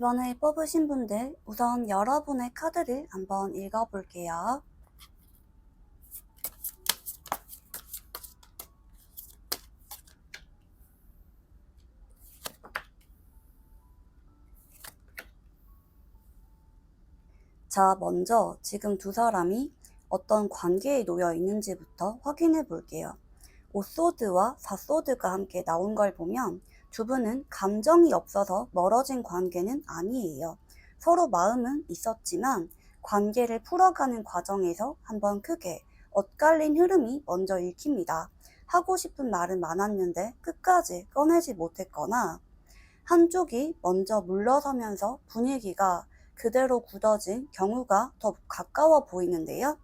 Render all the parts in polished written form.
이번에 뽑으신 분들 우선 여러분의 카드를 한번 읽어볼게요. 자, 먼저 지금 두 사람이 어떤 관계에 놓여 있는지부터 확인해 볼게요. 5소드와 4소드가 함께 나온 걸 보면 두 분은 감정이 없어서 멀어진 관계는 아니에요. 서로 마음은 있었지만 관계를 풀어가는 과정에서 한번 크게 엇갈린 흐름이 먼저 읽힙니다. 하고 싶은 말은 많았는데 끝까지 꺼내지 못했거나 한쪽이 먼저 물러서면서 분위기가 그대로 굳어진 경우가 더 가까워 보이는데요.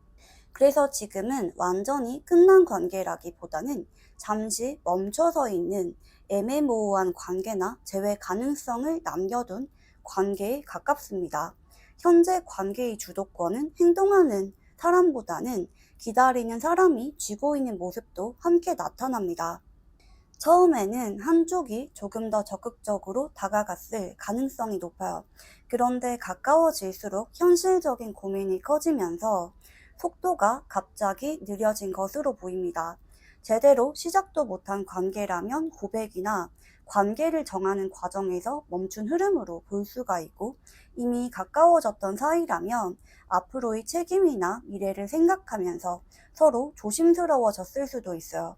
그래서 지금은 완전히 끝난 관계라기보다는 잠시 멈춰서 있는 애매모호한 관계나 재회 가능성을 남겨둔 관계에 가깝습니다. 현재 관계의 주도권은 행동하는 사람보다는 기다리는 사람이 쥐고 있는 모습도 함께 나타납니다. 처음에는 한쪽이 조금 더 적극적으로 다가갔을 가능성이 높아요. 그런데 가까워질수록 현실적인 고민이 커지면서 속도가 갑자기 느려진 것으로 보입니다. 제대로 시작도 못한 관계라면 고백이나 관계를 정하는 과정에서 멈춘 흐름으로 볼 수가 있고, 이미 가까워졌던 사이라면 앞으로의 책임이나 미래를 생각하면서 서로 조심스러워졌을 수도 있어요.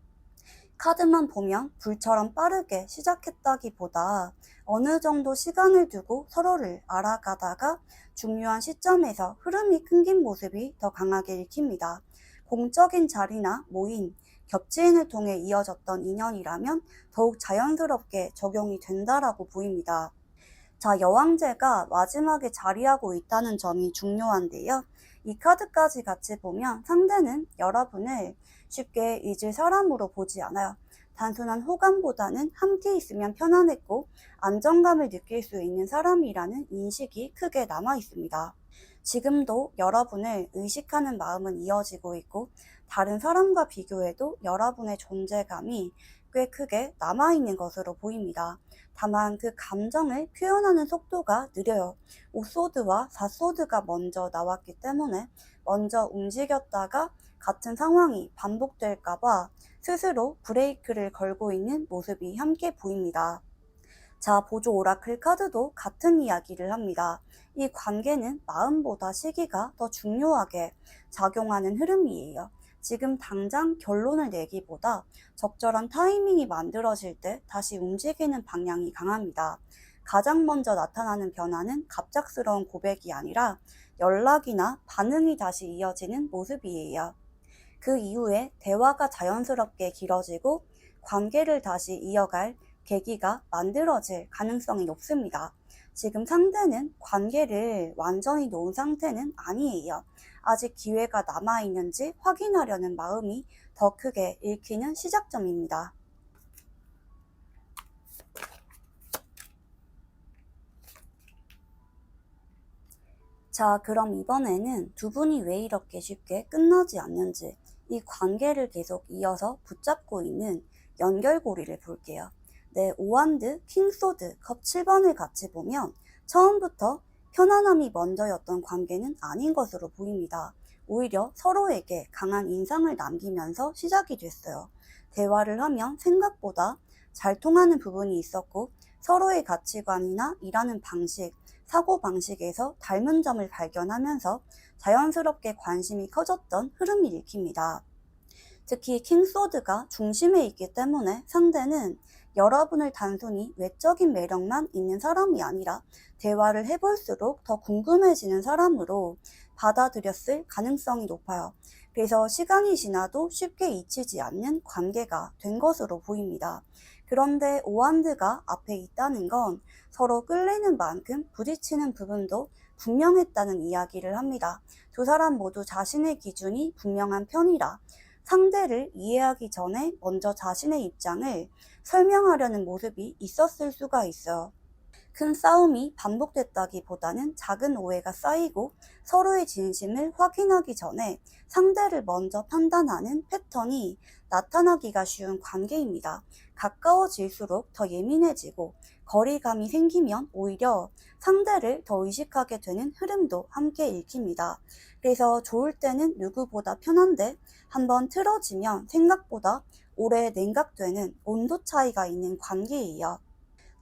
카드만 보면 불처럼 빠르게 시작했다기보다 어느 정도 시간을 두고 서로를 알아가다가 중요한 시점에서 흐름이 끊긴 모습이 더 강하게 읽힙니다. 공적인 자리나 모임, 겹치인을 통해 이어졌던 인연이라면 더욱 자연스럽게 적용이 된다라고 보입니다. 자, 여왕제가 마지막에 자리하고 있다는 점이 중요한데요. 이 카드까지 같이 보면 상대는 여러분을 쉽게 잊을 사람으로 보지 않아요. 단순한 호감보다는 함께 있으면 편안했고 안정감을 느낄 수 있는 사람이라는 인식이 크게 남아 있습니다. 지금도 여러분을 의식하는 마음은 이어지고 있고, 다른 사람과 비교해도 여러분의 존재감이 꽤 크게 남아있는 것으로 보입니다. 다만 그 감정을 표현하는 속도가 느려요. 5소드와 4소드가 먼저 나왔기 때문에 먼저 움직였다가 같은 상황이 반복될까봐 스스로 브레이크를 걸고 있는 모습이 함께 보입니다. 자, 보조 오라클 카드도 같은 이야기를 합니다. 이 관계는 마음보다 시기가 더 중요하게 작용하는 흐름이에요. 지금 당장 결론을 내기보다 적절한 타이밍이 만들어질 때 다시 움직이는 방향이 강합니다. 가장 먼저 나타나는 변화는 갑작스러운 고백이 아니라 연락이나 반응이 다시 이어지는 모습이에요. 그 이후에 대화가 자연스럽게 길어지고 관계를 다시 이어갈 계기가 만들어질 가능성이 높습니다. 지금 상대는 관계를 완전히 놓은 상태는 아니에요. 아직 기회가 남아있는지 확인하려는 마음이 더 크게 읽히는 시작점입니다. 자, 그럼 이번에는 두 분이 왜 이렇게 쉽게 끝나지 않는지, 이 관계를 계속 이어서 붙잡고 있는 연결고리를 볼게요. 네, 오한드, 킹소드, 컵 7번을 같이 보면 처음부터 편안함이 먼저였던 관계는 아닌 것으로 보입니다. 오히려 서로에게 강한 인상을 남기면서 시작이 됐어요. 대화를 하면 생각보다 잘 통하는 부분이 있었고, 서로의 가치관이나 일하는 방식, 사고방식에서 닮은 점을 발견하면서 자연스럽게 관심이 커졌던 흐름이 읽힙니다. 특히 킹소드가 중심에 있기 때문에 상대는 여러분을 단순히 외적인 매력만 있는 사람이 아니라 대화를 해볼수록 더 궁금해지는 사람으로 받아들였을 가능성이 높아요. 그래서 시간이 지나도 쉽게 잊히지 않는 관계가 된 것으로 보입니다. 그런데 오한드가 앞에 있다는 건 서로 끌리는 만큼 부딪히는 부분도 분명했다는 이야기를 합니다. 두 사람 모두 자신의 기준이 분명한 편이라 상대를 이해하기 전에 먼저 자신의 입장을 설명하려는 모습이 있었을 수가 있어요. 큰 싸움이 반복됐다기보다는 작은 오해가 쌓이고 서로의 진심을 확인하기 전에 상대를 먼저 판단하는 패턴이 나타나기가 쉬운 관계입니다. 가까워질수록 더 예민해지고 거리감이 생기면 오히려 상대를 더 의식하게 되는 흐름도 함께 읽힙니다. 그래서 좋을 때는 누구보다 편한데 한번 틀어지면 생각보다 오래 냉각되는 온도 차이가 있는 관계예요.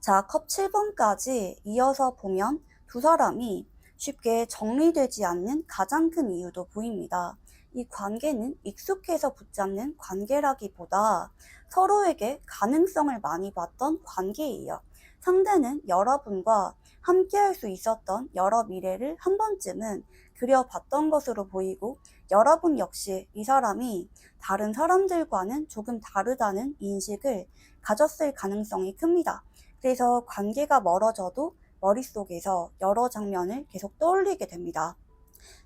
자, 컵 7번까지 이어서 보면 두 사람이 쉽게 정리되지 않는 가장 큰 이유도 보입니다. 이 관계는 익숙해서 붙잡는 관계라기보다 서로에게 가능성을 많이 봤던 관계예요. 상대는 여러분과 함께할 수 있었던 여러 미래를 한 번쯤은 그려봤던 것으로 보이고, 여러분 역시 이 사람이 다른 사람들과는 조금 다르다는 인식을 가졌을 가능성이 큽니다. 그래서 관계가 멀어져도 머릿속에서 여러 장면을 계속 떠올리게 됩니다.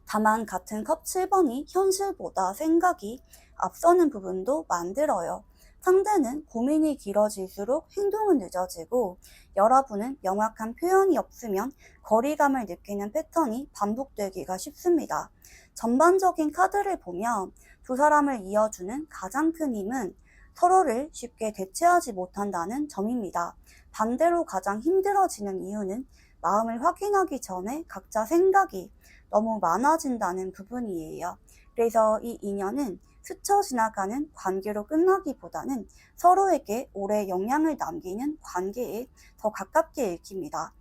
다만 같은 컵 7번이 현실보다 생각이 앞서는 부분도 만들어요. 상대는 고민이 길어질수록 행동은 늦어지고, 여러분은 명확한 표현이 없으면 거리감을 느끼는 패턴이 반복되기가 쉽습니다. 전반적인 카드를 보면 두 사람을 이어주는 가장 큰 힘은 서로를 쉽게 대체하지 못한다는 점입니다. 반대로 가장 힘들어지는 이유는 마음을 확인하기 전에 각자 생각이 너무 많아진다는 부분이에요. 그래서 이 인연은 스쳐 지나가는 관계로 끝나기보다는 서로에게 오래 영향을 남기는 관계에 더 가깝게 읽힙니다.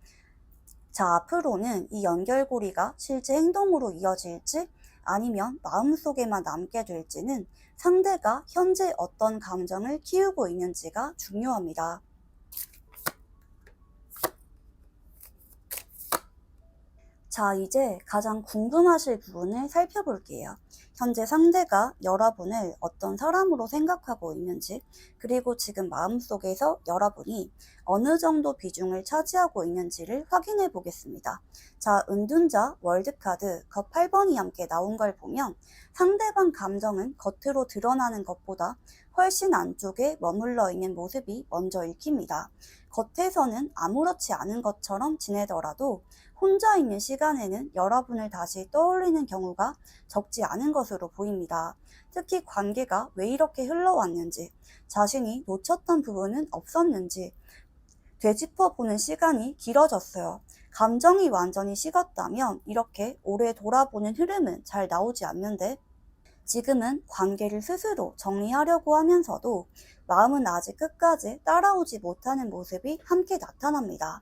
자, 앞으로는 이 연결고리가 실제 행동으로 이어질지 아니면 마음속에만 남게 될지는 상대가 현재 어떤 감정을 키우고 있는지가 중요합니다. 자, 이제 가장 궁금하실 부분을 살펴볼게요. 현재 상대가 여러분을 어떤 사람으로 생각하고 있는지, 그리고 지금 마음속에서 여러분이 어느 정도 비중을 차지하고 있는지를 확인해 보겠습니다. 자, 은둔자 월드카드 컵 8번이 함께 나온 걸 보면 상대방 감정은 겉으로 드러나는 것보다 훨씬 안쪽에 머물러 있는 모습이 먼저 읽힙니다. 겉에서는 아무렇지 않은 것처럼 지내더라도 혼자 있는 시간에는 여러분을 다시 떠올리는 경우가 적지 않은 것으로 보입니다. 특히 관계가 왜 이렇게 흘러왔는지, 자신이 놓쳤던 부분은 없었는지 되짚어보는 시간이 길어졌어요. 감정이 완전히 식었다면 이렇게 오래 돌아보는 흐름은 잘 나오지 않는데, 지금은 관계를 스스로 정리하려고 하면서도 마음은 아직 끝까지 따라오지 못하는 모습이 함께 나타납니다.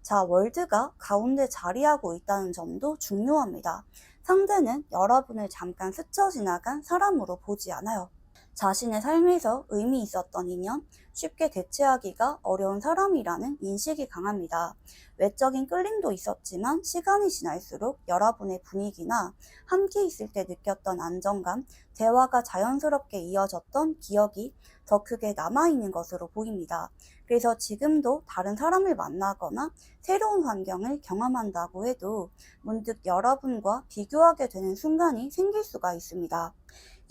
자, 월드가 가운데 자리하고 있다는 점도 중요합니다. 상대는 여러분을 잠깐 스쳐 지나간 사람으로 보지 않아요. 자신의 삶에서 의미 있었던 인연, 쉽게 대체하기가 어려운 사람이라는 인식이 강합니다. 외적인 끌림도 있었지만 시간이 지날수록 여러분의 분위기나 함께 있을 때 느꼈던 안정감, 대화가 자연스럽게 이어졌던 기억이 더 크게 남아있는 것으로 보입니다. 그래서 지금도 다른 사람을 만나거나 새로운 환경을 경험한다고 해도 문득 여러분과 비교하게 되는 순간이 생길 수가 있습니다.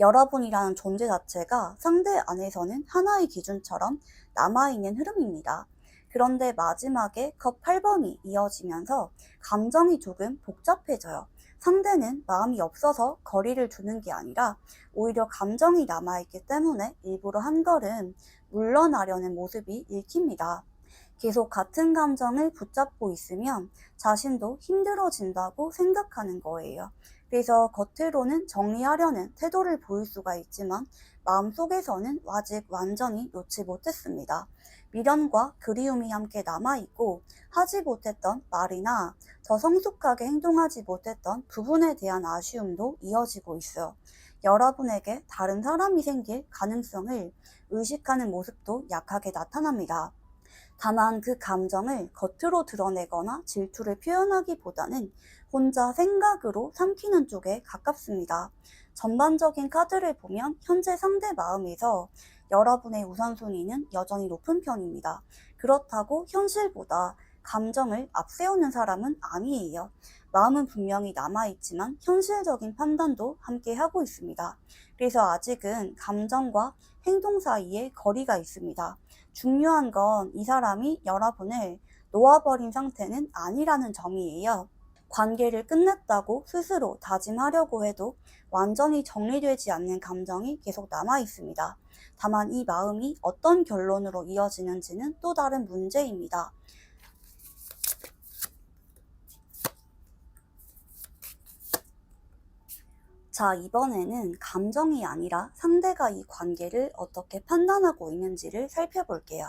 여러분이라는 존재 자체가 상대 안에서는 하나의 기준처럼 남아있는 흐름입니다. 그런데 마지막에 컵 8번이 이어지면서 감정이 조금 복잡해져요. 상대는 마음이 없어서 거리를 두는 게 아니라 오히려 감정이 남아있기 때문에 일부러 한 걸음 물러나려는 모습이 읽힙니다. 계속 같은 감정을 붙잡고 있으면 자신도 힘들어진다고 생각하는 거예요. 그래서 겉으로는 정리하려는 태도를 보일 수가 있지만 마음속에서는 아직 완전히 놓지 못했습니다. 미련과 그리움이 함께 남아있고 하지 못했던 말이나 더 성숙하게 행동하지 못했던 부분에 대한 아쉬움도 이어지고 있어요. 여러분에게 다른 사람이 생길 가능성을 의식하는 모습도 약하게 나타납니다. 다만 그 감정을 겉으로 드러내거나 질투를 표현하기보다는 혼자 생각으로 삼키는 쪽에 가깝습니다. 전반적인 카드를 보면 현재 상대 마음에서 여러분의 우선순위는 여전히 높은 편입니다. 그렇다고 현실보다 감정을 앞세우는 사람은 아니에요. 마음은 분명히 남아있지만 현실적인 판단도 함께 하고 있습니다. 그래서 아직은 감정과 행동 사이에 거리가 있습니다. 중요한 건 이 사람이 여러분을 놓아버린 상태는 아니라는 점이에요. 관계를 끝냈다고 스스로 다짐하려고 해도 완전히 정리되지 않는 감정이 계속 남아 있습니다. 다만 이 마음이 어떤 결론으로 이어지는지는 또 다른 문제입니다. 자, 이번에는 감정이 아니라 상대가 이 관계를 어떻게 판단하고 있는지를 살펴볼게요.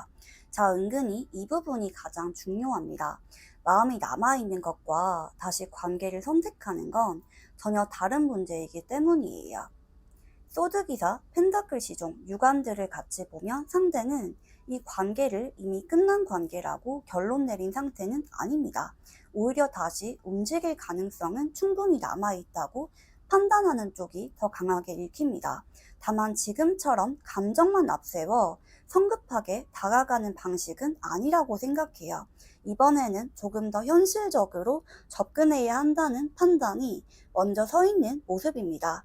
자, 은근히 이 부분이 가장 중요합니다. 마음이 남아있는 것과 다시 관계를 선택하는 건 전혀 다른 문제이기 때문이에요. 소드기사, 펜타클 시종, 유관들을 같이 보면 상대는 이 관계를 이미 끝난 관계라고 결론 내린 상태는 아닙니다. 오히려 다시 움직일 가능성은 충분히 남아있다고 판단하는 쪽이 더 강하게 읽힙니다. 다만 지금처럼 감정만 앞세워 성급하게 다가가는 방식은 아니라고 생각해요. 이번에는 조금 더 현실적으로 접근해야 한다는 판단이 먼저 서 있는 모습입니다.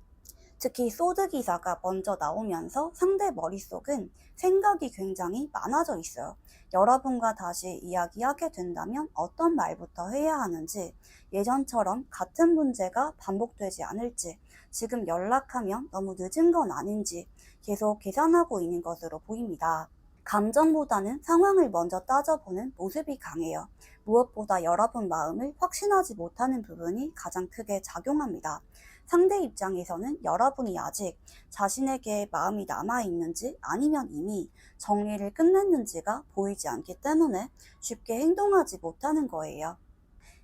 특히 소드 기사가 먼저 나오면서 상대 머릿속은 생각이 굉장히 많아져 있어요. 여러분과 다시 이야기하게 된다면 어떤 말부터 해야 하는지, 예전처럼 같은 문제가 반복되지 않을지, 지금 연락하면 너무 늦은 건 아닌지 계속 계산하고 있는 것으로 보입니다. 감정보다는 상황을 먼저 따져보는 모습이 강해요. 무엇보다 여러분 마음을 확신하지 못하는 부분이 가장 크게 작용합니다. 상대 입장에서는 여러분이 아직 자신에게 마음이 남아있는지 아니면 이미 정리를 끝냈는지가 보이지 않기 때문에 쉽게 행동하지 못하는 거예요.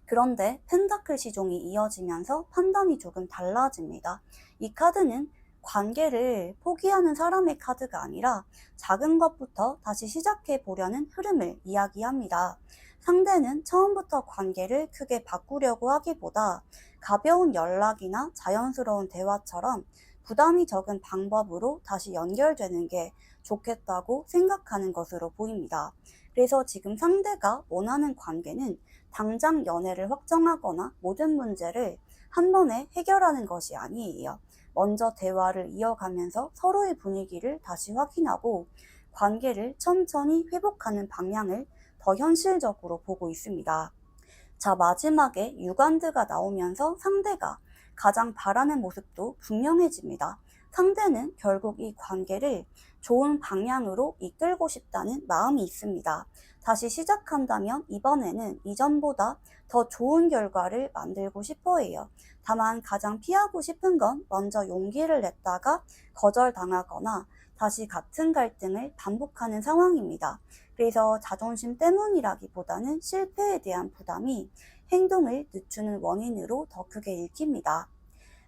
그런데 펜타클 시종이 이어지면서 판단이 조금 달라집니다. 이 카드는 관계를 포기하는 사람의 카드가 아니라 작은 것부터 다시 시작해 보려는 흐름을 이야기합니다. 상대는 처음부터 관계를 크게 바꾸려고 하기보다 가벼운 연락이나 자연스러운 대화처럼 부담이 적은 방법으로 다시 연결되는 게 좋겠다고 생각하는 것으로 보입니다. 그래서 지금 상대가 원하는 관계는 당장 연애를 확정하거나 모든 문제를 한 번에 해결하는 것이 아니에요. 먼저 대화를 이어가면서 서로의 분위기를 다시 확인하고 관계를 천천히 회복하는 방향을 더 현실적으로 보고 있습니다. 자, 마지막에 유관드가 나오면서 상대가 가장 바라는 모습도 분명해집니다. 상대는 결국 이 관계를 좋은 방향으로 이끌고 싶다는 마음이 있습니다. 다시 시작한다면 이번에는 이전보다 더 좋은 결과를 만들고 싶어 해요. 다만 가장 피하고 싶은 건 먼저 용기를 냈다가 거절당하거나 다시 같은 갈등을 반복하는 상황입니다. 그래서 자존심 때문이라기보다는 실패에 대한 부담이 행동을 늦추는 원인으로 더 크게 읽힙니다.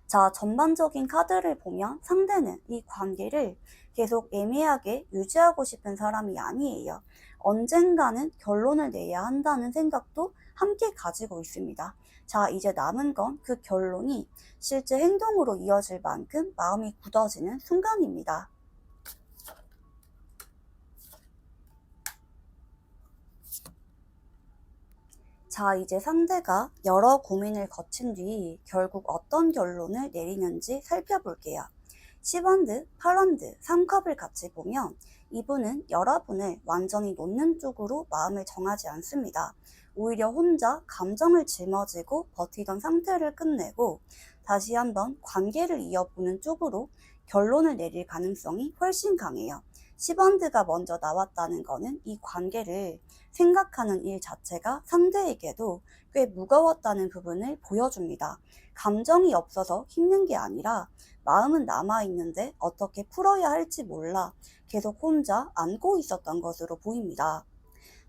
자, 전반적인 카드를 보면 상대는 이 관계를 계속 애매하게 유지하고 싶은 사람이 아니에요. 언젠가는 결론을 내야 한다는 생각도 함께 가지고 있습니다. 자, 이제 남은 건 그 결론이 실제 행동으로 이어질 만큼 마음이 굳어지는 순간입니다. 자, 이제 상대가 여러 고민을 거친 뒤 결국 어떤 결론을 내리는지 살펴볼게요. 10원드, 8원드, 3컵을 같이 보면 이분은 여러분을 완전히 놓는 쪽으로 마음을 정하지 않습니다. 오히려 혼자 감정을 짊어지고 버티던 상태를 끝내고 다시 한번 관계를 이어보는 쪽으로 결론을 내릴 가능성이 훨씬 강해요. 10원드가 먼저 나왔다는 거는 이 관계를 생각하는 일 자체가 상대에게도 꽤 무거웠다는 부분을 보여줍니다. 감정이 없어서 힘든 게 아니라 마음은 남아있는데 어떻게 풀어야 할지 몰라 계속 혼자 안고 있었던 것으로 보입니다.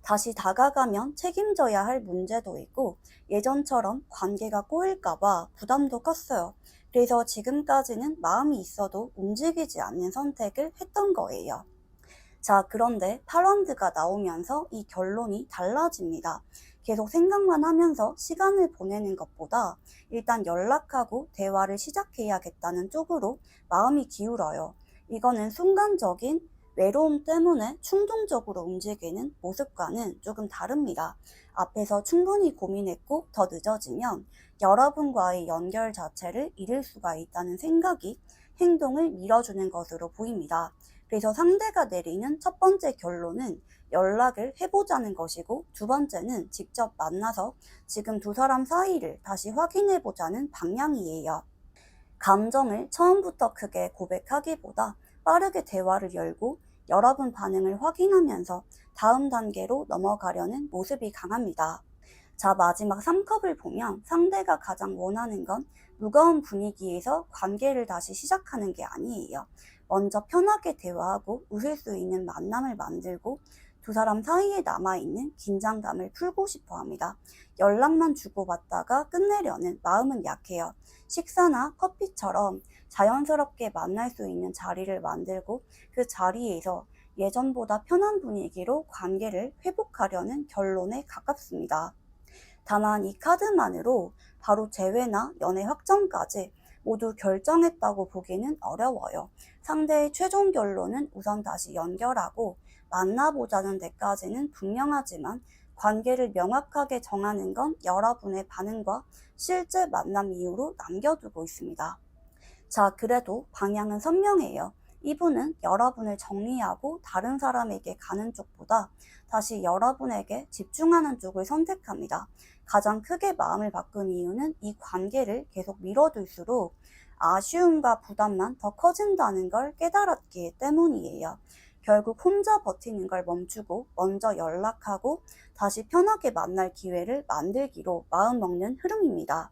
다시 다가가면 책임져야 할 문제도 있고 예전처럼 관계가 꼬일까봐 부담도 컸어요. 그래서 지금까지는 마음이 있어도 움직이지 않는 선택을 했던 거예요. 자, 그런데 8원드가 나오면서 이 결론이 달라집니다. 계속 생각만 하면서 시간을 보내는 것보다 일단 연락하고 대화를 시작해야겠다는 쪽으로 마음이 기울어요. 이거는 순간적인 외로움 때문에 충동적으로 움직이는 모습과는 조금 다릅니다. 앞에서 충분히 고민했고 더 늦어지면 여러분과의 연결 자체를 잃을 수가 있다는 생각이 행동을 밀어주는 것으로 보입니다. 그래서 상대가 내리는 첫 번째 결론은 연락을 해보자는 것이고 두 번째는 직접 만나서 지금 두 사람 사이를 다시 확인해보자는 방향이에요. 감정을 처음부터 크게 고백하기보다 빠르게 대화를 열고 여러분 반응을 확인하면서 다음 단계로 넘어가려는 모습이 강합니다. 자, 마지막 3컵을 보면 상대가 가장 원하는 건 무거운 분위기에서 관계를 다시 시작하는 게 아니에요. 먼저 편하게 대화하고 웃을 수 있는 만남을 만들고 두 사람 사이에 남아있는 긴장감을 풀고 싶어 합니다. 연락만 주고받다가 끝내려는 마음은 약해요. 식사나 커피처럼 자연스럽게 만날 수 있는 자리를 만들고 그 자리에서 예전보다 편한 분위기로 관계를 회복하려는 결론에 가깝습니다. 다만 이 카드만으로 바로 재회나 연애 확정까지 모두 결정했다고 보기는 어려워요. 상대의 최종 결론은 우선 다시 연결하고 만나보자는 데까지는 분명하지만 관계를 명확하게 정하는 건 여러분의 반응과 실제 만남 이후로 남겨두고 있습니다. 자, 그래도 방향은 선명해요. 이분은 여러분을 정리하고 다른 사람에게 가는 쪽보다 다시 여러분에게 집중하는 쪽을 선택합니다. 가장 크게 마음을 바꾼 이유는 이 관계를 계속 미뤄둘수록 아쉬움과 부담만 더 커진다는 걸 깨달았기 때문이에요. 결국 혼자 버티는 걸 멈추고 먼저 연락하고 다시 편하게 만날 기회를 만들기로 마음먹는 흐름입니다.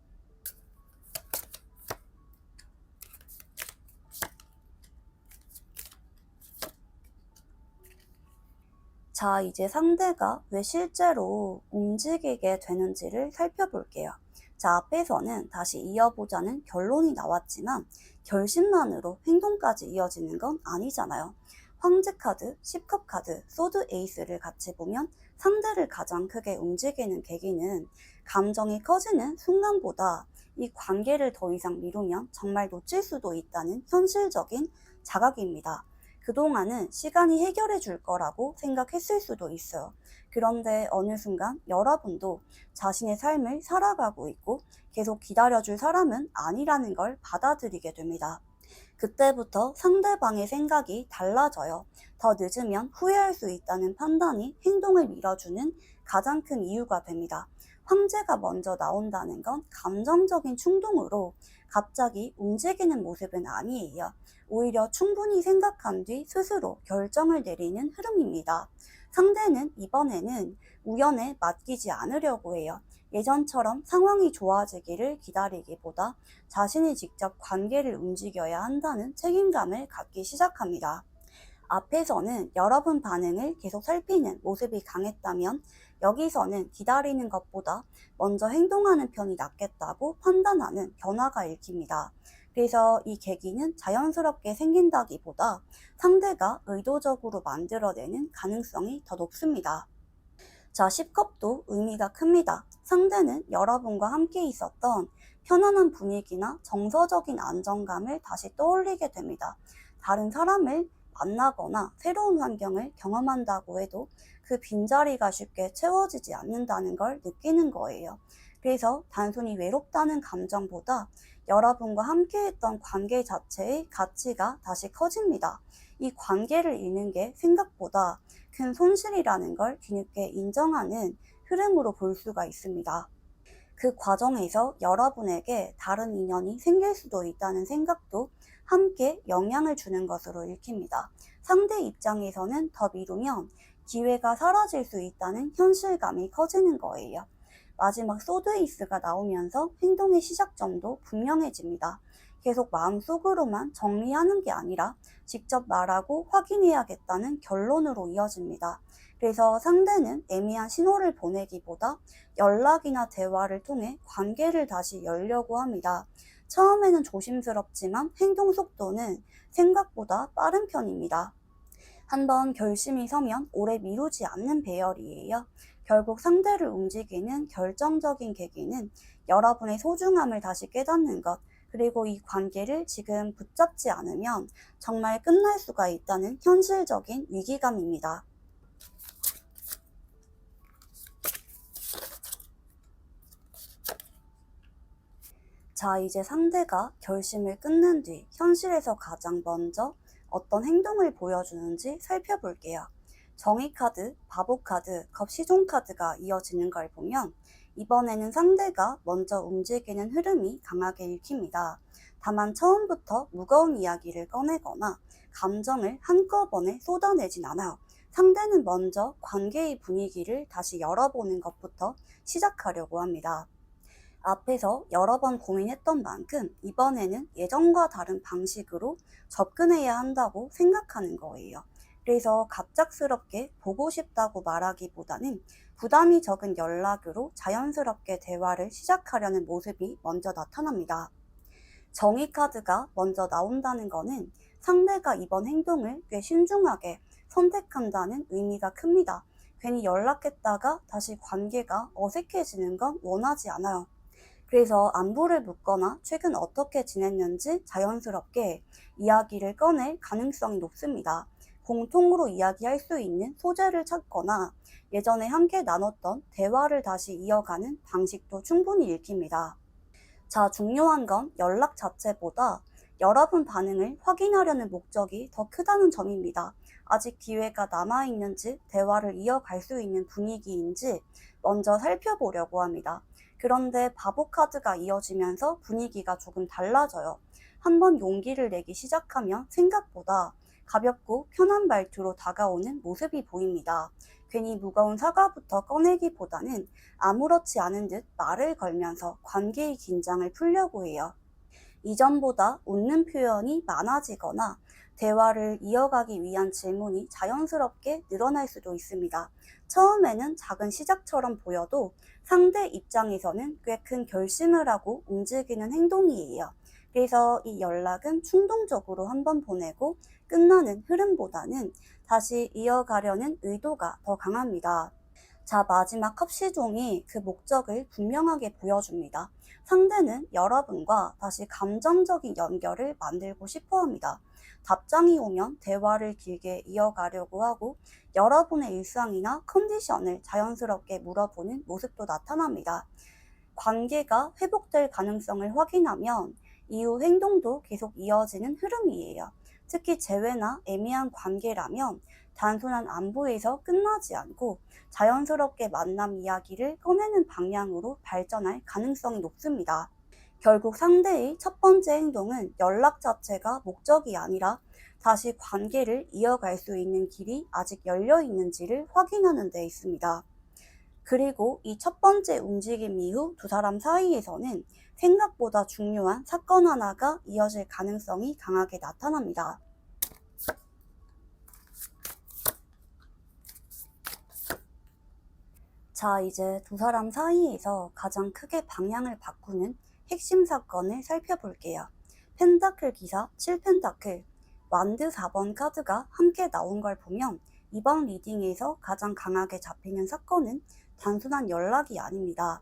자, 이제 상대가 왜 실제로 움직이게 되는지를 살펴볼게요. 자, 앞에서는 다시 이어보자는 결론이 나왔지만 결심만으로 행동까지 이어지는 건 아니잖아요. 황제 카드, 10컵 카드, 소드 에이스를 같이 보면 상대를 가장 크게 움직이는 계기는 감정이 커지는 순간보다 이 관계를 더 이상 미루면 정말 놓칠 수도 있다는 현실적인 자각입니다. 그동안은 시간이 해결해 줄 거라고 생각했을 수도 있어요. 그런데 어느 순간 여러분도 자신의 삶을 살아가고 있고 계속 기다려줄 사람은 아니라는 걸 받아들이게 됩니다. 그때부터 상대방의 생각이 달라져요. 더 늦으면 후회할 수 있다는 판단이 행동을 밀어주는 가장 큰 이유가 됩니다. 황제가 먼저 나온다는 건 감정적인 충동으로 갑자기 움직이는 모습은 아니에요. 오히려 충분히 생각한 뒤 스스로 결정을 내리는 흐름입니다. 상대는 이번에는 우연에 맡기지 않으려고 해요. 예전처럼 상황이 좋아지기를 기다리기보다 자신이 직접 관계를 움직여야 한다는 책임감을 갖기 시작합니다. 앞에서는 여러분 반응을 계속 살피는 모습이 강했다면 여기서는 기다리는 것보다 먼저 행동하는 편이 낫겠다고 판단하는 변화가 읽힙니다. 그래서 이 계기는 자연스럽게 생긴다기보다 상대가 의도적으로 만들어내는 가능성이 더 높습니다. 자, 10컵도 의미가 큽니다. 상대는 여러분과 함께 있었던 편안한 분위기나 정서적인 안정감을 다시 떠올리게 됩니다. 다른 사람을 만나거나 새로운 환경을 경험한다고 해도 그 빈자리가 쉽게 채워지지 않는다는 걸 느끼는 거예요. 그래서 단순히 외롭다는 감정보다 여러분과 함께했던 관계 자체의 가치가 다시 커집니다. 이 관계를 잃는 게 생각보다 큰 손실이라는 걸 뒤늦게 인정하는 흐름으로 볼 수가 있습니다. 그 과정에서 여러분에게 다른 인연이 생길 수도 있다는 생각도 함께 영향을 주는 것으로 읽힙니다. 상대 입장에서는 더 미루면 기회가 사라질 수 있다는 현실감이 커지는 거예요. 마지막 소드에이스가 나오면서 행동의 시작점도 분명해집니다. 계속 마음속으로만 정리하는 게 아니라 직접 말하고 확인해야겠다는 결론으로 이어집니다. 그래서 상대는 애매한 신호를 보내기보다 연락이나 대화를 통해 관계를 다시 열려고 합니다. 처음에는 조심스럽지만 행동 속도는 생각보다 빠른 편입니다. 한번 결심이 서면 오래 미루지 않는 배열이에요. 결국 상대를 움직이는 결정적인 계기는 여러분의 소중함을 다시 깨닫는 것, 그리고 이 관계를 지금 붙잡지 않으면 정말 끝날 수가 있다는 현실적인 위기감입니다. 자, 이제 상대가 결심을 끊는 뒤 현실에서 가장 먼저 어떤 행동을 보여주는지 살펴볼게요. 정의 카드, 바보 카드, 겁시종 카드가 이어지는 걸 보면 이번에는 상대가 먼저 움직이는 흐름이 강하게 읽힙니다. 다만 처음부터 무거운 이야기를 꺼내거나 감정을 한꺼번에 쏟아내진 않아요. 상대는 먼저 관계의 분위기를 다시 열어보는 것부터 시작하려고 합니다. 앞에서 여러 번 고민했던 만큼 이번에는 예전과 다른 방식으로 접근해야 한다고 생각하는 거예요. 그래서 갑작스럽게 보고 싶다고 말하기보다는 부담이 적은 연락으로 자연스럽게 대화를 시작하려는 모습이 먼저 나타납니다. 정의 카드가 먼저 나온다는 거는 상대가 이번 행동을 꽤 신중하게 선택한다는 의미가 큽니다. 괜히 연락했다가 다시 관계가 어색해지는 건 원하지 않아요. 그래서 안부를 묻거나 최근 어떻게 지냈는지 자연스럽게 이야기를 꺼낼 가능성이 높습니다. 공통으로 이야기할 수 있는 소재를 찾거나 예전에 함께 나눴던 대화를 다시 이어가는 방식도 충분히 읽힙니다. 자, 중요한 건 연락 자체보다 여러분 반응을 확인하려는 목적이 더 크다는 점입니다. 아직 기회가 남아있는지, 대화를 이어갈 수 있는 분위기인지 먼저 살펴보려고 합니다. 그런데 바보 카드가 이어지면서 분위기가 조금 달라져요. 한번 용기를 내기 시작하면 생각보다 가볍고 편한 말투로 다가오는 모습이 보입니다. 괜히 무거운 사과부터 꺼내기보다는 아무렇지 않은 듯 말을 걸면서 관계의 긴장을 풀려고 해요. 이전보다 웃는 표현이 많아지거나 대화를 이어가기 위한 질문이 자연스럽게 늘어날 수도 있습니다. 처음에는 작은 시작처럼 보여도 상대 입장에서는 꽤 큰 결심을 하고 움직이는 행동이에요. 그래서 이 연락은 충동적으로 한번 보내고 끝나는 흐름보다는 다시 이어가려는 의도가 더 강합니다. 자, 마지막 컵시종이 그 목적을 분명하게 보여줍니다. 상대는 여러분과 다시 감정적인 연결을 만들고 싶어 합니다. 답장이 오면 대화를 길게 이어가려고 하고 여러분의 일상이나 컨디션을 자연스럽게 물어보는 모습도 나타납니다. 관계가 회복될 가능성을 확인하면 이후 행동도 계속 이어지는 흐름이에요. 특히 재회나 애매한 관계라면 단순한 안부에서 끝나지 않고 자연스럽게 만남 이야기를 꺼내는 방향으로 발전할 가능성이 높습니다. 결국 상대의 첫 번째 행동은 연락 자체가 목적이 아니라 다시 관계를 이어갈 수 있는 길이 아직 열려 있는지를 확인하는 데 있습니다. 그리고 이 첫 번째 움직임 이후 두 사람 사이에서는 생각보다 중요한 사건 하나가 이어질 가능성이 강하게 나타납니다. 자, 이제 두 사람 사이에서 가장 크게 방향을 바꾸는 핵심 사건을 살펴볼게요. 펜타클 기사 7펜타클, 완드 4번 카드가 함께 나온 걸 보면 이번 리딩에서 가장 강하게 잡히는 사건은 단순한 연락이 아닙니다.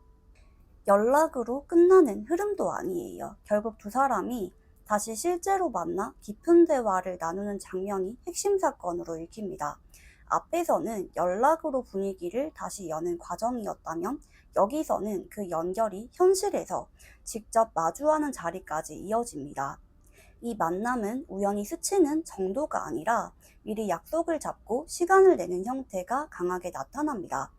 연락으로 끝나는 흐름도 아니에요. 결국 두 사람이 다시 실제로 만나 깊은 대화를 나누는 장면이 핵심 사건으로 읽힙니다. 앞에서는 연락으로 분위기를 다시 여는 과정이었다면 여기서는 그 연결이 현실에서 직접 마주하는 자리까지 이어집니다. 이 만남은 우연히 스치는 정도가 아니라 미리 약속을 잡고 시간을 내는 형태가 강하게 나타납니다.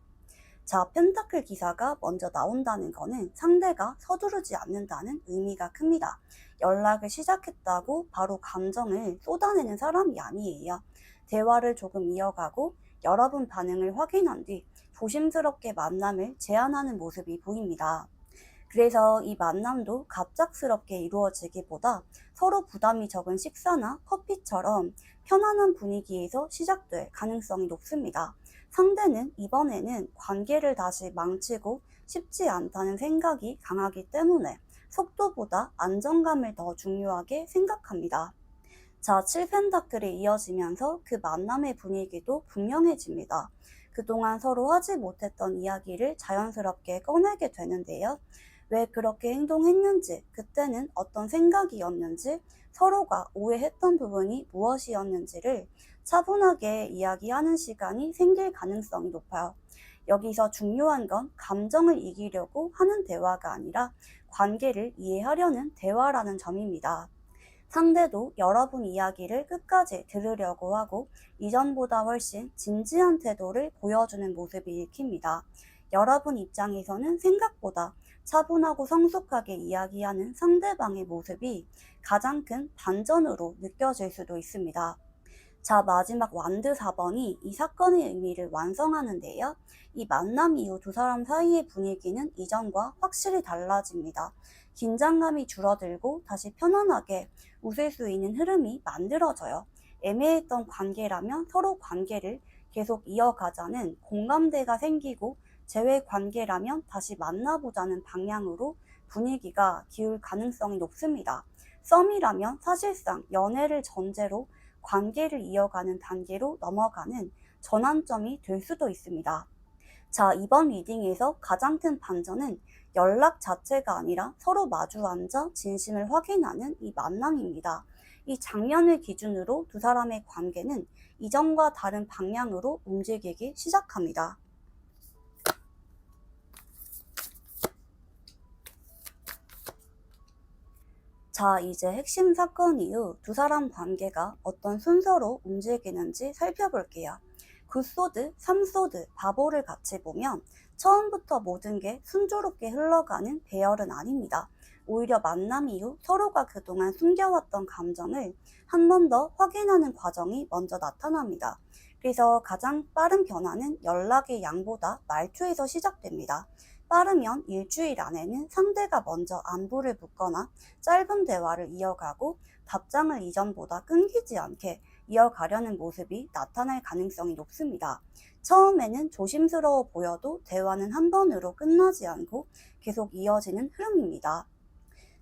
자, 펜타클 기사가 먼저 나온다는 거는 상대가 서두르지 않는다는 의미가 큽니다. 연락을 시작했다고 바로 감정을 쏟아내는 사람이 아니에요. 대화를 조금 이어가고 여러분 반응을 확인한 뒤 조심스럽게 만남을 제안하는 모습이 보입니다. 그래서 이 만남도 갑작스럽게 이루어지기보다 서로 부담이 적은 식사나 커피처럼 편안한 분위기에서 시작될 가능성이 높습니다. 상대는 이번에는 관계를 다시 망치고 싶지 않다는 생각이 강하기 때문에 속도보다 안정감을 더 중요하게 생각합니다. 자, 7펜타클이 이어지면서 그 만남의 분위기도 분명해집니다. 그동안 서로 하지 못했던 이야기를 자연스럽게 꺼내게 되는데요. 왜 그렇게 행동했는지, 그때는 어떤 생각이었는지, 서로가 오해했던 부분이 무엇이었는지를 차분하게 이야기하는 시간이 생길 가능성이 높아요. 여기서 중요한 건 감정을 이기려고 하는 대화가 아니라 관계를 이해하려는 대화라는 점입니다. 상대도 여러분 이야기를 끝까지 들으려고 하고 이전보다 훨씬 진지한 태도를 보여주는 모습이 읽힙니다. 여러분 입장에서는 생각보다 차분하고 성숙하게 이야기하는 상대방의 모습이 가장 큰 반전으로 느껴질 수도 있습니다. 자, 마지막 완드 4번이 이 사건의 의미를 완성하는데요. 이 만남 이후 두 사람 사이의 분위기는 이전과 확실히 달라집니다. 긴장감이 줄어들고 다시 편안하게 웃을 수 있는 흐름이 만들어져요. 애매했던 관계라면 서로 관계를 계속 이어가자는 공감대가 생기고, 재회 관계라면 다시 만나보자는 방향으로 분위기가 기울 가능성이 높습니다. 썸이라면 사실상 연애를 전제로 관계를 이어가는 단계로 넘어가는 전환점이 될 수도 있습니다. 자, 이번 리딩에서 가장 큰 반전은 연락 자체가 아니라 서로 마주 앉아 진심을 확인하는 이 만남입니다. 이 장면을 기준으로 두 사람의 관계는 이전과 다른 방향으로 움직이기 시작합니다. 자, 이제 핵심 사건 이후 두 사람 관계가 어떤 순서로 움직이는지 살펴볼게요. 굿소드, 삼소드, 바보를 같이 보면 처음부터 모든 게 순조롭게 흘러가는 배열은 아닙니다. 오히려 만남 이후 서로가 그동안 숨겨왔던 감정을 한 번 더 확인하는 과정이 먼저 나타납니다. 그래서 가장 빠른 변화는 연락의 양보다 말투에서 시작됩니다. 빠르면 일주일 안에는 상대가 먼저 안부를 묻거나 짧은 대화를 이어가고, 답장을 이전보다 끊기지 않게 이어가려는 모습이 나타날 가능성이 높습니다. 처음에는 조심스러워 보여도 대화는 한 번으로 끝나지 않고 계속 이어지는 흐름입니다.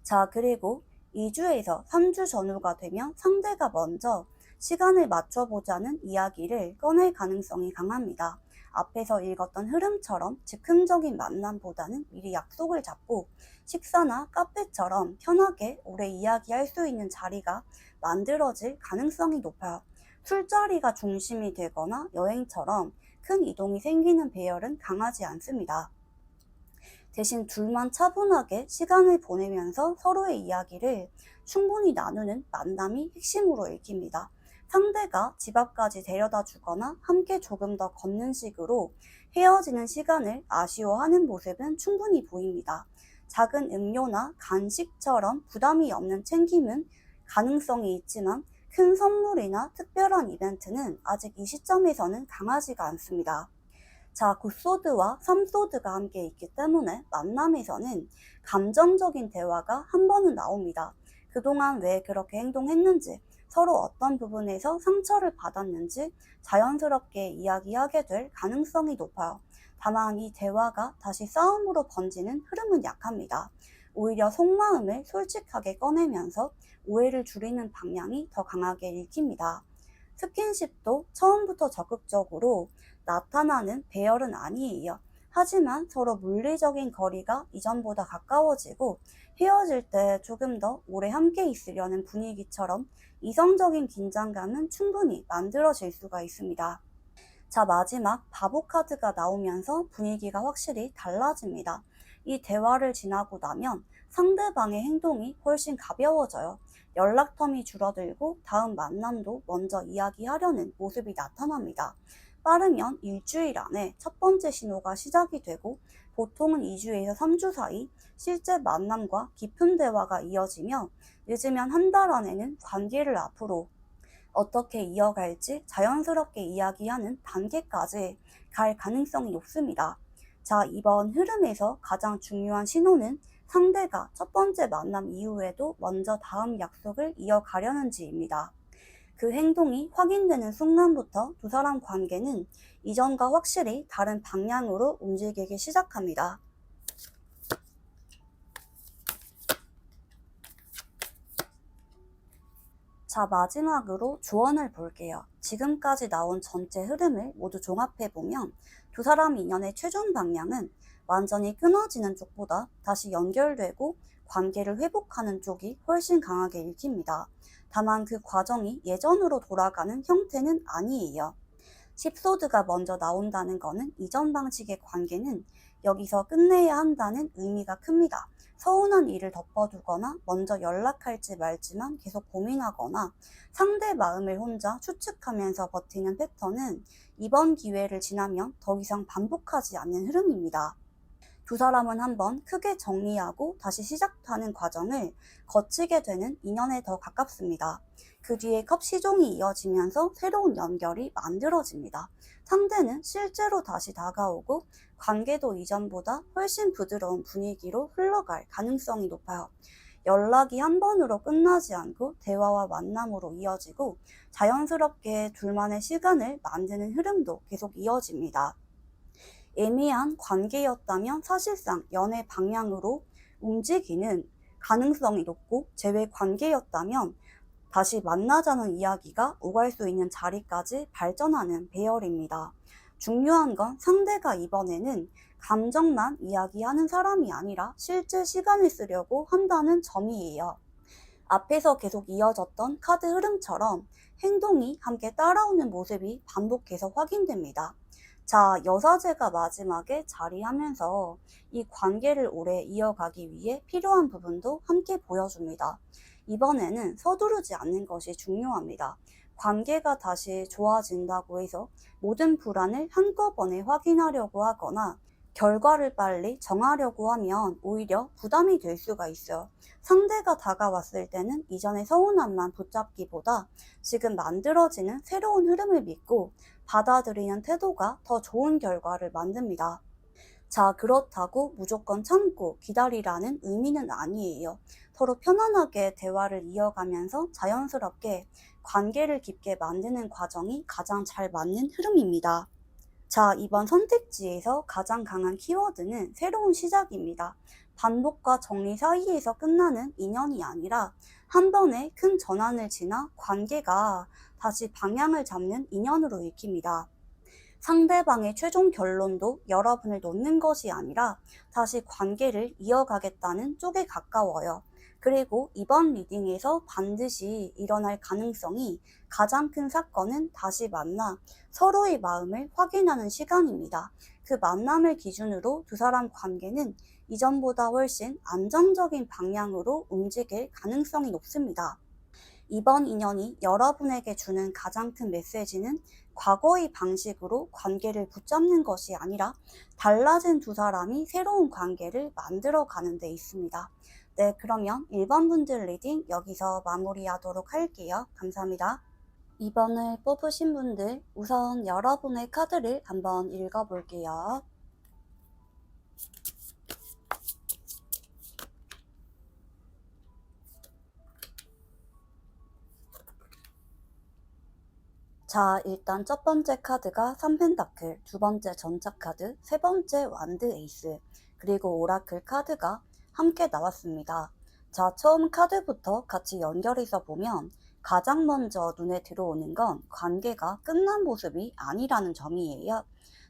자, 그리고 2주에서 3주 전후가 되면 상대가 먼저 시간을 맞춰보자는 이야기를 꺼낼 가능성이 강합니다. 앞에서 읽었던 흐름처럼 즉흥적인 만남보다는 미리 약속을 잡고 식사나 카페처럼 편하게 오래 이야기할 수 있는 자리가 만들어질 가능성이 높아요. 술자리가 중심이 되거나 여행처럼 큰 이동이 생기는 배열은 강하지 않습니다. 대신 둘만 차분하게 시간을 보내면서 서로의 이야기를 충분히 나누는 만남이 핵심으로 읽힙니다. 상대가 집 앞까지 데려다 주거나 함께 조금 더 걷는 식으로 헤어지는 시간을 아쉬워하는 모습은 충분히 보입니다. 작은 음료나 간식처럼 부담이 없는 챙김은 가능성이 있지만, 큰 선물이나 특별한 이벤트는 아직 이 시점에서는 강하지가 않습니다. 자, 굿소드와 삼소드가 함께 있기 때문에 만남에서는 감정적인 대화가 한 번은 나옵니다. 그동안 왜 그렇게 행동했는지, 서로 어떤 부분에서 상처를 받았는지 자연스럽게 이야기하게 될 가능성이 높아요. 다만 이 대화가 다시 싸움으로 번지는 흐름은 약합니다. 오히려 속마음을 솔직하게 꺼내면서 오해를 줄이는 방향이 더 강하게 읽힙니다. 스킨십도 처음부터 적극적으로 나타나는 배열은 아니에요. 하지만 서로 물리적인 거리가 이전보다 가까워지고, 헤어질 때 조금 더 오래 함께 있으려는 분위기처럼 이성적인 긴장감은 충분히 만들어질 수가 있습니다. 자, 마지막 바보 카드가 나오면서 분위기가 확실히 달라집니다. 이 대화를 지나고 나면 상대방의 행동이 훨씬 가벼워져요. 연락텀이 줄어들고 다음 만남도 먼저 이야기하려는 모습이 나타납니다. 빠르면 일주일 안에 첫 번째 신호가 시작이 되고, 보통은 2주에서 3주 사이 실제 만남과 깊은 대화가 이어지며, 늦으면 한 달 안에는 관계를 앞으로 어떻게 이어갈지 자연스럽게 이야기하는 단계까지 갈 가능성이 높습니다. 자, 이번 흐름에서 가장 중요한 신호는 상대가 첫 번째 만남 이후에도 먼저 다음 약속을 이어가려는지입니다. 그 행동이 확인되는 순간부터 두 사람 관계는 이전과 확실히 다른 방향으로 움직이기 시작합니다. 자, 마지막으로 조언을 볼게요. 지금까지 나온 전체 흐름을 모두 종합해보면 두 사람 인연의 최종 방향은 완전히 끊어지는 쪽보다 다시 연결되고 관계를 회복하는 쪽이 훨씬 강하게 읽힙니다. 다만 그 과정이 예전으로 돌아가는 형태는 아니에요. 10소드가 먼저 나온다는 것은 이전 방식의 관계는 여기서 끝내야 한다는 의미가 큽니다. 서운한 일을 덮어두거나 먼저 연락할지 말지만 계속 고민하거나 상대 마음을 혼자 추측하면서 버티는 패턴은 이번 기회를 지나면 더 이상 반복하지 않는 흐름입니다. 두 사람은 한번 크게 정리하고 다시 시작하는 과정을 거치게 되는 인연에 더 가깝습니다. 그 뒤에 컵시종이 이어지면서 새로운 연결이 만들어집니다. 상대는 실제로 다시 다가오고 관계도 이전보다 훨씬 부드러운 분위기로 흘러갈 가능성이 높아요. 연락이 한 번으로 끝나지 않고 대화와 만남으로 이어지고 자연스럽게 둘만의 시간을 만드는 흐름도 계속 이어집니다. 애매한 관계였다면 사실상 연애 방향으로 움직이는 가능성이 높고, 재회 관계였다면 다시 만나자는 이야기가 오갈 수 있는 자리까지 발전하는 배열입니다. 중요한 건 상대가 이번에는 감정만 이야기하는 사람이 아니라 실제 시간을 쓰려고 한다는 점이에요. 앞에서 계속 이어졌던 카드 흐름처럼 행동이 함께 따라오는 모습이 반복해서 확인됩니다. 자, 여사제가 마지막에 자리하면서 이 관계를 오래 이어가기 위해 필요한 부분도 함께 보여줍니다. 이번에는 서두르지 않는 것이 중요합니다. 관계가 다시 좋아진다고 해서 모든 불안을 한꺼번에 확인하려고 하거나 결과를 빨리 정하려고 하면 오히려 부담이 될 수가 있어요. 상대가 다가왔을 때는 이전의 서운함만 붙잡기보다 지금 만들어지는 새로운 흐름을 믿고 받아들이는 태도가 더 좋은 결과를 만듭니다. 자, 그렇다고 무조건 참고 기다리라는 의미는 아니에요. 서로 편안하게 대화를 이어가면서 자연스럽게 관계를 깊게 만드는 과정이 가장 잘 맞는 흐름입니다. 자, 이번 선택지에서 가장 강한 키워드는 새로운 시작입니다. 반복과 정리 사이에서 끝나는 인연이 아니라 한 번의 큰 전환을 지나 관계가 다시 방향을 잡는 인연으로 읽힙니다. 상대방의 최종 결론도 여러분을 놓는 것이 아니라 다시 관계를 이어가겠다는 쪽에 가까워요. 그리고 이번 리딩에서 반드시 일어날 가능성이 가장 큰 사건은 다시 만나 서로의 마음을 확인하는 시간입니다. 그 만남을 기준으로 두 사람 관계는 이전보다 훨씬 안정적인 방향으로 움직일 가능성이 높습니다. 이번 인연이 여러분에게 주는 가장 큰 메시지는 과거의 방식으로 관계를 붙잡는 것이 아니라 달라진 두 사람이 새로운 관계를 만들어 가는 데 있습니다. 네, 그러면 1번 분들 리딩 여기서 마무리하도록 할게요. 감사합니다. 2번을 뽑으신 분들, 우선 여러분의 카드를 한번 읽어볼게요. 자, 일단 첫 번째 카드가 3펜타클, 두 번째 전차 카드, 세 번째 완드 에이스, 그리고 오라클 카드가 함께 나왔습니다. 자, 처음 카드부터 같이 연결해서 보면 가장 먼저 눈에 들어오는 건 관계가 끝난 모습이 아니라는 점이에요.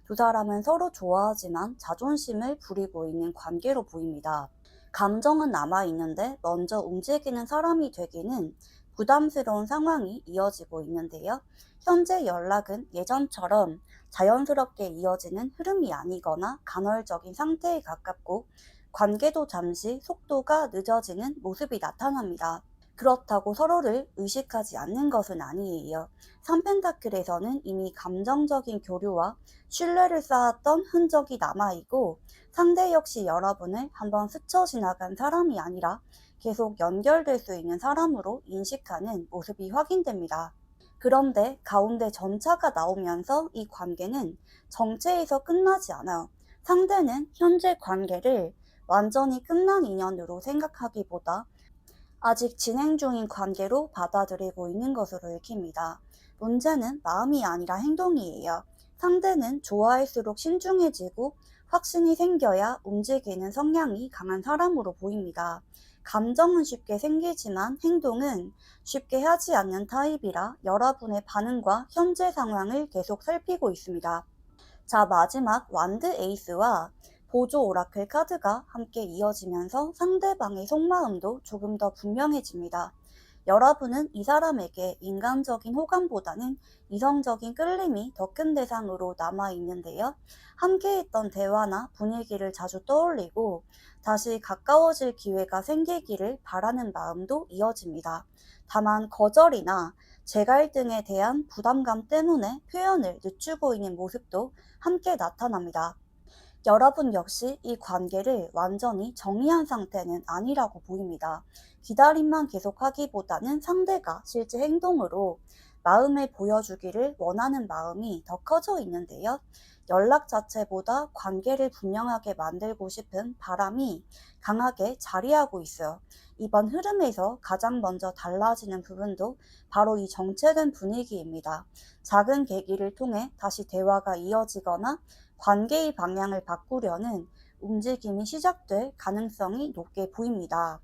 두 사람은 서로 좋아하지만 자존심을 부리고 있는 관계로 보입니다. 감정은 남아있는데 먼저 움직이는 사람이 되기는 부담스러운 상황이 이어지고 있는데요. 현재 연락은 예전처럼 자연스럽게 이어지는 흐름이 아니거나 간헐적인 상태에 가깝고 관계도 잠시 속도가 늦어지는 모습이 나타납니다. 그렇다고 서로를 의식하지 않는 것은 아니에요. 3펜타클에서는 이미 감정적인 교류와 신뢰를 쌓았던 흔적이 남아있고 상대 역시 여러분을 한번 스쳐 지나간 사람이 아니라 계속 연결될 수 있는 사람으로 인식하는 모습이 확인됩니다. 그런데 가운데 전차가 나오면서 이 관계는 정체에서 끝나지 않아요. 상대는 현재 관계를 완전히 끝난 인연으로 생각하기보다 아직 진행 중인 관계로 받아들이고 있는 것으로 읽힙니다. 문제는 마음이 아니라 행동이에요. 상대는 좋아할수록 신중해지고 확신이 생겨야 움직이는 성향이 강한 사람으로 보입니다. 감정은 쉽게 생기지만 행동은 쉽게 하지 않는 타입이라 여러분의 반응과 현재 상황을 계속 살피고 있습니다. 자, 마지막 완드 에이스와 보조 오라클 카드가 함께 이어지면서 상대방의 속마음도 조금 더 분명해집니다. 여러분은 이 사람에게 인간적인 호감보다는 이성적인 끌림이 더 큰 대상으로 남아있는데요. 함께했던 대화나 분위기를 자주 떠올리고 다시 가까워질 기회가 생기기를 바라는 마음도 이어집니다. 다만 거절이나 재갈등에 대한 부담감 때문에 표현을 늦추고 있는 모습도 함께 나타납니다. 여러분 역시 이 관계를 완전히 정리한 상태는 아니라고 보입니다. 기다림만 계속하기보다는 상대가 실제 행동으로 마음을 보여주기를 원하는 마음이 더 커져 있는데요. 연락 자체보다 관계를 분명하게 만들고 싶은 바람이 강하게 자리하고 있어요. 이번 흐름에서 가장 먼저 달라지는 부분도 바로 이 정체된 분위기입니다. 작은 계기를 통해 다시 대화가 이어지거나 관계의 방향을 바꾸려는 움직임이 시작될 가능성이 높게 보입니다.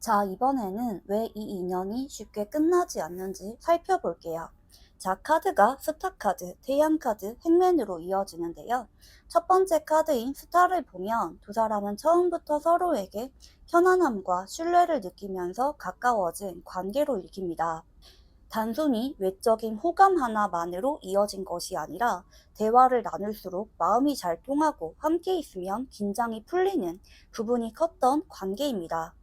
자, 이번에는 왜 이 인연이 쉽게 끝나지 않는지 살펴볼게요. 자, 카드가 스타 카드, 태양 카드, 행맨으로 이어지는데요. 첫 번째 카드인 스타를 보면 두 사람은 처음부터 서로에게 편안함과 신뢰를 느끼면서 가까워진 관계로 읽힙니다. 단순히 외적인 호감 하나만으로 이어진 것이 아니라 대화를 나눌수록 마음이 잘 통하고 함께 있으면 긴장이 풀리는 부분이 컸던 관계입니다.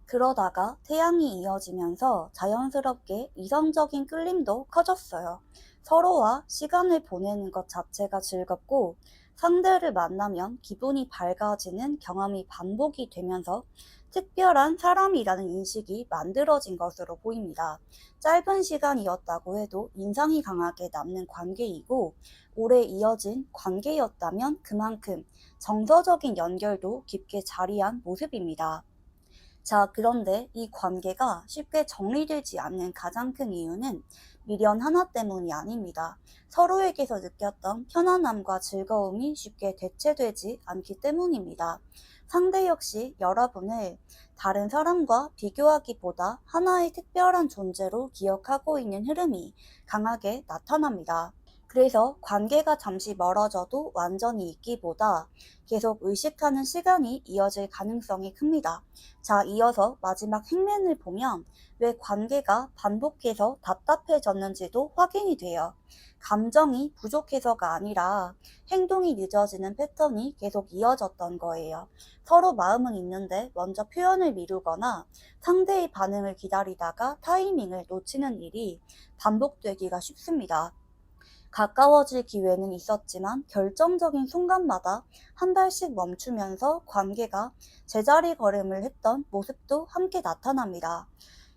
그러다가 태양이 이어지면서 자연스럽게 이성적인 끌림도 커졌어요. 서로와 시간을 보내는 것 자체가 즐겁고 상대를 만나면 기분이 밝아지는 경험이 반복이 되면서 특별한 사람이라는 인식이 만들어진 것으로 보입니다. 짧은 시간이었다고 해도 인상이 강하게 남는 관계이고 오래 이어진 관계였다면 그만큼 정서적인 연결도 깊게 자리한 모습입니다. 자, 그런데 이 관계가 쉽게 정리되지 않는 가장 큰 이유는 미련 하나 때문이 아닙니다. 서로에게서 느꼈던 편안함과 즐거움이 쉽게 대체되지 않기 때문입니다. 상대 역시 여러분을 다른 사람과 비교하기보다 하나의 특별한 존재로 기억하고 있는 흐름이 강하게 나타납니다. 그래서 관계가 잠시 멀어져도 완전히 있기보다 계속 의식하는 시간이 이어질 가능성이 큽니다. 자, 이어서 마지막 행맨을 보면 왜 관계가 반복해서 답답해졌는지도 확인이 돼요. 감정이 부족해서가 아니라 행동이 늦어지는 패턴이 계속 이어졌던 거예요. 서로 마음은 있는데 먼저 표현을 미루거나 상대의 반응을 기다리다가 타이밍을 놓치는 일이 반복되기가 쉽습니다. 가까워질 기회는 있었지만 결정적인 순간마다 한 발씩 멈추면서 관계가 제자리 걸음을 했던 모습도 함께 나타납니다.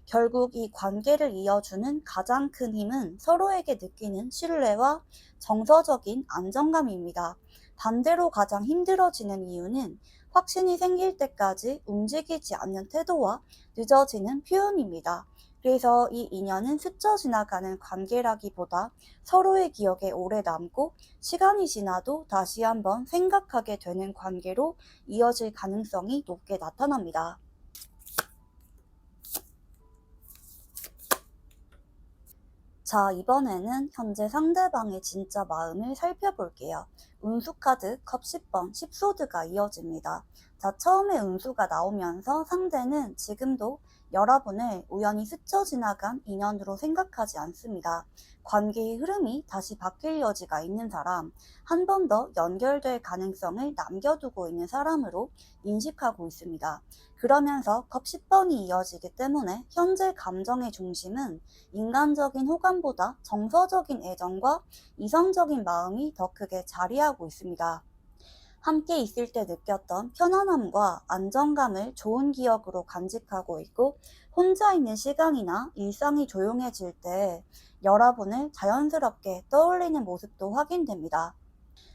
결국 이 관계를 이어주는 가장 큰 힘은 서로에게 느끼는 신뢰와 정서적인 안정감입니다. 반대로 가장 힘들어지는 이유는 확신이 생길 때까지 움직이지 않는 태도와 늦어지는 표현입니다. 그래서 이 인연은 스쳐 지나가는 관계라기보다 서로의 기억에 오래 남고 시간이 지나도 다시 한번 생각하게 되는 관계로 이어질 가능성이 높게 나타납니다. 자, 이번에는 현재 상대방의 진짜 마음을 살펴볼게요. 운수 카드 컵 10번 10소드가 이어집니다. 자, 처음에 운수가 나오면서 상대는 지금도 여러분을 우연히 스쳐 지나간 인연으로 생각하지 않습니다. 관계의 흐름이 다시 바뀔 여지가 있는 사람, 한 번 더 연결될 가능성을 남겨두고 있는 사람으로 인식하고 있습니다. 그러면서 컵 10번이 이어지기 때문에 현재 감정의 중심은 인간적인 호감보다 정서적인 애정과 이성적인 마음이 더 크게 자리하고 있습니다. 함께 있을 때 느꼈던 편안함과 안정감을 좋은 기억으로 간직하고 있고, 혼자 있는 시간이나 일상이 조용해질 때 여러분을 자연스럽게 떠올리는 모습도 확인됩니다.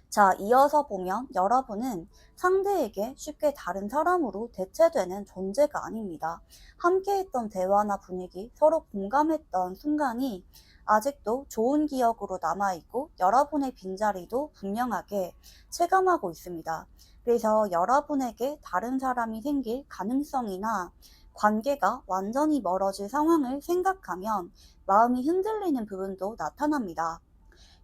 자, 이어서 보면 여러분은 상대에게 쉽게 다른 사람으로 대체되는 존재가 아닙니다. 함께했던 대화나 분위기, 서로 공감했던 순간이 아직도 좋은 기억으로 남아있고 여러분의 빈자리도 분명하게 체감하고 있습니다. 그래서 여러분에게 다른 사람이 생길 가능성이나 관계가 완전히 멀어질 상황을 생각하면 마음이 흔들리는 부분도 나타납니다.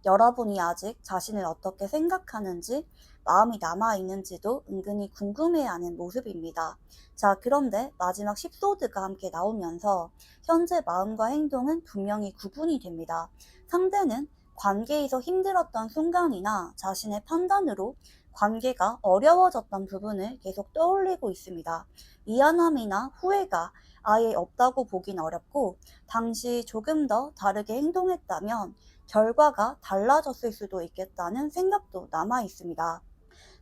여러분이 아직 자신을 어떻게 생각하는지, 마음이 남아있는지도 은근히 궁금해하는 모습입니다. 자, 그런데 마지막 10소드가 함께 나오면서 현재 마음과 행동은 분명히 구분이 됩니다. 상대는 관계에서 힘들었던 순간이나 자신의 판단으로 관계가 어려워졌던 부분을 계속 떠올리고 있습니다. 미안함이나 후회가 아예 없다고 보긴 어렵고, 당시 조금 더 다르게 행동했다면 결과가 달라졌을 수도 있겠다는 생각도 남아 있습니다.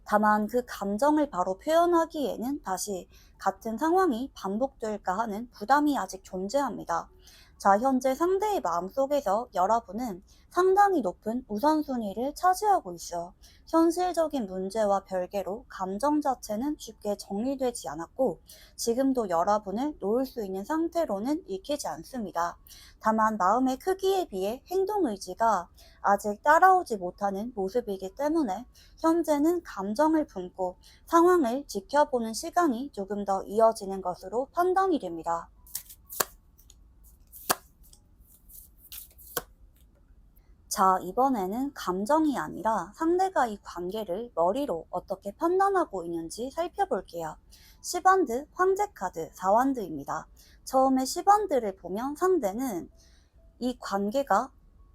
다만 그 감정을 바로 표현하기에는 다시 같은 상황이 반복될까 하는 부담이 아직 존재합니다. 자, 현재 상대의 마음속에서 여러분은 상당히 높은 우선순위를 차지하고 있어 현실적인 문제와 별개로 감정 자체는 쉽게 정리되지 않았고, 지금도 여러분을 놓을 수 있는 상태로는 읽히지 않습니다. 다만 마음의 크기에 비해 행동 의지가 아직 따라오지 못하는 모습이기 때문에 현재는 감정을 품고 상황을 지켜보는 시간이 조금 더 이어지는 것으로 판단이 됩니다. 자, 이번에는 감정이 아니라 상대가 이 관계를 머리로 어떻게 판단하고 있는지 살펴볼게요. 10원드, 황제카드, 4원드입니다. 처음에 10원드를 보면 상대는 이 관계가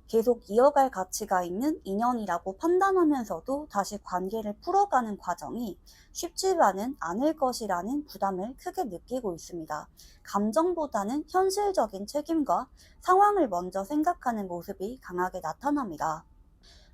계속 이어갈 가치가 있는 인연이라고 판단하면서도 다시 관계를 풀어가는 과정이 쉽지만은 않을 것이라는 부담을 크게 느끼고 있습니다. 감정보다는 현실적인 책임과 상황을 먼저 생각하는 모습이 강하게 나타납니다.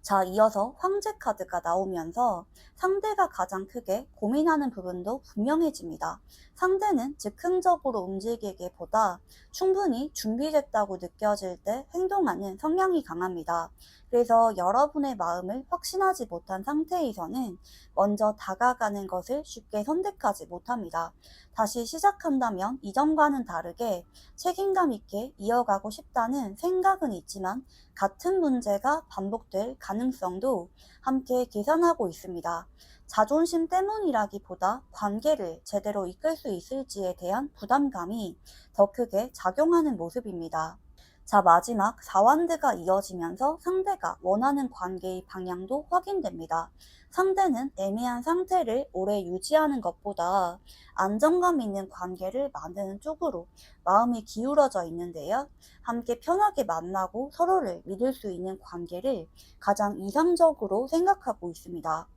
자, 이어서 황제 카드가 나오면서 상대가 가장 크게 고민하는 부분도 분명해집니다. 상대는 즉흥적으로 움직이기보다 충분히 준비됐다고 느껴질 때 행동하는 성향이 강합니다. 그래서 여러분의 마음을 확신하지 못한 상태에서는 먼저 다가가는 것을 쉽게 선택하지 못합니다. 다시 시작한다면 이전과는 다르게 책임감 있게 이어가고 싶다는 생각은 있지만 같은 문제가 반복될 가능성도 함께 계산하고 있습니다. 자존심 때문이라기보다 관계를 제대로 이끌 수 있을지에 대한 부담감이 더 크게 작용하는 모습입니다. 자, 마지막 4완드가 이어지면서 상대가 원하는 관계의 방향도 확인됩니다. 상대는 애매한 상태를 오래 유지하는 것보다 안정감 있는 관계를 만드는 쪽으로 마음이 기울어져 있는데요. 함께 편하게 만나고 서로를 믿을 수 있는 관계를 가장 이상적으로 생각하고 있습니다.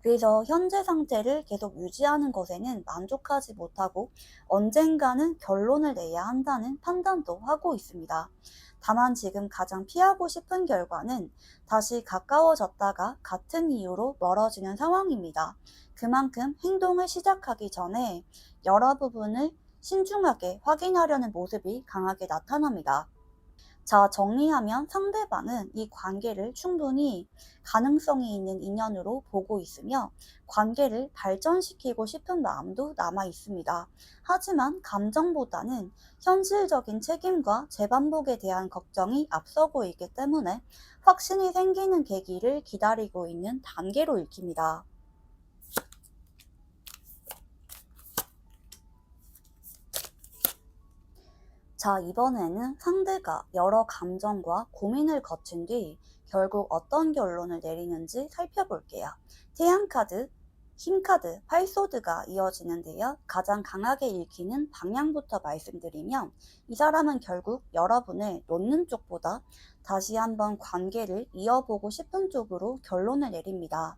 그래서 현재 상태를 계속 유지하는 것에는 만족하지 못하고 언젠가는 결론을 내야 한다는 판단도 하고 있습니다. 다만 지금 가장 피하고 싶은 결과는 다시 가까워졌다가 같은 이유로 멀어지는 상황입니다. 그만큼 행동을 시작하기 전에 여러 부분을 신중하게 확인하려는 모습이 강하게 나타납니다. 자, 정리하면 상대방은 이 관계를 충분히 가능성이 있는 인연으로 보고 있으며 관계를 발전시키고 싶은 마음도 남아 있습니다. 하지만 감정보다는 현실적인 책임과 재반복에 대한 걱정이 앞서고 있기 때문에 확신이 생기는 계기를 기다리고 있는 단계로 읽힙니다. 자, 이번에는 상대가 여러 감정과 고민을 거친 뒤 결국 어떤 결론을 내리는지 살펴볼게요. 태양카드, 힘카드, 팔소드가 이어지는데요. 가장 강하게 읽히는 방향부터 말씀드리면 이 사람은 결국 여러분을 놓는 쪽보다 다시 한번 관계를 이어보고 싶은 쪽으로 결론을 내립니다.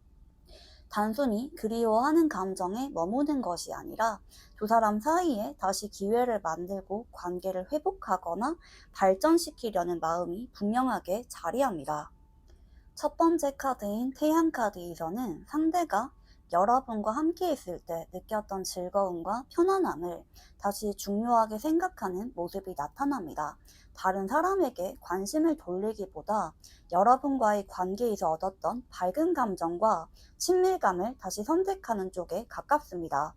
단순히 그리워하는 감정에 머무는 것이 아니라 두 사람 사이에 다시 기회를 만들고 관계를 회복하거나 발전시키려는 마음이 분명하게 자리합니다. 첫 번째 카드인 태양카드에서는 상대가 여러분과 함께 있을 때 느꼈던 즐거움과 편안함을 다시 중요하게 생각하는 모습이 나타납니다. 다른 사람에게 관심을 돌리기보다 여러분과의 관계에서 얻었던 밝은 감정과 친밀감을 다시 선택하는 쪽에 가깝습니다.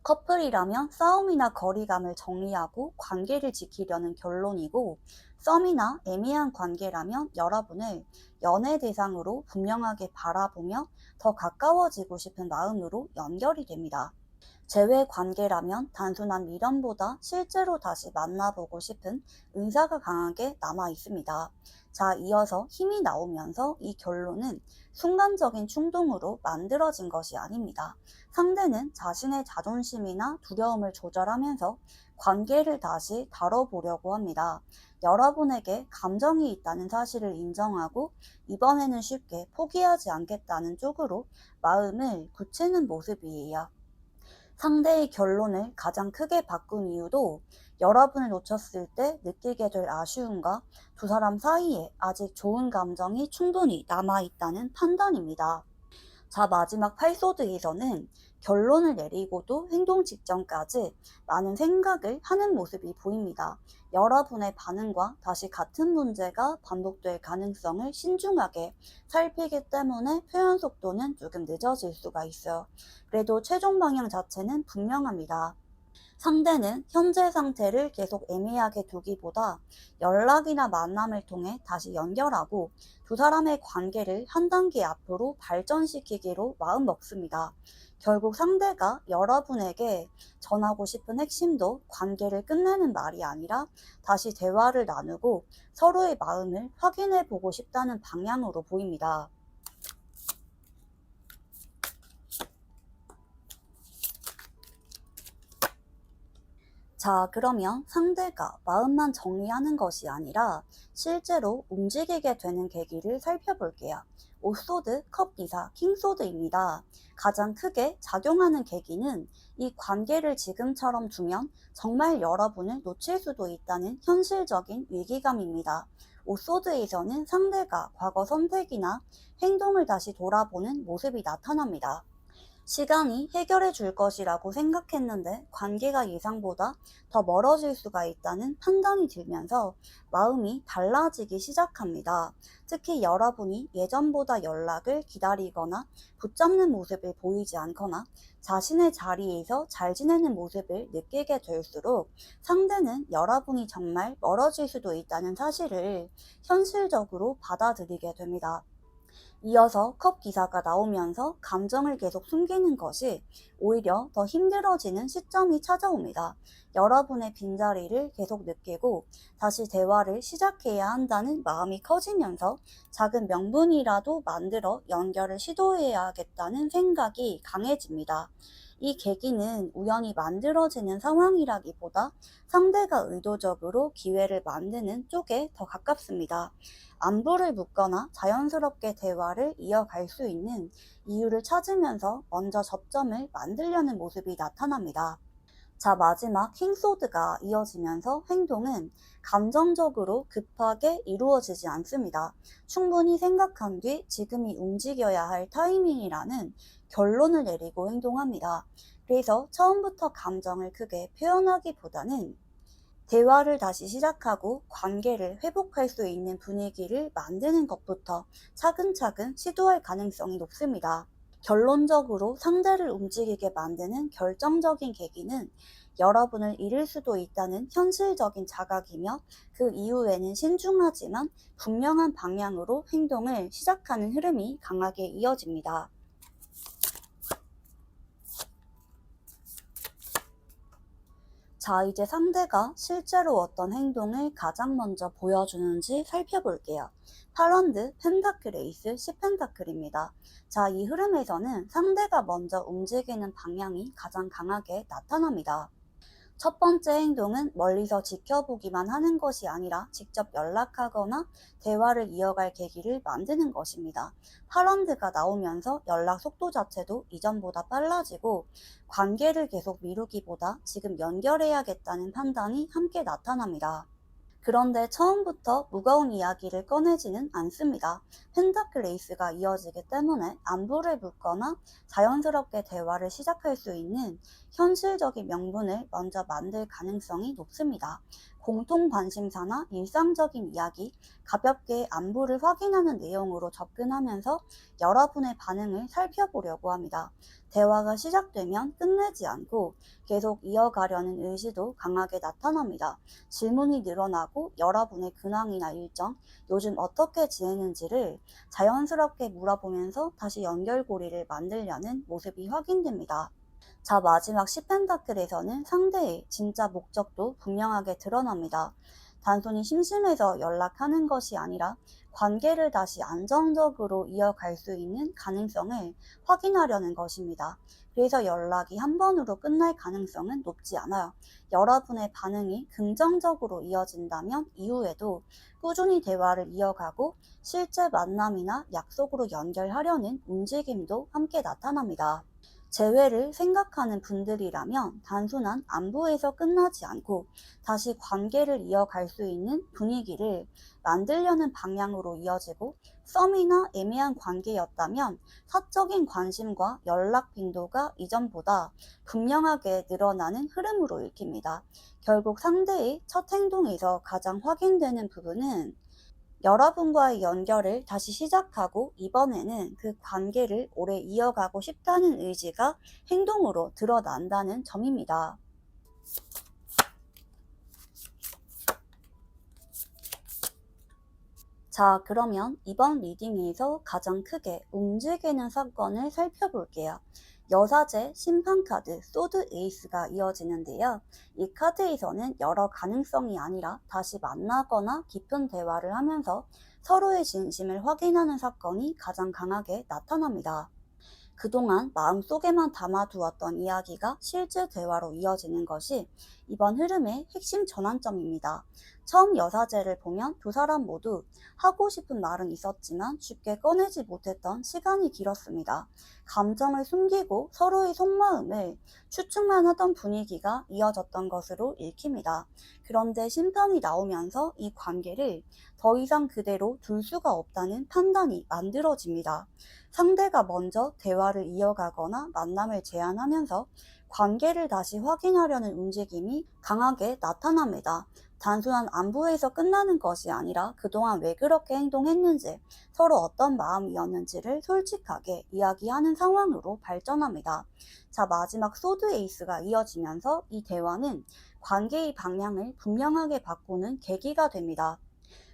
커플이라면 싸움이나 거리감을 정리하고 관계를 지키려는 결론이고, 썸이나 애매한 관계라면 여러분을 연애 대상으로 분명하게 바라보며 더 가까워지고 싶은 마음으로 연결이 됩니다. 재회 관계라면 단순한 미련보다 실제로 다시 만나보고 싶은 의사가 강하게 남아 있습니다. 자, 이어서 힘이 나오면서 이 결론은 순간적인 충동으로 만들어진 것이 아닙니다. 상대는 자신의 자존심이나 두려움을 조절하면서 관계를 다시 다뤄보려고 합니다. 여러분에게 감정이 있다는 사실을 인정하고 이번에는 쉽게 포기하지 않겠다는 쪽으로 마음을 굳히는 모습이에요. 상대의 결론을 가장 크게 바꾼 이유도 여러분을 놓쳤을 때 느끼게 될 아쉬움과 두 사람 사이에 아직 좋은 감정이 충분히 남아있다는 판단입니다. 자, 마지막 8소드에서는 결론을 내리고도 행동 직전까지 많은 생각을 하는 모습이 보입니다. 여러분의 반응과 다시 같은 문제가 반복될 가능성을 신중하게 살피기 때문에 표현 속도는 조금 늦어질 수가 있어요. 그래도 최종 방향 자체는 분명합니다. 상대는 현재 상태를 계속 애매하게 두기보다 연락이나 만남을 통해 다시 연결하고 두 사람의 관계를 한 단계 앞으로 발전시키기로 마음먹습니다. 결국 상대가 여러분에게 전하고 싶은 핵심도 관계를 끝내는 말이 아니라 다시 대화를 나누고 서로의 마음을 확인해 보고 싶다는 방향으로 보입니다. 자, 그러면 상대가 마음만 정리하는 것이 아니라 실제로 움직이게 되는 계기를 살펴볼게요. 오소드, 컵 기사, 킹소드입니다. 가장 크게 작용하는 계기는 이 관계를 지금처럼 두면 정말 여러분을 놓칠 수도 있다는 현실적인 위기감입니다. 오소드에서는 상대가 과거 선택이나 행동을 다시 돌아보는 모습이 나타납니다. 시간이 해결해 줄 것이라고 생각했는데 관계가 예상보다 더 멀어질 수가 있다는 판단이 들면서 마음이 달라지기 시작합니다. 특히 여러분이 예전보다 연락을 기다리거나 붙잡는 모습을 보이지 않거나 자신의 자리에서 잘 지내는 모습을 느끼게 될수록 상대는 여러분이 정말 멀어질 수도 있다는 사실을 현실적으로 받아들이게 됩니다. 이어서 컵 기사가 나오면서 감정을 계속 숨기는 것이 오히려 더 힘들어지는 시점이 찾아옵니다. 여러분의 빈자리를 계속 느끼고 다시 대화를 시작해야 한다는 마음이 커지면서 작은 명분이라도 만들어 연결을 시도해야겠다는 생각이 강해집니다. 이 계기는 우연히 만들어지는 상황이라기보다 상대가 의도적으로 기회를 만드는 쪽에 더 가깝습니다. 안부를 묻거나 자연스럽게 대화를 이어갈 수 있는 이유를 찾으면서 먼저 접점을 만들려는 모습이 나타납니다. 자, 마지막 킹소드가 이어지면서 행동은 감정적으로 급하게 이루어지지 않습니다. 충분히 생각한 뒤 지금이 움직여야 할 타이밍이라는 결론을 내리고 행동합니다. 그래서 처음부터 감정을 크게 표현하기보다는 대화를 다시 시작하고 관계를 회복할 수 있는 분위기를 만드는 것부터 차근차근 시도할 가능성이 높습니다. 결론적으로 상대를 움직이게 만드는 결정적인 계기는 여러분을 잃을 수도 있다는 현실적인 자각이며 그 이후에는 신중하지만 분명한 방향으로 행동을 시작하는 흐름이 강하게 이어집니다. 자, 이제 상대가 실제로 어떤 행동을 가장 먼저 보여주는지 살펴볼게요. 8원드, 펜타클 에이스, 10펜타클입니다. 자, 이 흐름에서는 상대가 먼저 움직이는 방향이 가장 강하게 나타납니다. 첫 번째 행동은 멀리서 지켜보기만 하는 것이 아니라 직접 연락하거나 대화를 이어갈 계기를 만드는 것입니다. 파런드가 나오면서 연락 속도 자체도 이전보다 빨라지고 관계를 계속 미루기보다 지금 연결해야겠다는 판단이 함께 나타납니다. 그런데 처음부터 무거운 이야기를 꺼내지는 않습니다. 펜타클 레이스가 이어지기 때문에 안부를 묻거나 자연스럽게 대화를 시작할 수 있는 현실적인 명분을 먼저 만들 가능성이 높습니다. 공통 관심사나 일상적인 이야기, 가볍게 안부를 확인하는 내용으로 접근하면서 여러분의 반응을 살펴보려고 합니다. 대화가 시작되면 끝내지 않고 계속 이어가려는 의지도 강하게 나타납니다. 질문이 늘어나고 여러분의 근황이나 일정, 요즘 어떻게 지내는지를 자연스럽게 물어보면서 다시 연결고리를 만들려는 모습이 확인됩니다. 자, 마지막 10펜타클에서는 상대의 진짜 목적도 분명하게 드러납니다. 단순히 심심해서 연락하는 것이 아니라 관계를 다시 안정적으로 이어갈 수 있는 가능성을 확인하려는 것입니다. 그래서 연락이 한 번으로 끝날 가능성은 높지 않아요. 여러분의 반응이 긍정적으로 이어진다면 이후에도 꾸준히 대화를 이어가고 실제 만남이나 약속으로 연결하려는 움직임도 함께 나타납니다. 재회를 생각하는 분들이라면 단순한 안부에서 끝나지 않고 다시 관계를 이어갈 수 있는 분위기를 만들려는 방향으로 이어지고, 썸이나 애매한 관계였다면 사적인 관심과 연락 빈도가 이전보다 분명하게 늘어나는 흐름으로 읽힙니다. 결국 상대의 첫 행동에서 가장 확인되는 부분은 여러분과의 연결을 다시 시작하고 이번에는 그 관계를 오래 이어가고 싶다는 의지가 행동으로 드러난다는 점입니다. 자, 그러면 이번 리딩에서 가장 크게 움직이는 사건을 살펴볼게요. 여사제 심판카드 소드 에이스가 이어지는데요. 이 카드에서는 여러 가능성이 아니라 다시 만나거나 깊은 대화를 하면서 서로의 진심을 확인하는 사건이 가장 강하게 나타납니다. 그동안 마음속에만 담아두었던 이야기가 실제 대화로 이어지는 것이 이번 흐름의 핵심 전환점입니다. 처음 여사제를 보면 두 사람 모두 하고 싶은 말은 있었지만 쉽게 꺼내지 못했던 시간이 길었습니다. 감정을 숨기고 서로의 속마음을 추측만 하던 분위기가 이어졌던 것으로 읽힙니다. 그런데 심판이 나오면서 이 관계를 더 이상 그대로 둘 수가 없다는 판단이 만들어집니다. 상대가 먼저 대화를 이어가거나 만남을 제안하면서 관계를 다시 확인하려는 움직임이 강하게 나타납니다. 단순한 안부에서 끝나는 것이 아니라 그동안 왜 그렇게 행동했는지, 서로 어떤 마음이었는지를 솔직하게 이야기하는 상황으로 발전합니다. 자, 마지막 소드 에이스가 이어지면서 이 대화는 관계의 방향을 분명하게 바꾸는 계기가 됩니다.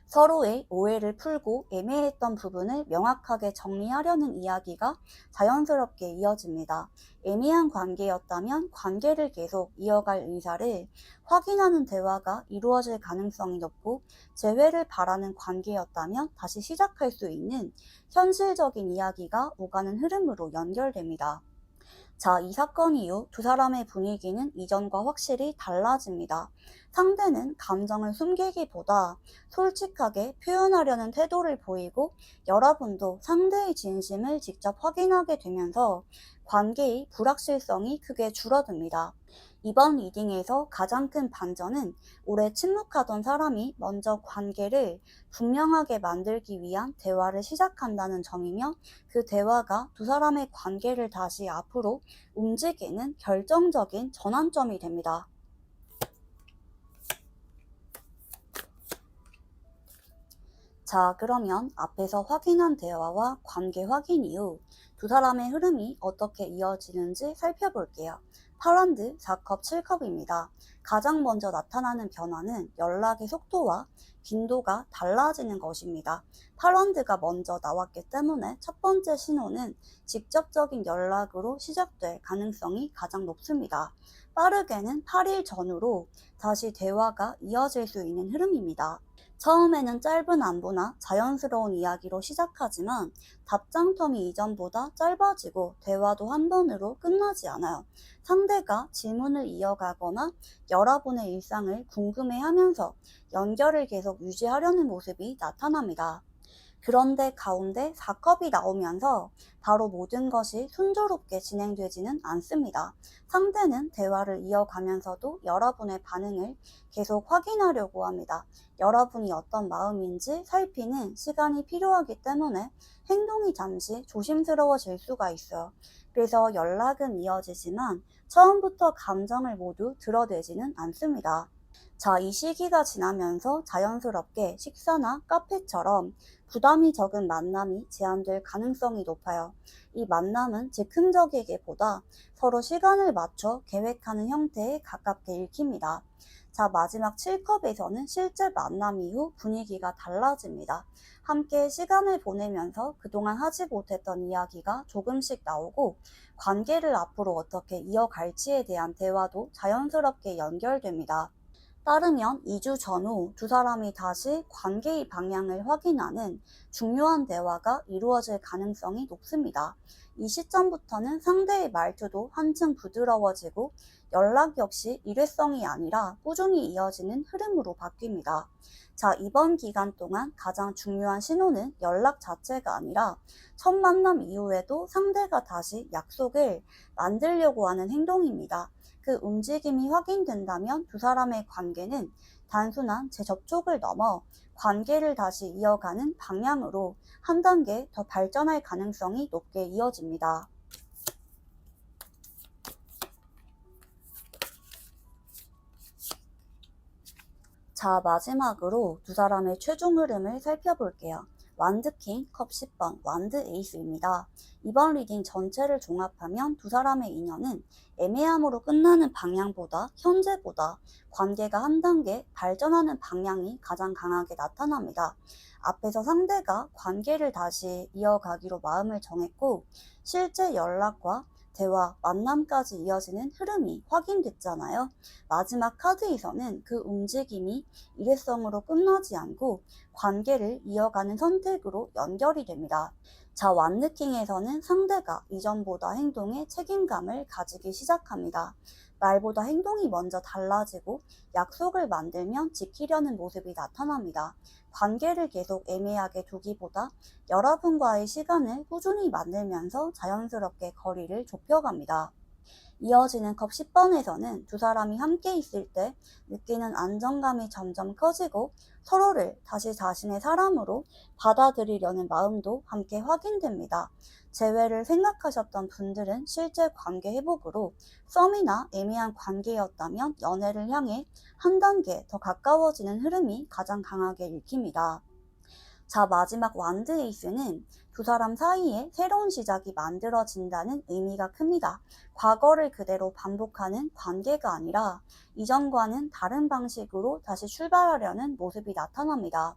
서로의 오해를 풀고 애매했던 부분을 명확하게 정리하려는 이야기가 자연스럽게 이어집니다. 애매한 관계였다면 관계를 계속 이어갈 의사를 확인하는 대화가 이루어질 가능성이 높고, 재회를 바라는 관계였다면 다시 시작할 수 있는 현실적인 이야기가 오가는 흐름으로 연결됩니다. 자, 이 사건 이후 두 사람의 분위기는 이전과 확실히 달라집니다. 상대는 감정을 숨기기보다 솔직하게 표현하려는 태도를 보이고, 여러분도 상대의 진심을 직접 확인하게 되면서 관계의 불확실성이 크게 줄어듭니다. 이번 리딩에서 가장 큰 반전은 오래 침묵하던 사람이 먼저 관계를 분명하게 만들기 위한 대화를 시작한다는 점이며, 그 대화가 두 사람의 관계를 다시 앞으로 움직이는 결정적인 전환점이 됩니다. 자, 그러면 앞에서 확인한 대화와 관계 확인 이후 두 사람의 흐름이 어떻게 이어지는지 살펴볼게요. 파란드 4컵 7컵입니다. 가장 먼저 나타나는 변화는 연락의 속도와 빈도가 달라지는 것입니다. 파란드가 먼저 나왔기 때문에 첫 번째 신호는 직접적인 연락으로 시작될 가능성이 가장 높습니다. 빠르게는 8일 전후로 다시 대화가 이어질 수 있는 흐름입니다. 처음에는 짧은 안부나 자연스러운 이야기로 시작하지만 답장 텀이 이전보다 짧아지고 대화도 한 번으로 끝나지 않아요. 상대가 질문을 이어가거나 여러분의 일상을 궁금해하면서 연결을 계속 유지하려는 모습이 나타납니다. 그런데 가운데 4컵이 나오면서 바로 모든 것이 순조롭게 진행되지는 않습니다. 상대는 대화를 이어가면서도 여러분의 반응을 계속 확인하려고 합니다. 여러분이 어떤 마음인지 살피는 시간이 필요하기 때문에 행동이 잠시 조심스러워질 수가 있어요. 그래서 연락은 이어지지만 처음부터 감정을 모두 드러내지는 않습니다. 자, 이 시기가 지나면서 자연스럽게 식사나 카페처럼 부담이 적은 만남이 제한될 가능성이 높아요. 이 만남은 즉흥적이기보다 서로 시간을 맞춰 계획하는 형태에 가깝게 읽힙니다. 자, 마지막 7컵에서는 실제 만남 이후 분위기가 달라집니다. 함께 시간을 보내면서 그동안 하지 못했던 이야기가 조금씩 나오고, 관계를 앞으로 어떻게 이어갈지에 대한 대화도 자연스럽게 연결됩니다. 따르면 2주 전후 두 사람이 다시 관계의 방향을 확인하는 중요한 대화가 이루어질 가능성이 높습니다. 이 시점부터는 상대의 말투도 한층 부드러워지고 연락 역시 일회성이 아니라 꾸준히 이어지는 흐름으로 바뀝니다. 자, 이번 기간 동안 가장 중요한 신호는 연락 자체가 아니라 첫 만남 이후에도 상대가 다시 약속을 만들려고 하는 행동입니다. 그 움직임이 확인된다면 두 사람의 관계는 단순한 재접촉을 넘어 관계를 다시 이어가는 방향으로 한 단계 더 발전할 가능성이 높게 이어집니다. 자, 마지막으로 두 사람의 최종 흐름을 살펴볼게요. 완드킹, 컵 10번, 완드 에이스입니다. 이번 리딩 전체를 종합하면 두 사람의 인연은 애매함으로 끝나는 방향보다 현재보다 관계가 한 단계 발전하는 방향이 가장 강하게 나타납니다. 앞에서 상대가 관계를 다시 이어가기로 마음을 정했고 실제 연락과 대화, 만남까지 이어지는 흐름이 확인됐잖아요. 마지막 카드에서는 그 움직임이 일회성으로 끝나지 않고 관계를 이어가는 선택으로 연결이 됩니다. 자, 완느킹에서는 상대가 이전보다 행동에 책임감을 가지기 시작합니다. 말보다 행동이 먼저 달라지고 약속을 만들면 지키려는 모습이 나타납니다. 관계를 계속 애매하게 두기보다 여러분과의 시간을 꾸준히 만들면서 자연스럽게 거리를 좁혀갑니다. 이어지는 컵 10번에서는 두 사람이 함께 있을 때 느끼는 안정감이 점점 커지고 서로를 다시 자신의 사람으로 받아들이려는 마음도 함께 확인됩니다. 재회를 생각하셨던 분들은 실제 관계 회복으로 썸이나 애매한 관계였다면 연애를 향해 한 단계 더 가까워지는 흐름이 가장 강하게 읽힙니다. 자, 마지막 완드 에이스는 두 사람 사이에 새로운 시작이 만들어진다는 의미가 큽니다. 과거를 그대로 반복하는 관계가 아니라 이전과는 다른 방식으로 다시 출발하려는 모습이 나타납니다.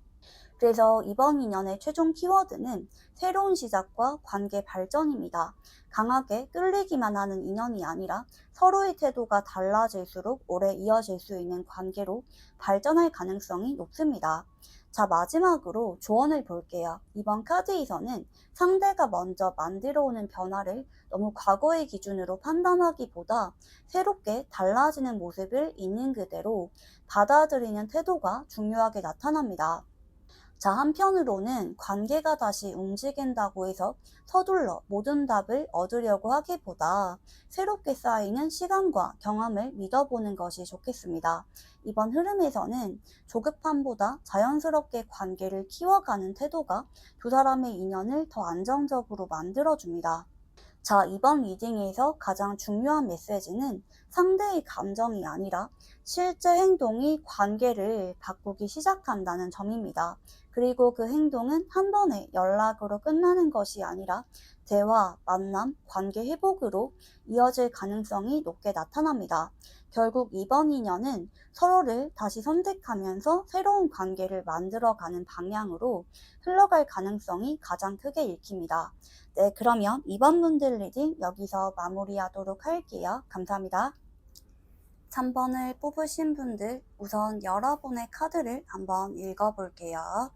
그래서 이번 인연의 최종 키워드는 새로운 시작과 관계 발전입니다. 강하게 끌리기만 하는 인연이 아니라 서로의 태도가 달라질수록 오래 이어질 수 있는 관계로 발전할 가능성이 높습니다. 자, 마지막으로 조언을 볼게요. 이번 카드에서는 상대가 먼저 만들어오는 변화를 너무 과거의 기준으로 판단하기보다 새롭게 달라지는 모습을 있는 그대로 받아들이는 태도가 중요하게 나타납니다. 자, 한편으로는 관계가 다시 움직인다고 해서 서둘러 모든 답을 얻으려고 하기보다 새롭게 쌓이는 시간과 경험을 믿어보는 것이 좋겠습니다. 이번 흐름에서는 조급함보다 자연스럽게 관계를 키워가는 태도가 두 사람의 인연을 더 안정적으로 만들어줍니다. 자, 이번 리딩에서 가장 중요한 메시지는 상대의 감정이 아니라 실제 행동이 관계를 바꾸기 시작한다는 점입니다. 그리고 그 행동은 한 번의 연락으로 끝나는 것이 아니라 대화, 만남, 관계 회복으로 이어질 가능성이 높게 나타납니다. 결국 이번 인연은 서로를 다시 선택하면서 새로운 관계를 만들어가는 방향으로 흘러갈 가능성이 가장 크게 읽힙니다. 네, 그러면 이번 분들 리딩 여기서 마무리하도록 할게요. 감사합니다. 3번을 뽑으신 분들 우선 여러분의 카드를 한번 읽어볼게요.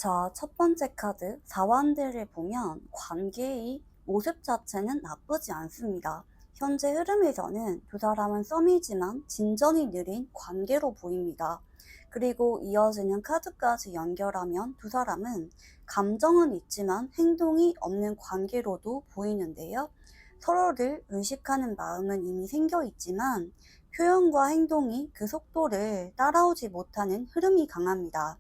자, 첫 번째 카드 4완들을 보면 관계의 모습 자체는 나쁘지 않습니다. 현재 흐름에서는 두 사람은 썸이지만 진전이 느린 관계로 보입니다. 그리고 이어지는 카드까지 연결하면 두 사람은 감정은 있지만 행동이 없는 관계로도 보이는데요. 서로를 의식하는 마음은 이미 생겨 있지만 표현과 행동이 그 속도를 따라오지 못하는 흐름이 강합니다.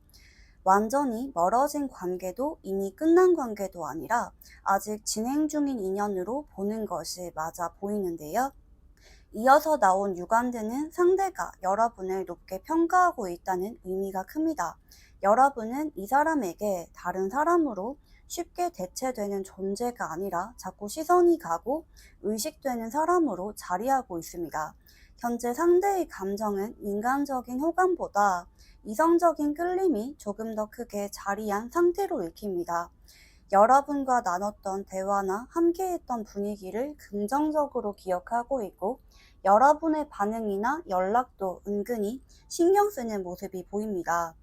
완전히 멀어진 관계도 이미 끝난 관계도 아니라 아직 진행 중인 인연으로 보는 것이 맞아 보이는데요. 이어서 나온 유관드는 상대가 여러분을 높게 평가하고 있다는 의미가 큽니다. 여러분은 이 사람에게 다른 사람으로 쉽게 대체되는 존재가 아니라 자꾸 시선이 가고 의식되는 사람으로 자리하고 있습니다. 현재 상대의 감정은 인간적인 호감보다 이성적인 끌림이 조금 더 크게 자리한 상태로 읽힙니다. 여러분과 나눴던 대화나 함께했던 분위기를 긍정적으로 기억하고 있고 여러분의 반응이나 연락도 은근히 신경 쓰는 모습이 보입니다.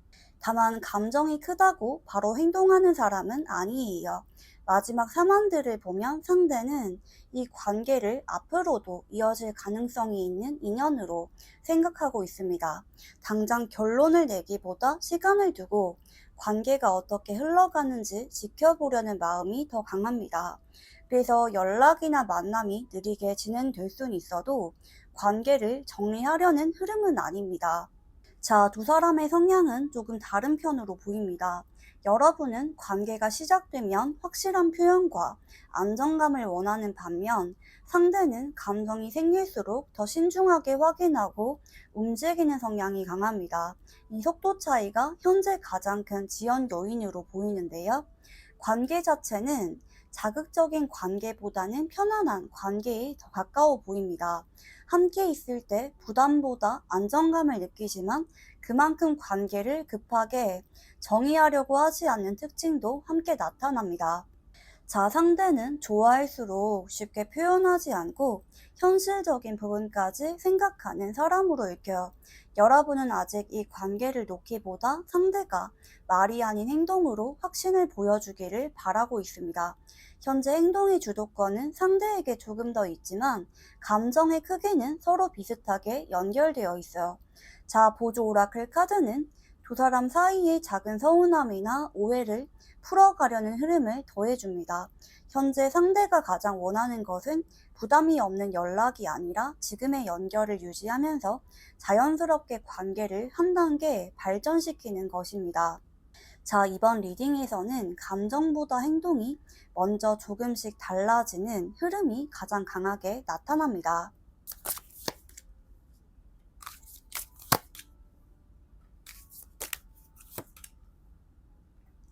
다만 감정이 크다고 바로 행동하는 사람은 아니에요. 마지막 3안들을 보면 상대는 이 관계를 앞으로도 이어질 가능성이 있는 인연으로 생각하고 있습니다. 당장 결론을 내기보다 시간을 두고 관계가 어떻게 흘러가는지 지켜보려는 마음이 더 강합니다. 그래서 연락이나 만남이 느리게 진행될 수는 있어도 관계를 정리하려는 흐름은 아닙니다. 자, 두 사람의 성향은 조금 다른 편으로 보입니다. 여러분은 관계가 시작되면 확실한 표현과 안정감을 원하는 반면 상대는 감정이 생길수록 더 신중하게 확인하고 움직이는 성향이 강합니다. 이 속도 차이가 현재 가장 큰 지연 요인으로 보이는데요. 관계 자체는 자극적인 관계보다는 편안한 관계에 더 가까워 보입니다. 함께 있을 때 부담보다 안정감을 느끼지만 그만큼 관계를 급하게 정의하려고 하지 않는 특징도 함께 나타납니다. 자, 상대는 좋아할수록 쉽게 표현하지 않고 현실적인 부분까지 생각하는 사람으로 읽혀요. 여러분은 아직 이 관계를 놓기보다 상대가 말이 아닌 행동으로 확신을 보여주기를 바라고 있습니다. 현재 행동의 주도권은 상대에게 조금 더 있지만 감정의 크기는 서로 비슷하게 연결되어 있어요. 자, 보조 오라클 카드는 두 사람 사이의 작은 서운함이나 오해를 풀어가려는 흐름을 더해줍니다. 현재 상대가 가장 원하는 것은 부담이 없는 연락이 아니라 지금의 연결을 유지하면서 자연스럽게 관계를 한 단계 발전시키는 것입니다. 자, 이번 리딩에서는 감정보다 행동이 먼저 조금씩 달라지는 흐름이 가장 강하게 나타납니다.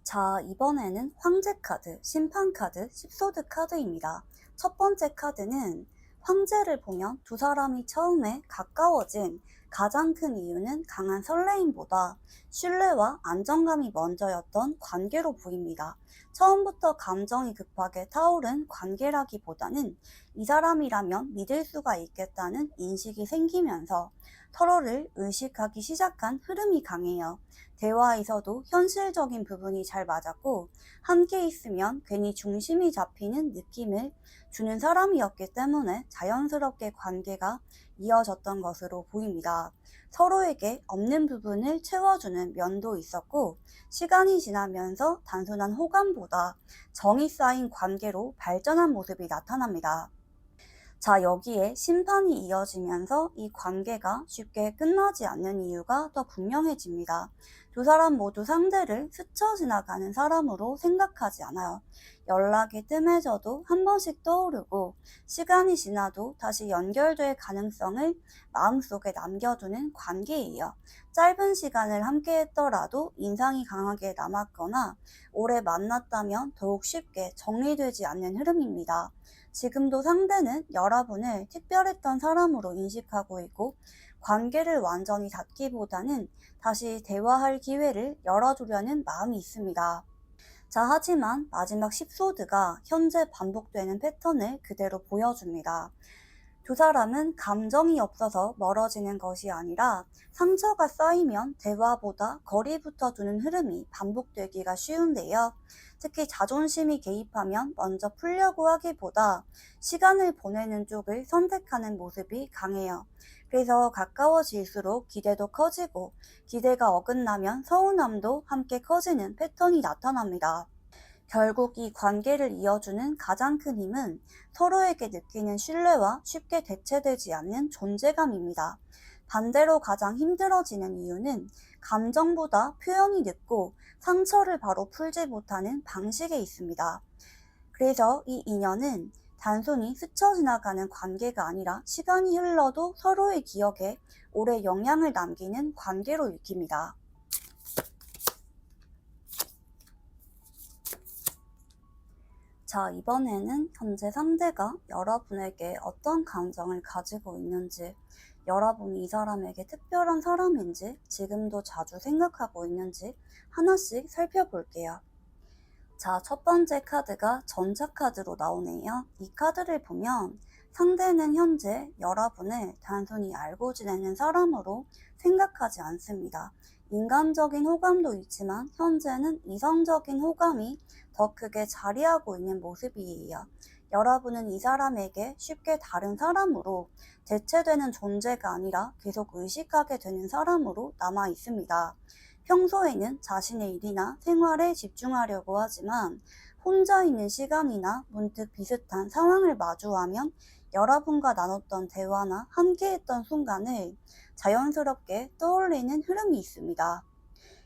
자, 이번에는 황제 카드, 심판 카드, 십소드 카드입니다. 첫 번째 카드는 황제를 보면 두 사람이 처음에 가까워진 가장 큰 이유는 강한 설레임보다 신뢰와 안정감이 먼저였던 관계로 보입니다. 처음부터 감정이 급하게 타오른 관계라기보다는 이 사람이라면 믿을 수가 있겠다는 인식이 생기면서 서로를 의식하기 시작한 흐름이 강해요. 대화에서도 현실적인 부분이 잘 맞았고 함께 있으면 괜히 중심이 잡히는 느낌을 주는 사람이었기 때문에 자연스럽게 관계가 이어졌던 것으로 보입니다. 서로에게 없는 부분을 채워주는 면도 있었고 시간이 지나면서 단순한 호감보다 정이 쌓인 관계로 발전한 모습이 나타납니다. 자, 여기에 심판이 이어지면서 이 관계가 쉽게 끝나지 않는 이유가 더 분명해집니다. 두 사람 모두 상대를 스쳐 지나가는 사람으로 생각하지 않아요. 연락이 뜸해져도 한 번씩 떠오르고 시간이 지나도 다시 연결될 가능성을 마음속에 남겨두는 관계예요. 짧은 시간을 함께 했더라도 인상이 강하게 남았거나 오래 만났다면 더욱 쉽게 정리되지 않는 흐름입니다. 지금도 상대는 여러분을 특별했던 사람으로 인식하고 있고 관계를 완전히 닫기보다는 다시 대화할 기회를 열어두려는 마음이 있습니다. 자, 하지만 마지막 10소드가 현재 반복되는 패턴을 그대로 보여줍니다. 두 사람은 감정이 없어서 멀어지는 것이 아니라 상처가 쌓이면 대화보다 거리부터 두는 흐름이 반복되기가 쉬운데요. 특히 자존심이 개입하면 먼저 풀려고 하기보다 시간을 보내는 쪽을 선택하는 모습이 강해요. 그래서 가까워질수록 기대도 커지고 기대가 어긋나면 서운함도 함께 커지는 패턴이 나타납니다. 결국 이 관계를 이어주는 가장 큰 힘은 서로에게 느끼는 신뢰와 쉽게 대체되지 않는 존재감입니다. 반대로 가장 힘들어지는 이유는 감정보다 표현이 늦고 상처를 바로 풀지 못하는 방식에 있습니다. 그래서 이 인연은 단순히 스쳐 지나가는 관계가 아니라 시간이 흘러도 서로의 기억에 오래 영향을 남기는 관계로 읽힙니다. 자, 이번에는 현재 상대가 여러분에게 어떤 감정을 가지고 있는지, 여러분이 이 사람에게 특별한 사람인지, 지금도 자주 생각하고 있는지 하나씩 살펴볼게요. 자, 첫 번째 카드가 전차카드로 나오네요. 이 카드를 보면 상대는 현재 여러분을 단순히 알고 지내는 사람으로 생각하지 않습니다. 인간적인 호감도 있지만 현재는 이성적인 호감이 더 크게 자리하고 있는 모습이에요. 여러분은 이 사람에게 쉽게 다른 사람으로 대체되는 존재가 아니라 계속 의식하게 되는 사람으로 남아 있습니다. 평소에는 자신의 일이나 생활에 집중하려고 하지만 혼자 있는 시간이나 문득 비슷한 상황을 마주하면 여러분과 나눴던 대화나 함께했던 순간을 자연스럽게 떠올리는 흐름이 있습니다.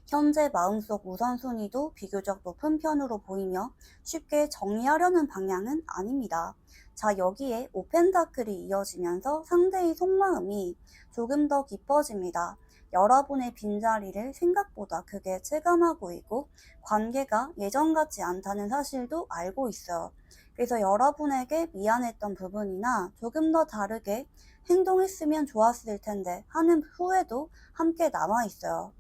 현재 마음속 우선순위도 비교적 높은 편으로 보이며 쉽게 정리하려는 방향은 아닙니다. 자, 여기에 오펜다클이 이어지면서 상대의 속마음이 조금 더 깊어집니다. 여러분의 빈자리를 생각보다 크게 체감하고 있고 관계가 예전 같지 않다는 사실도 알고 있어요. 그래서 여러분에게 미안했던 부분이나 조금 더 다르게 행동했으면 좋았을 텐데 하는 후회도 함께 남아 있어요.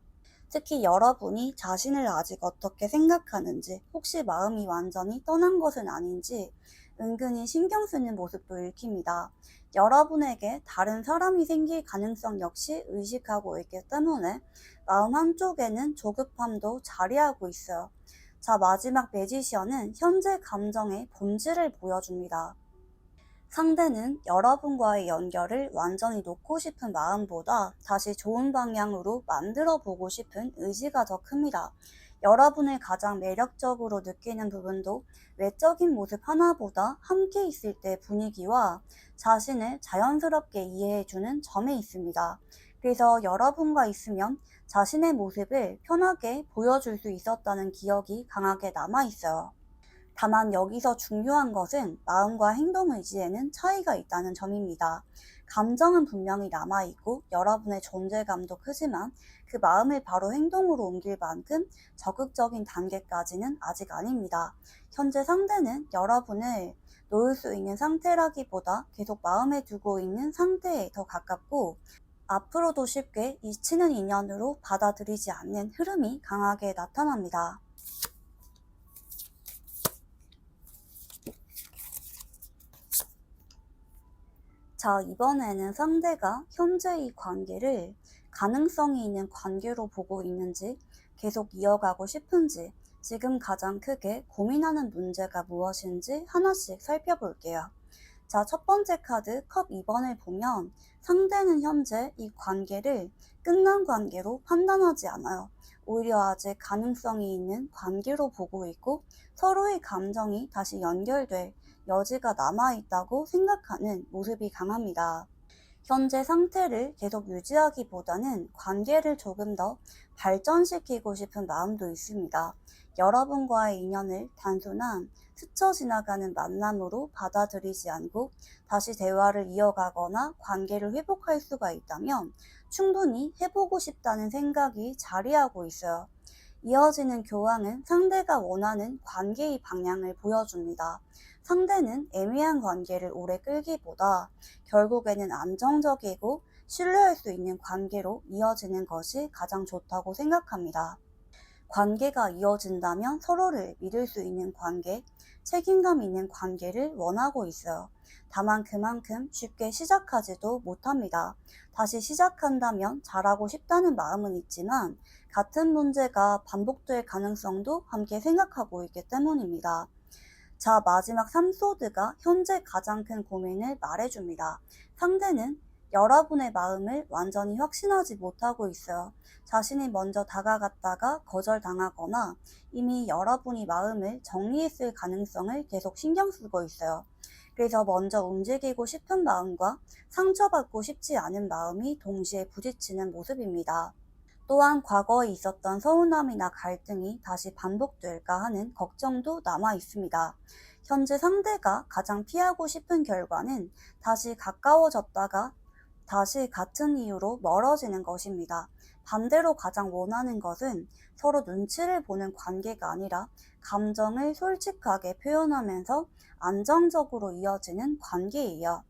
특히 여러분이 자신을 아직 어떻게 생각하는지, 혹시 마음이 완전히 떠난 것은 아닌지 은근히 신경 쓰는 모습도 읽힙니다. 여러분에게 다른 사람이 생길 가능성 역시 의식하고 있기 때문에 마음 한쪽에는 조급함도 자리하고 있어요. 자, 마지막 매지션은 현재 감정의 본질을 보여줍니다. 상대는 여러분과의 연결을 완전히 놓고 싶은 마음보다 다시 좋은 방향으로 만들어 보고 싶은 의지가 더 큽니다. 여러분을 가장 매력적으로 느끼는 부분도 외적인 모습 하나보다 함께 있을 때 분위기와 자신을 자연스럽게 이해해주는 점에 있습니다. 그래서 여러분과 있으면 자신의 모습을 편하게 보여줄 수 있었다는 기억이 강하게 남아있어요. 다만 여기서 중요한 것은 마음과 행동 의지에는 차이가 있다는 점입니다. 감정은 분명히 남아있고 여러분의 존재감도 크지만 그 마음을 바로 행동으로 옮길 만큼 적극적인 단계까지는 아직 아닙니다. 현재 상대는 여러분을 놓을 수 있는 상태라기보다 계속 마음에 두고 있는 상태에 더 가깝고 앞으로도 쉽게 잊히는 인연으로 받아들이지 않는 흐름이 강하게 나타납니다. 자, 이번에는 상대가 현재의 관계를 가능성이 있는 관계로 보고 있는지, 계속 이어가고 싶은지, 지금 가장 크게 고민하는 문제가 무엇인지 하나씩 살펴볼게요. 자, 첫 번째 카드 컵 2번을 보면 상대는 현재 이 관계를 끝난 관계로 판단하지 않아요. 오히려 아직 가능성이 있는 관계로 보고 있고 서로의 감정이 다시 연결될 여지가 남아있다고 생각하는 모습이 강합니다. 현재 상태를 계속 유지하기보다는 관계를 조금 더 발전시키고 싶은 마음도 있습니다. 여러분과의 인연을 단순한 스쳐 지나가는 만남으로 받아들이지 않고 다시 대화를 이어가거나 관계를 회복할 수가 있다면 충분히 해보고 싶다는 생각이 자리하고 있어요. 이어지는 교황은 상대가 원하는 관계의 방향을 보여줍니다. 상대는 애매한 관계를 오래 끌기보다 결국에는 안정적이고 신뢰할 수 있는 관계로 이어지는 것이 가장 좋다고 생각합니다. 관계가 이어진다면 서로를 믿을 수 있는 관계, 책임감 있는 관계를 원하고 있어요. 다만 그만큼 쉽게 시작하지도 못합니다. 다시 시작한다면 잘하고 싶다는 마음은 있지만 같은 문제가 반복될 가능성도 함께 생각하고 있기 때문입니다. 자, 마지막 3소드가 현재 가장 큰 고민을 말해줍니다. 상대는 여러분의 마음을 완전히 확신하지 못하고 있어요. 자신이 먼저 다가갔다가 거절당하거나 이미 여러분이 마음을 정리했을 가능성을 계속 신경 쓰고 있어요. 그래서 먼저 움직이고 싶은 마음과 상처받고 싶지 않은 마음이 동시에 부딪히는 모습입니다. 또한 과거에 있었던 서운함이나 갈등이 다시 반복될까 하는 걱정도 남아 있습니다. 현재 상대가 가장 피하고 싶은 결과는 다시 가까워졌다가 다시 같은 이유로 멀어지는 것입니다. 반대로 가장 원하는 것은 서로 눈치를 보는 관계가 아니라 감정을 솔직하게 표현하면서 안정적으로 이어지는 관계예요.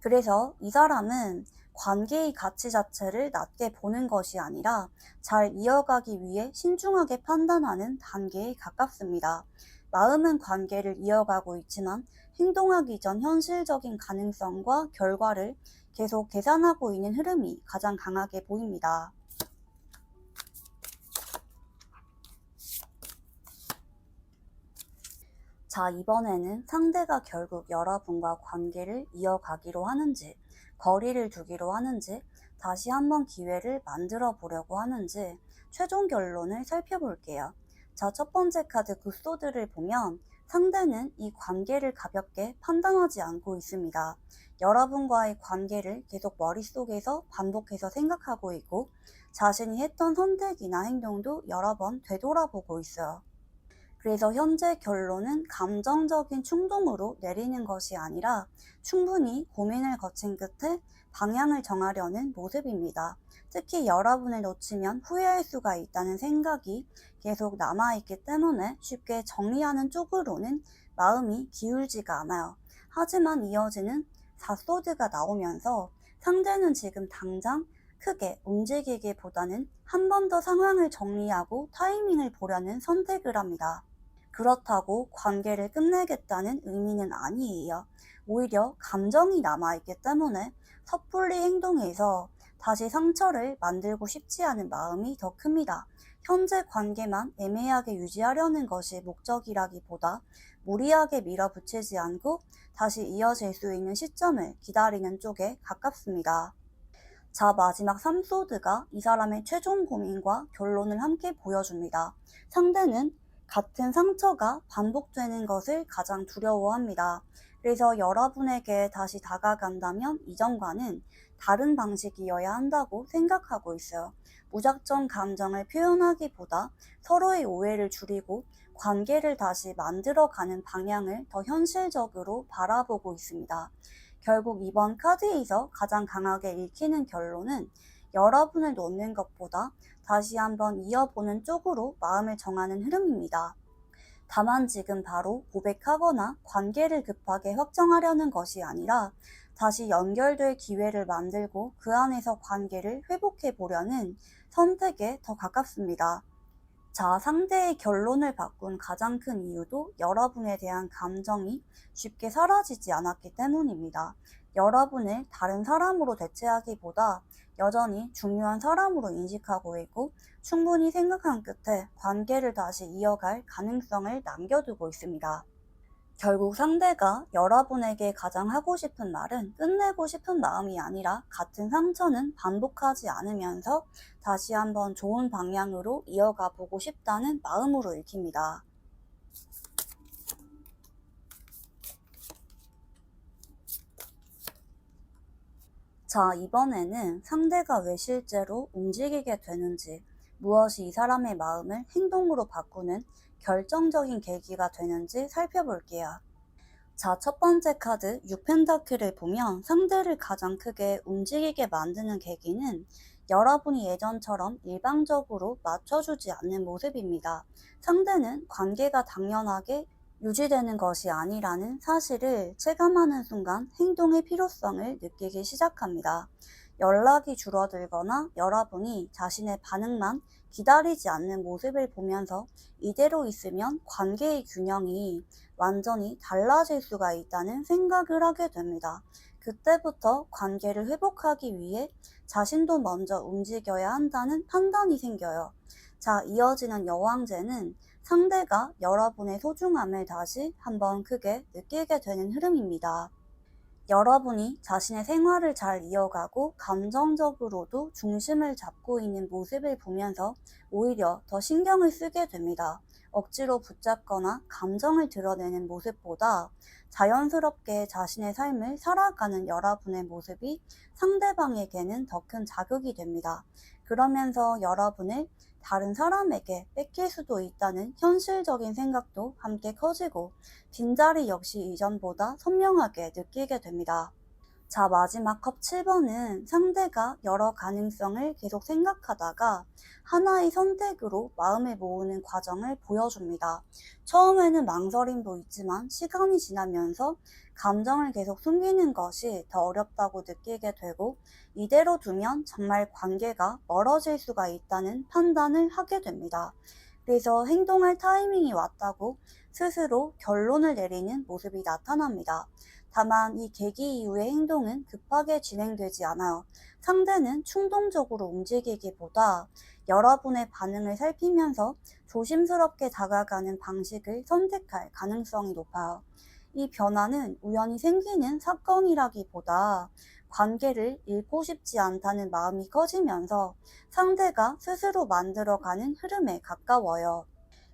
그래서 이 사람은 관계의 가치 자체를 낮게 보는 것이 아니라 잘 이어가기 위해 신중하게 판단하는 단계에 가깝습니다. 마음은 관계를 이어가고 있지만 행동하기 전 현실적인 가능성과 결과를 계속 계산하고 있는 흐름이 가장 강하게 보입니다. 자, 이번에는 상대가 결국 여러분과 관계를 이어가기로 하는지, 거리를 두기로 하는지, 다시 한번 기회를 만들어 보려고 하는지 최종 결론을 살펴볼게요. 자, 첫 번째 카드 굿소드를 보면 상대는 이 관계를 가볍게 판단하지 않고 있습니다. 여러분과의 관계를 계속 머릿속에서 반복해서 생각하고 있고 자신이 했던 선택이나 행동도 여러 번 되돌아보고 있어요. 그래서 현재 결론은 감정적인 충동으로 내리는 것이 아니라 충분히 고민을 거친 끝에 방향을 정하려는 모습입니다. 특히 여러분을 놓치면 후회할 수가 있다는 생각이 계속 남아있기 때문에 쉽게 정리하는 쪽으로는 마음이 기울지가 않아요. 하지만 이어지는 4소드가 나오면서 상대는 지금 당장 크게 움직이기보다는 한 번 더 상황을 정리하고 타이밍을 보려는 선택을 합니다. 그렇다고 관계를 끝내겠다는 의미는 아니에요. 오히려 감정이 남아있기 때문에 섣불리 행동해서 다시 상처를 만들고 싶지 않은 마음이 더 큽니다. 현재 관계만 애매하게 유지하려는 것이 목적이라기보다 무리하게 밀어붙이지 않고 다시 이어질 수 있는 시점을 기다리는 쪽에 가깝습니다. 자, 마지막 3소드가 이 사람의 최종 고민과 결론을 함께 보여줍니다. 상대는 같은 상처가 반복되는 것을 가장 두려워합니다. 그래서 여러분에게 다시 다가간다면 이전과는 다른 방식이어야 한다고 생각하고 있어요. 무작정 감정을 표현하기보다 서로의 오해를 줄이고 관계를 다시 만들어가는 방향을 더 현실적으로 바라보고 있습니다. 결국 이번 카드에서 가장 강하게 읽히는 결론은 여러분을 놓는 것보다 다시 한번 이어보는 쪽으로 마음을 정하는 흐름입니다. 다만 지금 바로 고백하거나 관계를 급하게 확정하려는 것이 아니라 다시 연결될 기회를 만들고 그 안에서 관계를 회복해 보려는 선택에 더 가깝습니다. 자, 상대의 결론을 바꾼 가장 큰 이유도 여러분에 대한 감정이 쉽게 사라지지 않았기 때문입니다. 여러분을 다른 사람으로 대체하기보다 여전히 중요한 사람으로 인식하고 있고 충분히 생각한 끝에 관계를 다시 이어갈 가능성을 남겨두고 있습니다. 결국 상대가 여러분에게 가장 하고 싶은 말은 끝내고 싶은 마음이 아니라 같은 상처는 반복하지 않으면서 다시 한번 좋은 방향으로 이어가 보고 싶다는 마음으로 읽힙니다. 자, 이번에는 상대가 왜 실제로 움직이게 되는지, 무엇이 이 사람의 마음을 행동으로 바꾸는 결정적인 계기가 되는지 살펴볼게요. 자, 첫 번째 카드 6펜타클을 보면 상대를 가장 크게 움직이게 만드는 계기는 여러분이 예전처럼 일방적으로 맞춰주지 않는 모습입니다. 상대는 관계가 당연하게 유지되는 것이 아니라는 사실을 체감하는 순간 행동의 필요성을 느끼기 시작합니다. 연락이 줄어들거나 여러분이 자신의 반응만 기다리지 않는 모습을 보면서 이대로 있으면 관계의 균형이 완전히 달라질 수가 있다는 생각을 하게 됩니다. 그때부터 관계를 회복하기 위해 자신도 먼저 움직여야 한다는 판단이 생겨요. 자, 이어지는 여왕제는 상대가 여러분의 소중함을 다시 한번 크게 느끼게 되는 흐름입니다. 여러분이 자신의 생활을 잘 이어가고 감정적으로도 중심을 잡고 있는 모습을 보면서 오히려 더 신경을 쓰게 됩니다. 억지로 붙잡거나 감정을 드러내는 모습보다 자연스럽게 자신의 삶을 살아가는 여러분의 모습이 상대방에게는 더 큰 자극이 됩니다. 그러면서 여러분을 다른 사람에게 뺏길 수도 있다는 현실적인 생각도 함께 커지고 빈자리 역시 이전보다 선명하게 느끼게 됩니다. 자, 마지막 컵 7번은 상대가 여러 가능성을 계속 생각하다가 하나의 선택으로 마음을 모으는 과정을 보여줍니다. 처음에는 망설임도 있지만 시간이 지나면서 감정을 계속 숨기는 것이 더 어렵다고 느끼게 되고 이대로 두면 정말 관계가 멀어질 수가 있다는 판단을 하게 됩니다. 그래서 행동할 타이밍이 왔다고 스스로 결론을 내리는 모습이 나타납니다. 다만 이 계기 이후의 행동은 급하게 진행되지 않아요. 상대는 충동적으로 움직이기보다 여러분의 반응을 살피면서 조심스럽게 다가가는 방식을 선택할 가능성이 높아요. 이 변화는 우연히 생기는 사건이라기보다 관계를 잃고 싶지 않다는 마음이 커지면서 상대가 스스로 만들어가는 흐름에 가까워요.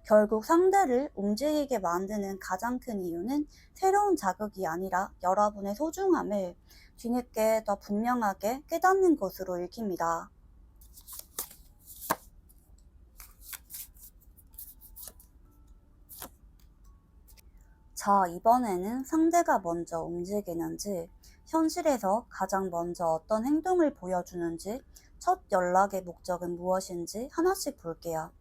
결국 상대를 움직이게 만드는 가장 큰 이유는 새로운 자극이 아니라 여러분의 소중함을 뒤늦게 더 분명하게 깨닫는 것으로 읽힙니다. 자, 이번에는 상대가 먼저 움직이는지, 현실에서 가장 먼저 어떤 행동을 보여주는지, 첫 연락의 목적은 무엇인지 하나씩 볼게요.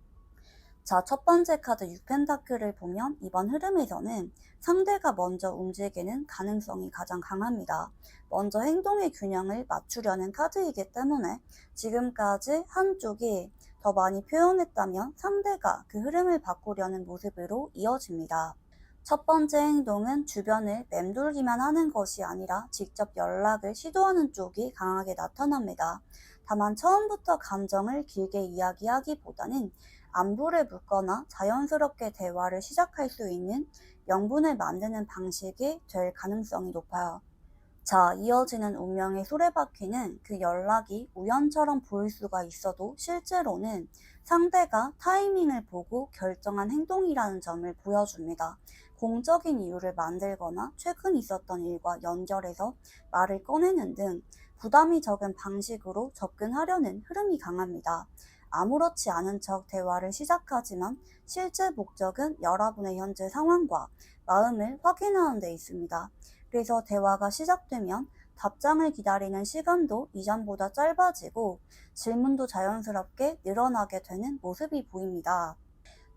자, 첫 번째 카드 6펜타클을 보면 이번 흐름에서는 상대가 먼저 움직이는 가능성이 가장 강합니다. 먼저 행동의 균형을 맞추려는 카드이기 때문에 지금까지 한쪽이 더 많이 표현했다면 상대가 그 흐름을 바꾸려는 모습으로 이어집니다. 첫 번째 행동은 주변을 맴돌기만 하는 것이 아니라 직접 연락을 시도하는 쪽이 강하게 나타납니다. 다만 처음부터 감정을 길게 이야기하기보다는 안부를 묻거나 자연스럽게 대화를 시작할 수 있는 명분을 만드는 방식이 될 가능성이 높아요. 자, 이어지는 운명의 수레바퀴는 그 연락이 우연처럼 보일 수가 있어도 실제로는 상대가 타이밍을 보고 결정한 행동이라는 점을 보여줍니다. 공적인 이유를 만들거나 최근 있었던 일과 연결해서 말을 꺼내는 등 부담이 적은 방식으로 접근하려는 흐름이 강합니다. 아무렇지 않은 척 대화를 시작하지만 실제 목적은 여러분의 현재 상황과 마음을 확인하는 데 있습니다. 그래서 대화가 시작되면 답장을 기다리는 시간도 이전보다 짧아지고 질문도 자연스럽게 늘어나게 되는 모습이 보입니다.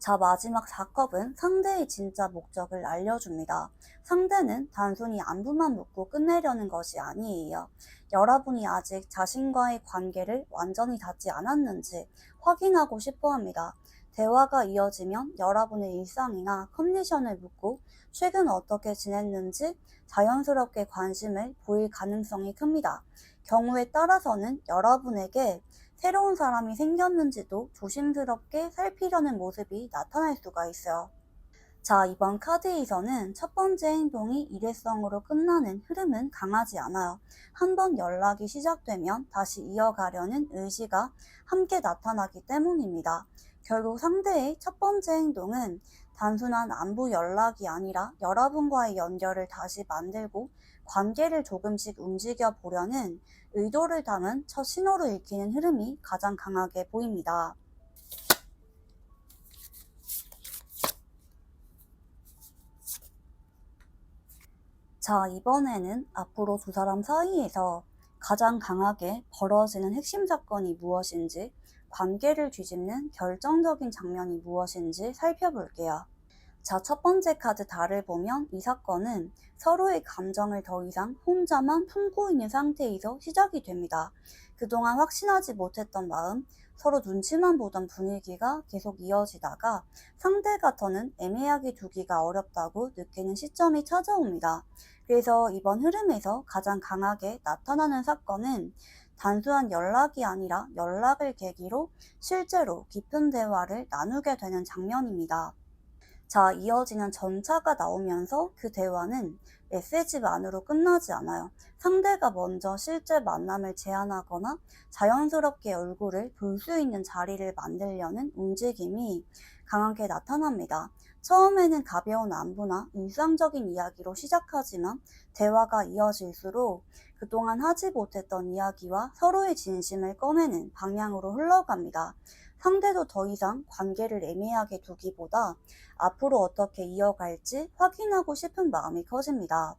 자, 마지막 4컵은 상대의 진짜 목적을 알려줍니다. 상대는 단순히 안부만 묻고 끝내려는 것이 아니에요. 여러분이 아직 자신과의 관계를 완전히 닿지 않았는지 확인하고 싶어 합니다. 대화가 이어지면 여러분의 일상이나 컨디션을 묻고 최근 어떻게 지냈는지 자연스럽게 관심을 보일 가능성이 큽니다. 경우에 따라서는 여러분에게 새로운 사람이 생겼는지도 조심스럽게 살피려는 모습이 나타날 수가 있어요. 자, 이번 카드에서는 첫 번째 행동이 일회성으로 끝나는 흐름은 강하지 않아요. 한번 연락이 시작되면 다시 이어가려는 의지가 함께 나타나기 때문입니다. 결국 상대의 첫 번째 행동은 단순한 안부 연락이 아니라 여러분과의 연결을 다시 만들고 관계를 조금씩 움직여 보려는 의도를 담은 첫 신호로 읽히는 흐름이 가장 강하게 보입니다. 자, 이번에는 앞으로 두 사람 사이에서 가장 강하게 벌어지는 핵심 사건이 무엇인지, 관계를 뒤집는 결정적인 장면이 무엇인지 살펴볼게요. 자, 첫 번째 카드 달을 보면 이 사건은 서로의 감정을 더 이상 혼자만 품고 있는 상태에서 시작이 됩니다. 그동안 확신하지 못했던 마음, 서로 눈치만 보던 분위기가 계속 이어지다가 상대가 더는 애매하게 두기가 어렵다고 느끼는 시점이 찾아옵니다. 그래서 이번 흐름에서 가장 강하게 나타나는 사건은 단순한 연락이 아니라 연락을 계기로 실제로 깊은 대화를 나누게 되는 장면입니다. 자, 이어지는 전차가 나오면서 그 대화는 메시지만으로 끝나지 않아요. 상대가 먼저 실제 만남을 제안하거나 자연스럽게 얼굴을 볼 수 있는 자리를 만들려는 움직임이 강하게 나타납니다. 처음에는 가벼운 안부나 일상적인 이야기로 시작하지만 대화가 이어질수록 그동안 하지 못했던 이야기와 서로의 진심을 꺼내는 방향으로 흘러갑니다. 상대도 더 이상 관계를 애매하게 두기보다 앞으로 어떻게 이어갈지 확인하고 싶은 마음이 커집니다.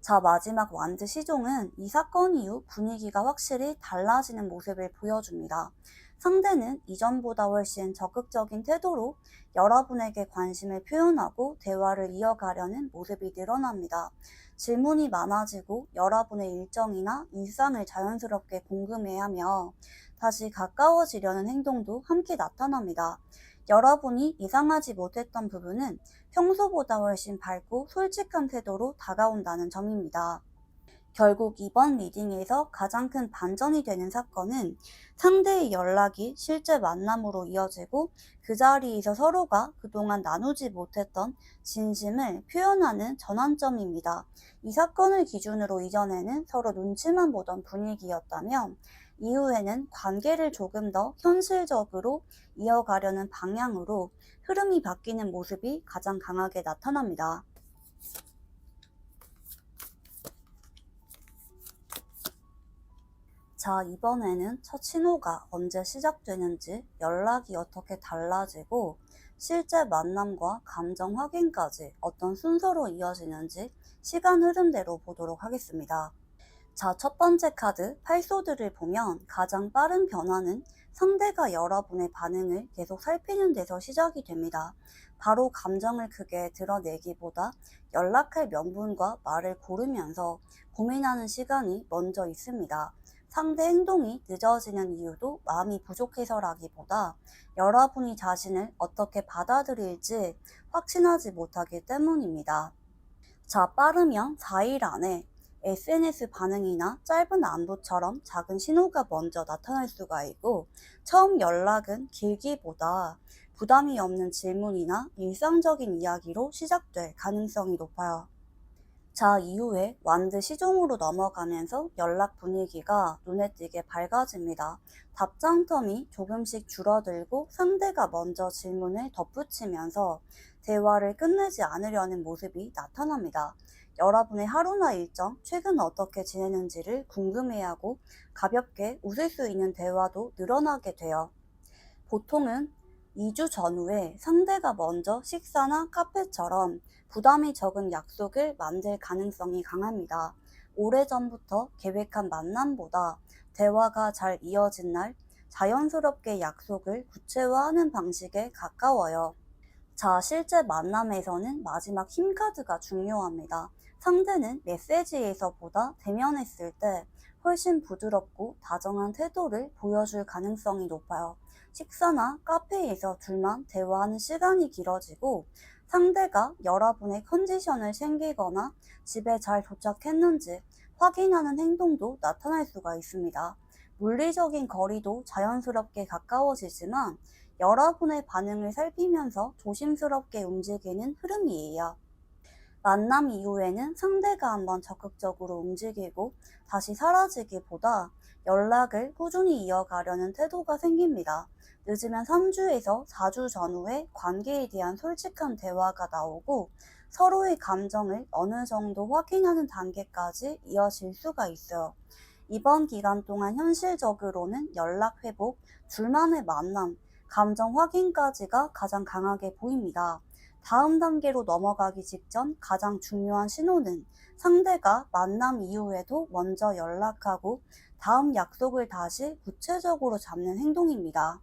자, 마지막 완드 시종은 이 사건 이후 분위기가 확실히 달라지는 모습을 보여줍니다. 상대는 이전보다 훨씬 적극적인 태도로 여러분에게 관심을 표현하고 대화를 이어가려는 모습이 늘어납니다. 질문이 많아지고 여러분의 일정이나 일상을 자연스럽게 궁금해하며 다시 가까워지려는 행동도 함께 나타납니다. 여러분이 예상하지 못했던 부분은 평소보다 훨씬 밝고 솔직한 태도로 다가온다는 점입니다. 결국 이번 리딩에서 가장 큰 반전이 되는 사건은 상대의 연락이 실제 만남으로 이어지고 그 자리에서 서로가 그동안 나누지 못했던 진심을 표현하는 전환점입니다. 이 사건을 기준으로 이전에는 서로 눈치만 보던 분위기였다면 이후에는 관계를 조금 더 현실적으로 이어가려는 방향으로 흐름이 바뀌는 모습이 가장 강하게 나타납니다. 자, 이번에는 첫 신호가 언제 시작되는지, 연락이 어떻게 달라지고, 실제 만남과 감정 확인까지 어떤 순서로 이어지는지 시간 흐름대로 보도록 하겠습니다. 자, 첫 번째 카드, 팔소드를 보면 가장 빠른 변화는 상대가 여러분의 반응을 계속 살피는 데서 시작이 됩니다. 바로 감정을 크게 드러내기보다 연락할 명분과 말을 고르면서 고민하는 시간이 먼저 있습니다. 상대 행동이 늦어지는 이유도 마음이 부족해서라기보다 여러분이 자신을 어떻게 받아들일지 확신하지 못하기 때문입니다. 자, 빠르면 4일 안에 SNS 반응이나 짧은 안부처럼 작은 신호가 먼저 나타날 수가 있고, 처음 연락은 길기보다 부담이 없는 질문이나 일상적인 이야기로 시작될 가능성이 높아요. 자, 이후에 완드 시종으로 넘어가면서 연락 분위기가 눈에 띄게 밝아집니다. 답장 텀이 조금씩 줄어들고 상대가 먼저 질문을 덧붙이면서 대화를 끝내지 않으려는 모습이 나타납니다. 여러분의 하루나 일정, 최근 어떻게 지내는지를 궁금해하고 가볍게 웃을 수 있는 대화도 늘어나게 돼요. 보통은 2주 전후에 상대가 먼저 식사나 카페처럼 부담이 적은 약속을 만들 가능성이 강합니다. 오래전부터 계획한 만남보다 대화가 잘 이어진 날 자연스럽게 약속을 구체화하는 방식에 가까워요. 자, 실제 만남에서는 마지막 힘카드가 중요합니다. 상대는 메시지에서보다 대면했을 때 훨씬 부드럽고 다정한 태도를 보여줄 가능성이 높아요. 식사나 카페에서 둘만 대화하는 시간이 길어지고 상대가 여러분의 컨디션을 챙기거나 집에 잘 도착했는지 확인하는 행동도 나타날 수가 있습니다. 물리적인 거리도 자연스럽게 가까워지지만 여러분의 반응을 살피면서 조심스럽게 움직이는 흐름이에요. 만남 이후에는 상대가 한번 적극적으로 움직이고 다시 사라지기보다 연락을 꾸준히 이어가려는 태도가 생깁니다. 늦으면 3주에서 4주 전후에 관계에 대한 솔직한 대화가 나오고 서로의 감정을 어느 정도 확인하는 단계까지 이어질 수가 있어요. 이번 기간 동안 현실적으로는 연락 회복, 둘만의 만남, 감정 확인까지가 가장 강하게 보입니다. 다음 단계로 넘어가기 직전 가장 중요한 신호는 상대가 만남 이후에도 먼저 연락하고 다음 약속을 다시 구체적으로 잡는 행동입니다.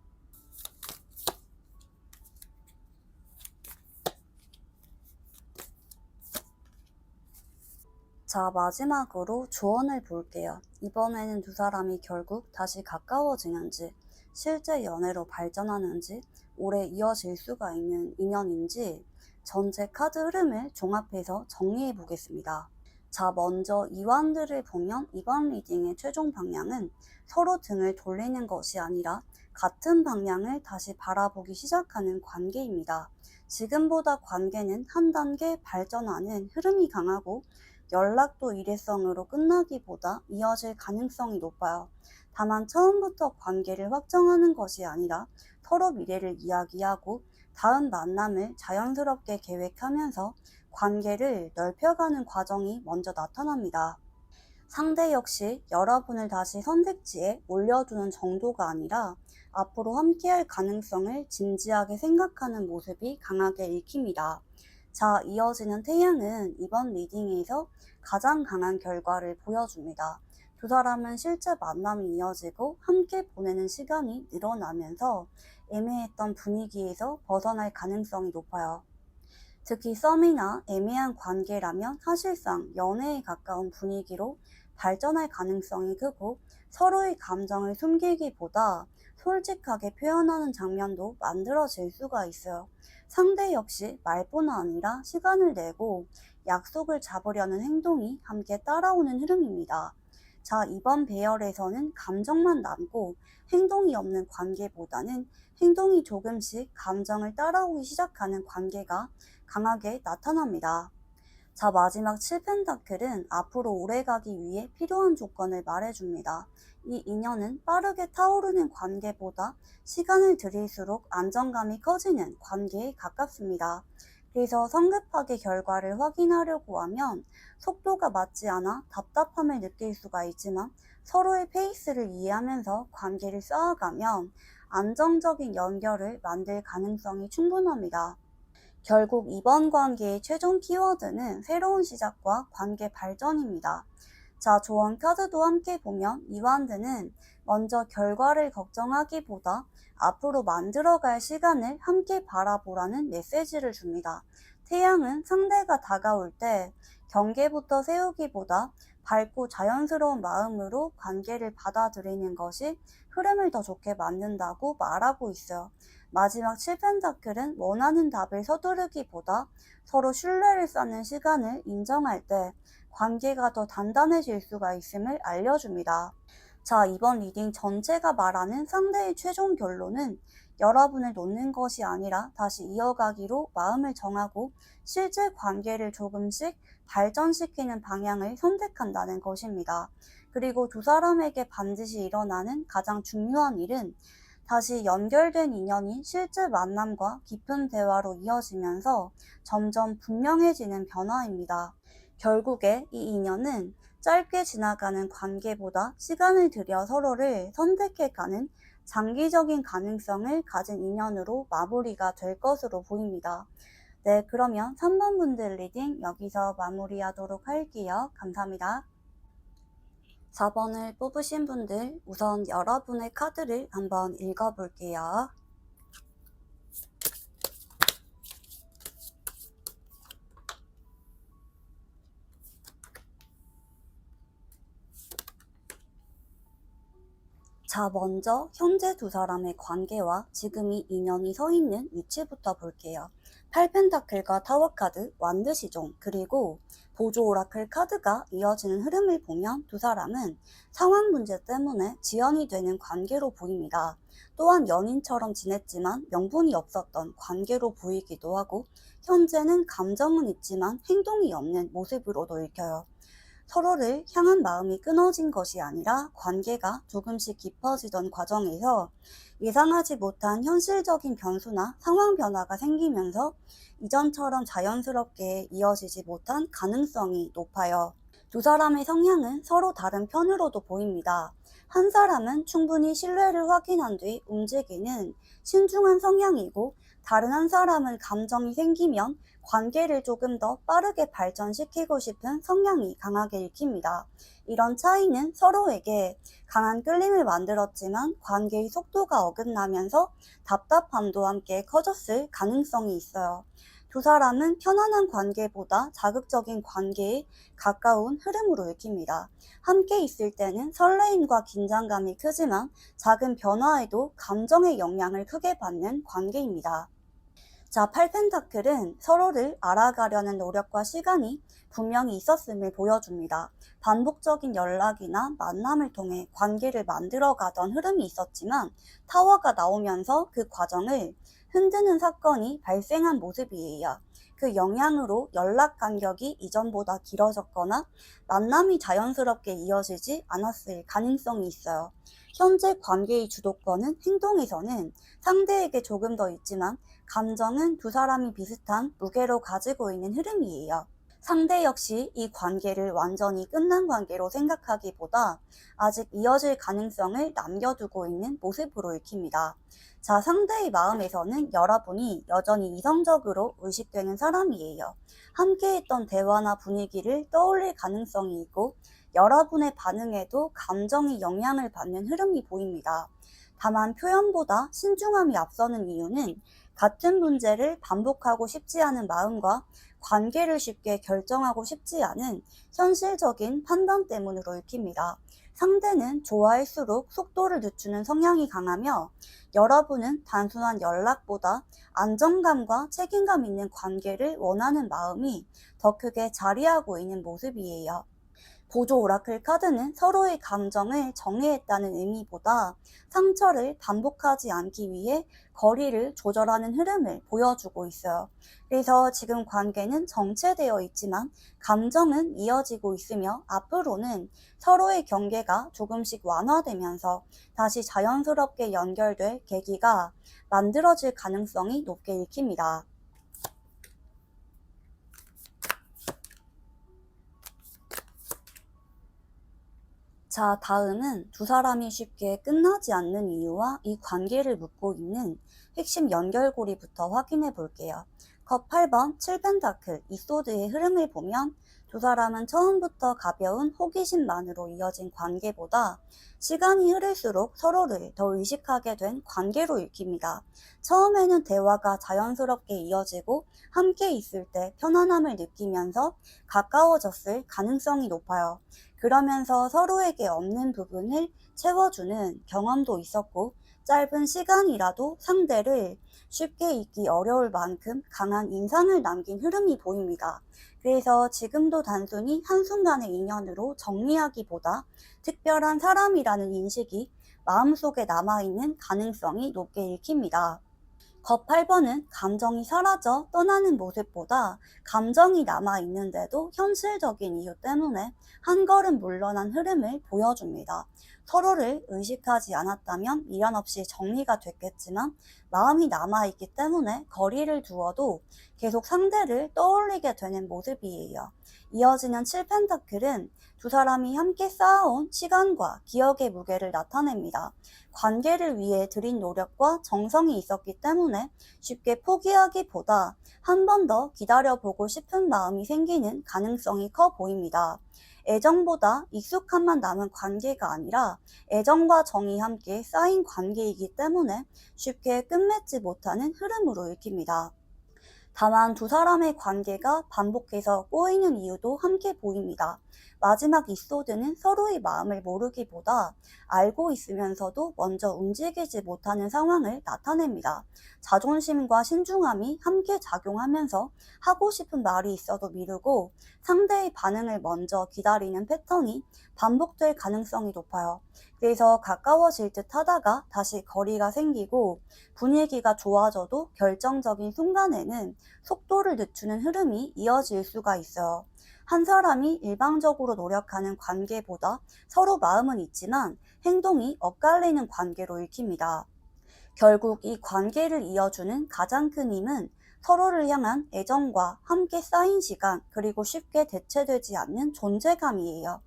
자, 마지막으로 조언을 볼게요. 이번에는 두 사람이 결국 다시 가까워지는지, 실제 연애로 발전하는지, 오래 이어질 수가 있는 인연인지 전체 카드 흐름을 종합해서 정리해 보겠습니다. 자, 먼저 이완들을 보면 이번 리딩의 최종 방향은 서로 등을 돌리는 것이 아니라 같은 방향을 다시 바라보기 시작하는 관계입니다. 지금보다 관계는 한 단계 발전하는 흐름이 강하고 연락도 일회성으로 끝나기보다 이어질 가능성이 높아요. 다만 처음부터 관계를 확정하는 것이 아니라 서로 미래를 이야기하고 다음 만남을 자연스럽게 계획하면서 관계를 넓혀가는 과정이 먼저 나타납니다. 상대 역시 여러분을 다시 선택지에 올려두는 정도가 아니라 앞으로 함께할 가능성을 진지하게 생각하는 모습이 강하게 읽힙니다. 자, 이어지는 태양은 이번 리딩에서 가장 강한 결과를 보여줍니다. 두 사람은 실제 만남이 이어지고 함께 보내는 시간이 늘어나면서 애매했던 분위기에서 벗어날 가능성이 높아요. 특히 썸이나 애매한 관계라면 사실상 연애에 가까운 분위기로 발전할 가능성이 크고 서로의 감정을 숨기기보다 솔직하게 표현하는 장면도 만들어질 수가 있어요. 상대 역시 말뿐 아니라 시간을 내고 약속을 잡으려는 행동이 함께 따라오는 흐름입니다. 자, 이번 배열에서는 감정만 남고 행동이 없는 관계보다는 행동이 조금씩 감정을 따라오기 시작하는 관계가 강하게 나타납니다. 자, 마지막 7펜타클은 앞으로 오래가기 위해 필요한 조건을 말해줍니다. 이 인연은 빠르게 타오르는 관계보다 시간을 들일수록 안정감이 커지는 관계에 가깝습니다. 그래서 성급하게 결과를 확인하려고 하면 속도가 맞지 않아 답답함을 느낄 수가 있지만, 서로의 페이스를 이해하면서 관계를 쌓아가면 안정적인 연결을 만들 가능성이 충분합니다. 결국 이번 관계의 최종 키워드는 새로운 시작과 관계 발전입니다. 자, 조언 카드도 함께 보면 이완드는 먼저 결과를 걱정하기보다 앞으로 만들어갈 시간을 함께 바라보라는 메시지를 줍니다. 태양은 상대가 다가올 때 경계부터 세우기보다 밝고 자연스러운 마음으로 관계를 받아들이는 것이 흐름을 더 좋게 만든다고 말하고 있어요. 마지막 7펜타클은 원하는 답을 서두르기보다 서로 신뢰를 쌓는 시간을 인정할 때 관계가 더 단단해질 수가 있음을 알려줍니다. 자, 이번 리딩 전체가 말하는 상대의 최종 결론은 여러분을 놓는 것이 아니라 다시 이어가기로 마음을 정하고 실제 관계를 조금씩 발전시키는 방향을 선택한다는 것입니다. 그리고 두 사람에게 반드시 일어나는 가장 중요한 일은 다시 연결된 인연이 실제 만남과 깊은 대화로 이어지면서 점점 분명해지는 변화입니다. 결국에 이 인연은 짧게 지나가는 관계보다 시간을 들여 서로를 선택해가는 장기적인 가능성을 가진 인연으로 마무리가 될 것으로 보입니다. 네, 그러면 3번 분들 리딩 여기서 마무리하도록 할게요. 감사합니다. 4번을 뽑으신 분들 우선 여러분의 카드를 한번 읽어볼게요. 자, 먼저 현재 두 사람의 관계와 지금 이 인연이 서 있는 위치부터 볼게요. 8펜타클과 타워 카드, 완드 시종, 그리고 보조 오라클 카드가 이어지는 흐름을 보면 두 사람은 상황 문제 때문에 지연이 되는 관계로 보입니다. 또한 연인처럼 지냈지만 명분이 없었던 관계로 보이기도 하고, 현재는 감정은 있지만 행동이 없는 모습으로도 읽혀요. 서로를 향한 마음이 끊어진 것이 아니라 관계가 조금씩 깊어지던 과정에서 예상하지 못한 현실적인 변수나 상황 변화가 생기면서 이전처럼 자연스럽게 이어지지 못한 가능성이 높아요. 두 사람의 성향은 서로 다른 편으로도 보입니다. 한 사람은 충분히 신뢰를 확인한 뒤 움직이는 신중한 성향이고, 다른 한 사람은 감정이 생기면 관계를 조금 더 빠르게 발전시키고 싶은 성향이 강하게 읽힙니다. 이런 차이는 서로에게 강한 끌림을 만들었지만 관계의 속도가 어긋나면서 답답함도 함께 커졌을 가능성이 있어요. 두 사람은 편안한 관계보다 자극적인 관계에 가까운 흐름으로 읽힙니다. 함께 있을 때는 설레임과 긴장감이 크지만 작은 변화에도 감정의 영향을 크게 받는 관계입니다. 자, 8펜타클은 서로를 알아가려는 노력과 시간이 분명히 있었음을 보여줍니다. 반복적인 연락이나 만남을 통해 관계를 만들어가던 흐름이 있었지만, 타워가 나오면서 그 과정을 흔드는 사건이 발생한 모습이에요. 그 영향으로 연락 간격이 이전보다 길어졌거나 만남이 자연스럽게 이어지지 않았을 가능성이 있어요. 현재 관계의 주도권은 행동에서는 상대에게 조금 더 있지만, 감정은 두 사람이 비슷한 무게로 가지고 있는 흐름이에요. 상대 역시 이 관계를 완전히 끝난 관계로 생각하기보다 아직 이어질 가능성을 남겨두고 있는 모습으로 읽힙니다. 자, 상대의 마음에서는 여러분이 여전히 이성적으로 의식되는 사람이에요. 함께했던 대화나 분위기를 떠올릴 가능성이 있고, 여러분의 반응에도 감정이 영향을 받는 흐름이 보입니다. 다만 표현보다 신중함이 앞서는 이유는 같은 문제를 반복하고 싶지 않은 마음과 관계를 쉽게 결정하고 싶지 않은 현실적인 판단 때문으로 읽힙니다. 상대는 좋아할수록 속도를 늦추는 성향이 강하며 여러분은 단순한 연락보다 안정감과 책임감 있는 관계를 원하는 마음이 더 크게 자리하고 있는 모습이에요. 보조 오라클 카드는 서로의 감정을 정리했다는 의미보다 상처를 반복하지 않기 위해 거리를 조절하는 흐름을 보여주고 있어요. 그래서 지금 관계는 정체되어 있지만 감정은 이어지고 있으며 앞으로는 서로의 경계가 조금씩 완화되면서 다시 자연스럽게 연결될 계기가 만들어질 가능성이 높게 읽힙니다. 자, 다음은 두 사람이 쉽게 끝나지 않는 이유와 이 관계를 묻고 있는 핵심 연결고리부터 확인해 볼게요. 컵 8번 7펜타클 이 소드의 흐름을 보면 두 사람은 처음부터 가벼운 호기심만으로 이어진 관계보다 시간이 흐를수록 서로를 더 의식하게 된 관계로 읽힙니다. 처음에는 대화가 자연스럽게 이어지고 함께 있을 때 편안함을 느끼면서 가까워졌을 가능성이 높아요. 그러면서 서로에게 없는 부분을 채워주는 경험도 있었고 짧은 시간이라도 상대를 쉽게 잊기 어려울 만큼 강한 인상을 남긴 흐름이 보입니다. 그래서 지금도 단순히 한순간의 인연으로 정리하기보다 특별한 사람이라는 인식이 마음속에 남아있는 가능성이 높게 읽힙니다. 컵 8번은 감정이 사라져 떠나는 모습보다 감정이 남아있는데도 현실적인 이유 때문에 한 걸음 물러난 흐름을 보여줍니다. 서로를 의식하지 않았다면 미련 없이 정리가 됐겠지만 마음이 남아있기 때문에 거리를 두어도 계속 상대를 떠올리게 되는 모습이에요. 이어지는 7펜타클은 두 사람이 함께 쌓아온 시간과 기억의 무게를 나타냅니다. 관계를 위해 들인 노력과 정성이 있었기 때문에 쉽게 포기하기보다 한 번 더 기다려보고 싶은 마음이 생기는 가능성이 커 보입니다. 애정보다 익숙함만 남은 관계가 아니라 애정과 정이 함께 쌓인 관계이기 때문에 쉽게 끝맺지 못하는 흐름으로 읽힙니다. 다만 두 사람의 관계가 반복해서 꼬이는 이유도 함께 보입니다. 마지막 이소드는 서로의 마음을 모르기보다 알고 있으면서도 먼저 움직이지 못하는 상황을 나타냅니다. 자존심과 신중함이 함께 작용하면서 하고 싶은 말이 있어도 미루고 상대의 반응을 먼저 기다리는 패턴이 반복될 가능성이 높아요. 그래서 가까워질 듯 하다가 다시 거리가 생기고 분위기가 좋아져도 결정적인 순간에는 속도를 늦추는 흐름이 이어질 수가 있어요. 한 사람이 일방적으로 노력하는 관계보다 서로 마음은 있지만 행동이 엇갈리는 관계로 읽힙니다. 결국 이 관계를 이어주는 가장 큰 힘은 서로를 향한 애정과 함께 쌓인 시간, 그리고 쉽게 대체되지 않는 존재감이에요.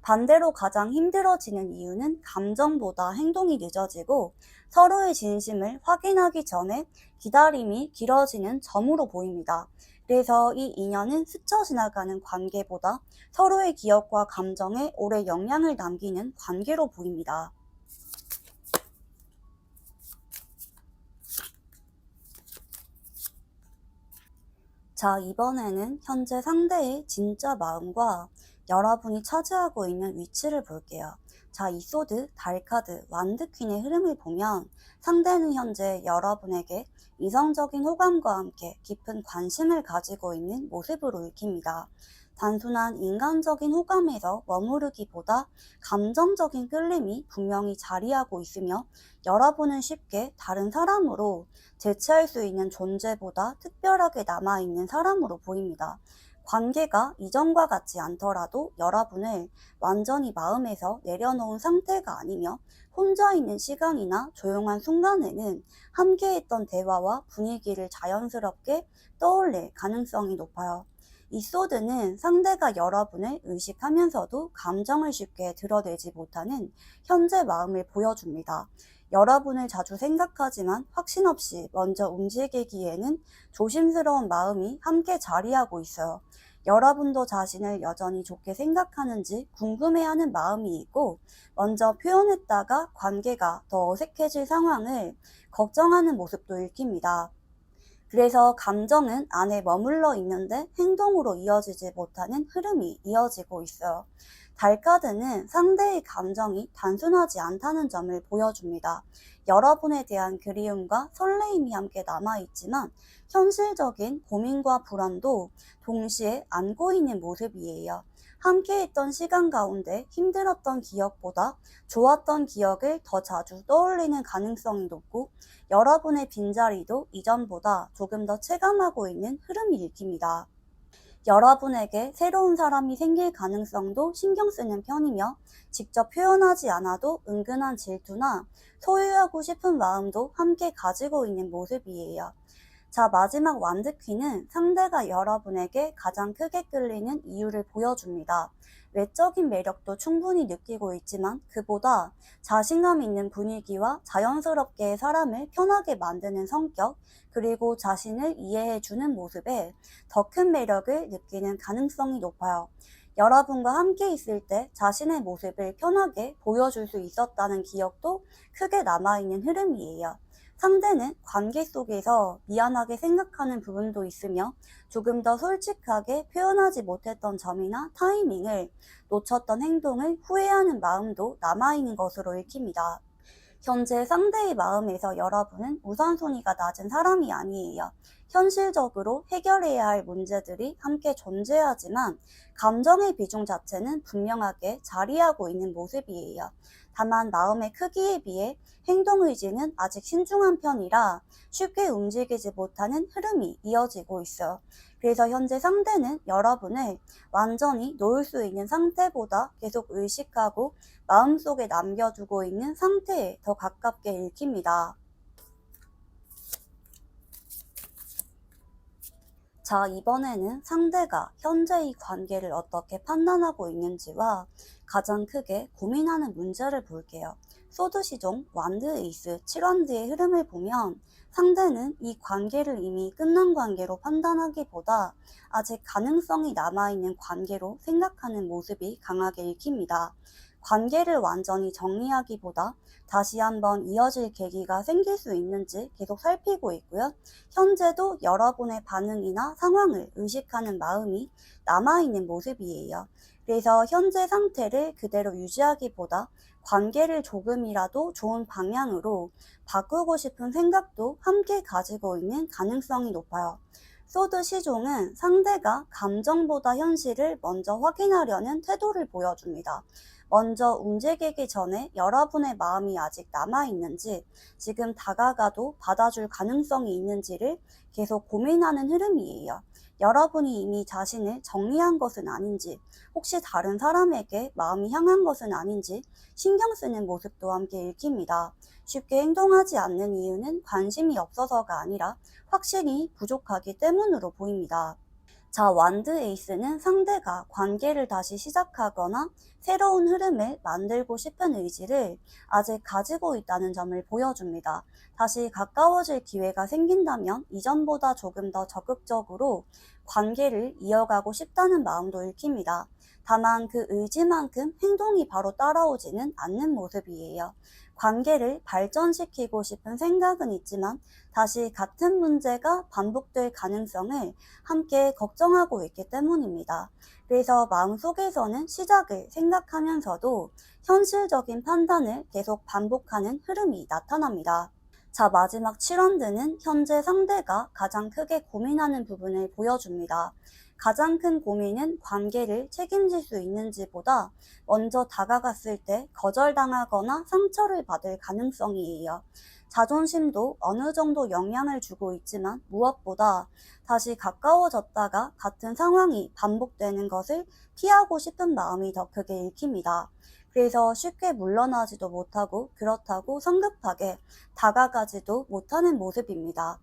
반대로 가장 힘들어지는 이유는 감정보다 행동이 늦어지고 서로의 진심을 확인하기 전에 기다림이 길어지는 점으로 보입니다. 그래서 이 인연은 스쳐 지나가는 관계보다 서로의 기억과 감정에 오래 영향을 남기는 관계로 보입니다. 자, 이번에는 현재 상대의 진짜 마음과 여러분이 차지하고 있는 위치를 볼게요. 자, 이 소드, 달카드, 완드퀸의 흐름을 보면 상대는 현재 여러분에게 이성적인 호감과 함께 깊은 관심을 가지고 있는 모습으로 읽힙니다. 단순한 인간적인 호감에서 머무르기보다 감정적인 끌림이 분명히 자리하고 있으며 여러분은 쉽게 다른 사람으로 대체할 수 있는 존재보다 특별하게 남아있는 사람으로 보입니다. 관계가 이전과 같지 않더라도 여러분을 완전히 마음에서 내려놓은 상태가 아니며 혼자 있는 시간이나 조용한 순간에는 함께했던 대화와 분위기를 자연스럽게 떠올릴 가능성이 높아요. 이 소드는 상대가 여러분을 의식하면서도 감정을 쉽게 드러내지 못하는 현재 마음을 보여줍니다. 여러분을 자주 생각하지만 확신 없이 먼저 움직이기에는 조심스러운 마음이 함께 자리하고 있어요. 여러분도 자신을 여전히 좋게 생각하는지 궁금해하는 마음이 있고 먼저 표현했다가 관계가 더 어색해질 상황을 걱정하는 모습도 읽힙니다. 그래서 감정은 안에 머물러 있는데 행동으로 이어지지 못하는 흐름이 이어지고 있어요. 달 카드는 상대의 감정이 단순하지 않다는 점을 보여줍니다. 여러분에 대한 그리움과 설레임이 함께 남아있지만 현실적인 고민과 불안도 동시에 안고 있는 모습이에요. 함께했던 시간 가운데 힘들었던 기억보다 좋았던 기억을 더 자주 떠올리는 가능성이 높고 여러분의 빈자리도 이전보다 조금 더 체감하고 있는 흐름이 읽힙니다. 여러분에게 새로운 사람이 생길 가능성도 신경 쓰는 편이며 직접 표현하지 않아도 은근한 질투나 소유하고 싶은 마음도 함께 가지고 있는 모습이에요. 자, 마지막 완드퀸은 상대가 여러분에게 가장 크게 끌리는 이유를 보여줍니다. 외적인 매력도 충분히 느끼고 있지만 그보다 자신감 있는 분위기와 자연스럽게 사람을 편하게 만드는 성격, 그리고 자신을 이해해주는 모습에 더 큰 매력을 느끼는 가능성이 높아요. 여러분과 함께 있을 때 자신의 모습을 편하게 보여줄 수 있었다는 기억도 크게 남아있는 흐름이에요. 상대는 관계 속에서 미안하게 생각하는 부분도 있으며 조금 더 솔직하게 표현하지 못했던 점이나 타이밍을 놓쳤던 행동을 후회하는 마음도 남아있는 것으로 읽힙니다. 현재 상대의 마음에서 여러분은 우선순위가 낮은 사람이 아니에요. 현실적으로 해결해야 할 문제들이 함께 존재하지만 감정의 비중 자체는 분명하게 자리하고 있는 모습이에요. 다만 마음의 크기에 비해 행동 의지는 아직 신중한 편이라 쉽게 움직이지 못하는 흐름이 이어지고 있어요. 그래서 현재 상대는 여러분을 완전히 놓을 수 있는 상태보다 계속 의식하고 마음속에 남겨두고 있는 상태에 더 가깝게 읽힙니다. 자, 이번에는 상대가 현재의 관계를 어떻게 판단하고 있는지와 가장 크게 고민하는 문제를 볼게요. 소드 시종, 완드 에이스, 7완드의 흐름을 보면 상대는 이 관계를 이미 끝난 관계로 판단하기보다 아직 가능성이 남아있는 관계로 생각하는 모습이 강하게 읽힙니다. 관계를 완전히 정리하기보다 다시 한번 이어질 계기가 생길 수 있는지 계속 살피고 있고요. 현재도 여러분의 반응이나 상황을 의식하는 마음이 남아있는 모습이에요. 그래서 현재 상태를 그대로 유지하기보다 관계를 조금이라도 좋은 방향으로 바꾸고 싶은 생각도 함께 가지고 있는 가능성이 높아요. 소드 시종은 상대가 감정보다 현실을 먼저 확인하려는 태도를 보여줍니다. 먼저 움직이기 전에 여러분의 마음이 아직 남아있는지, 지금 다가가도 받아줄 가능성이 있는지를 계속 고민하는 흐름이에요. 여러분이 이미 자신을 정리한 것은 아닌지, 혹시 다른 사람에게 마음이 향한 것은 아닌지 신경 쓰는 모습도 함께 읽힙니다. 쉽게 행동하지 않는 이유는 관심이 없어서가 아니라 확신이 부족하기 때문으로 보입니다. 자, 완드 에이스는 상대가 관계를 다시 시작하거나 새로운 흐름을 만들고 싶은 의지를 아직 가지고 있다는 점을 보여줍니다. 다시 가까워질 기회가 생긴다면 이전보다 조금 더 적극적으로 관계를 이어가고 싶다는 마음도 읽힙니다. 다만 그 의지만큼 행동이 바로 따라오지는 않는 모습이에요. 관계를 발전시키고 싶은 생각은 있지만 다시 같은 문제가 반복될 가능성을 함께 걱정하고 있기 때문입니다. 그래서 마음속에서는 시작을 생각하면서도 현실적인 판단을 계속 반복하는 흐름이 나타납니다. 자, 마지막 7원드는 현재 상대가 가장 크게 고민하는 부분을 보여줍니다. 가장 큰 고민은 관계를 책임질 수 있는지보다 먼저 다가갔을 때 거절당하거나 상처를 받을 가능성이에요. 자존심도 어느 정도 영향을 주고 있지만 무엇보다 다시 가까워졌다가 같은 상황이 반복되는 것을 피하고 싶은 마음이 더 크게 읽힙니다. 그래서 쉽게 물러나지도 못하고 그렇다고 성급하게 다가가지도 못하는 모습입니다.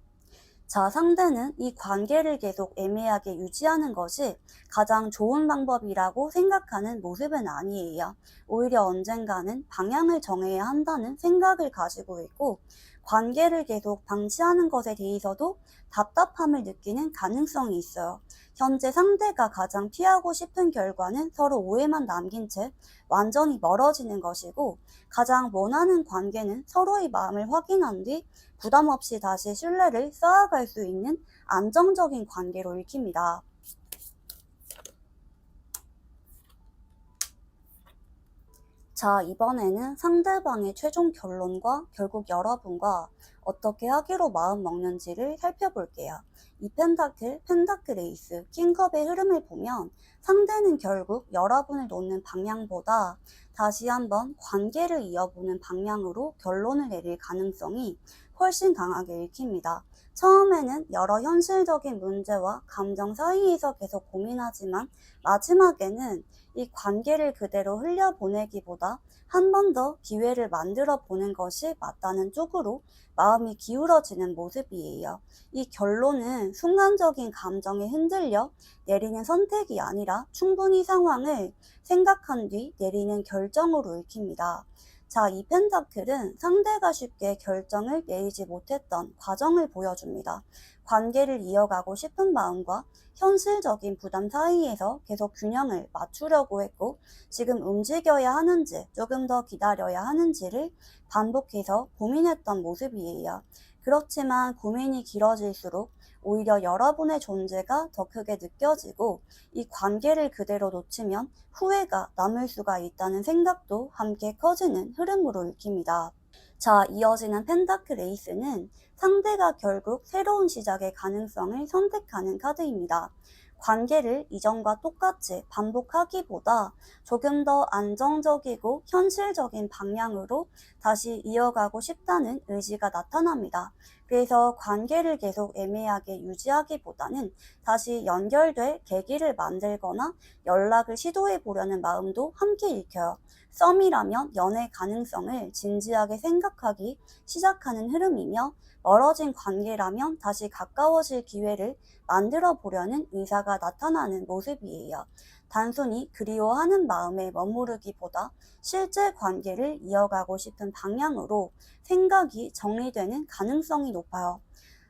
자, 상대는 이 관계를 계속 애매하게 유지하는 것이 가장 좋은 방법이라고 생각하는 모습은 아니에요. 오히려 언젠가는 방향을 정해야 한다는 생각을 가지고 있고 관계를 계속 방치하는 것에 대해서도 답답함을 느끼는 가능성이 있어요. 현재 상대가 가장 피하고 싶은 결과는 서로 오해만 남긴 채 완전히 멀어지는 것이고 가장 원하는 관계는 서로의 마음을 확인한 뒤 부담 없이 다시 신뢰를 쌓아갈 수 있는 안정적인 관계로 읽힙니다. 자, 이번에는 상대방의 최종 결론과 결국 여러분과 어떻게 하기로 마음 먹는지를 살펴볼게요. 이 펜타클 에이스, 킹컵의 흐름을 보면 상대는 결국 여러분을 놓는 방향보다 다시 한번 관계를 이어보는 방향으로 결론을 내릴 가능성이 훨씬 강하게 읽힙니다. 처음에는 여러 현실적인 문제와 감정 사이에서 계속 고민하지만 마지막에는 이 관계를 그대로 흘려보내기보다 한 번 더 기회를 만들어 보는 것이 맞다는 쪽으로 마음이 기울어지는 모습이에요. 이 결론은 순간적인 감정에 흔들려 내리는 선택이 아니라 충분히 상황을 생각한 뒤 내리는 결정으로 읽힙니다. 자, 이 펜타클은 상대가 쉽게 결정을 내리지 못했던 과정을 보여줍니다. 관계를 이어가고 싶은 마음과 현실적인 부담 사이에서 계속 균형을 맞추려고 했고, 지금 움직여야 하는지 조금 더 기다려야 하는지를 반복해서 고민했던 모습이에요. 그렇지만 고민이 길어질수록 오히려 여러분의 존재가 더 크게 느껴지고, 이 관계를 그대로 놓치면 후회가 남을 수가 있다는 생각도 함께 커지는 흐름으로 읽힙니다. 자, 이어지는 펜타클 에이스는 상대가 결국 새로운 시작의 가능성을 선택하는 카드입니다. 관계를 이전과 똑같이 반복하기보다 조금 더 안정적이고 현실적인 방향으로 다시 이어가고 싶다는 의지가 나타납니다. 그래서 관계를 계속 애매하게 유지하기보다는 다시 연결될 계기를 만들거나 연락을 시도해 보려는 마음도 함께 읽혀요. 썸이라면 연애 가능성을 진지하게 생각하기 시작하는 흐름이며, 멀어진 관계라면 다시 가까워질 기회를 만들어 보려는 의사가 나타나는 모습이에요. 단순히 그리워하는 마음에 머무르기보다 실제 관계를 이어가고 싶은 방향으로 생각이 정리되는 가능성이 높아요.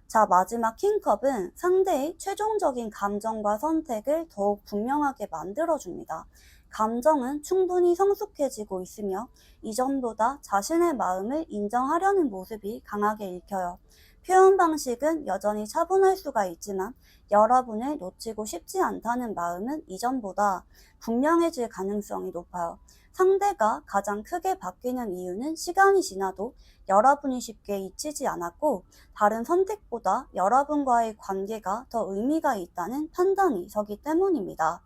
자, 마지막 킹컵은 상대의 최종적인 감정과 선택을 더욱 분명하게 만들어줍니다. 감정은 충분히 성숙해지고 있으며 이전보다 자신의 마음을 인정하려는 모습이 강하게 읽혀요. 표현 방식은 여전히 차분할 수가 있지만 여러분을 놓치고 싶지 않다는 마음은 이전보다 분명해질 가능성이 높아요. 상대가 가장 크게 바뀌는 이유는 시간이 지나도 여러분이 쉽게 잊히지 않았고, 다른 선택보다 여러분과의 관계가 더 의미가 있다는 판단이 서기 때문입니다.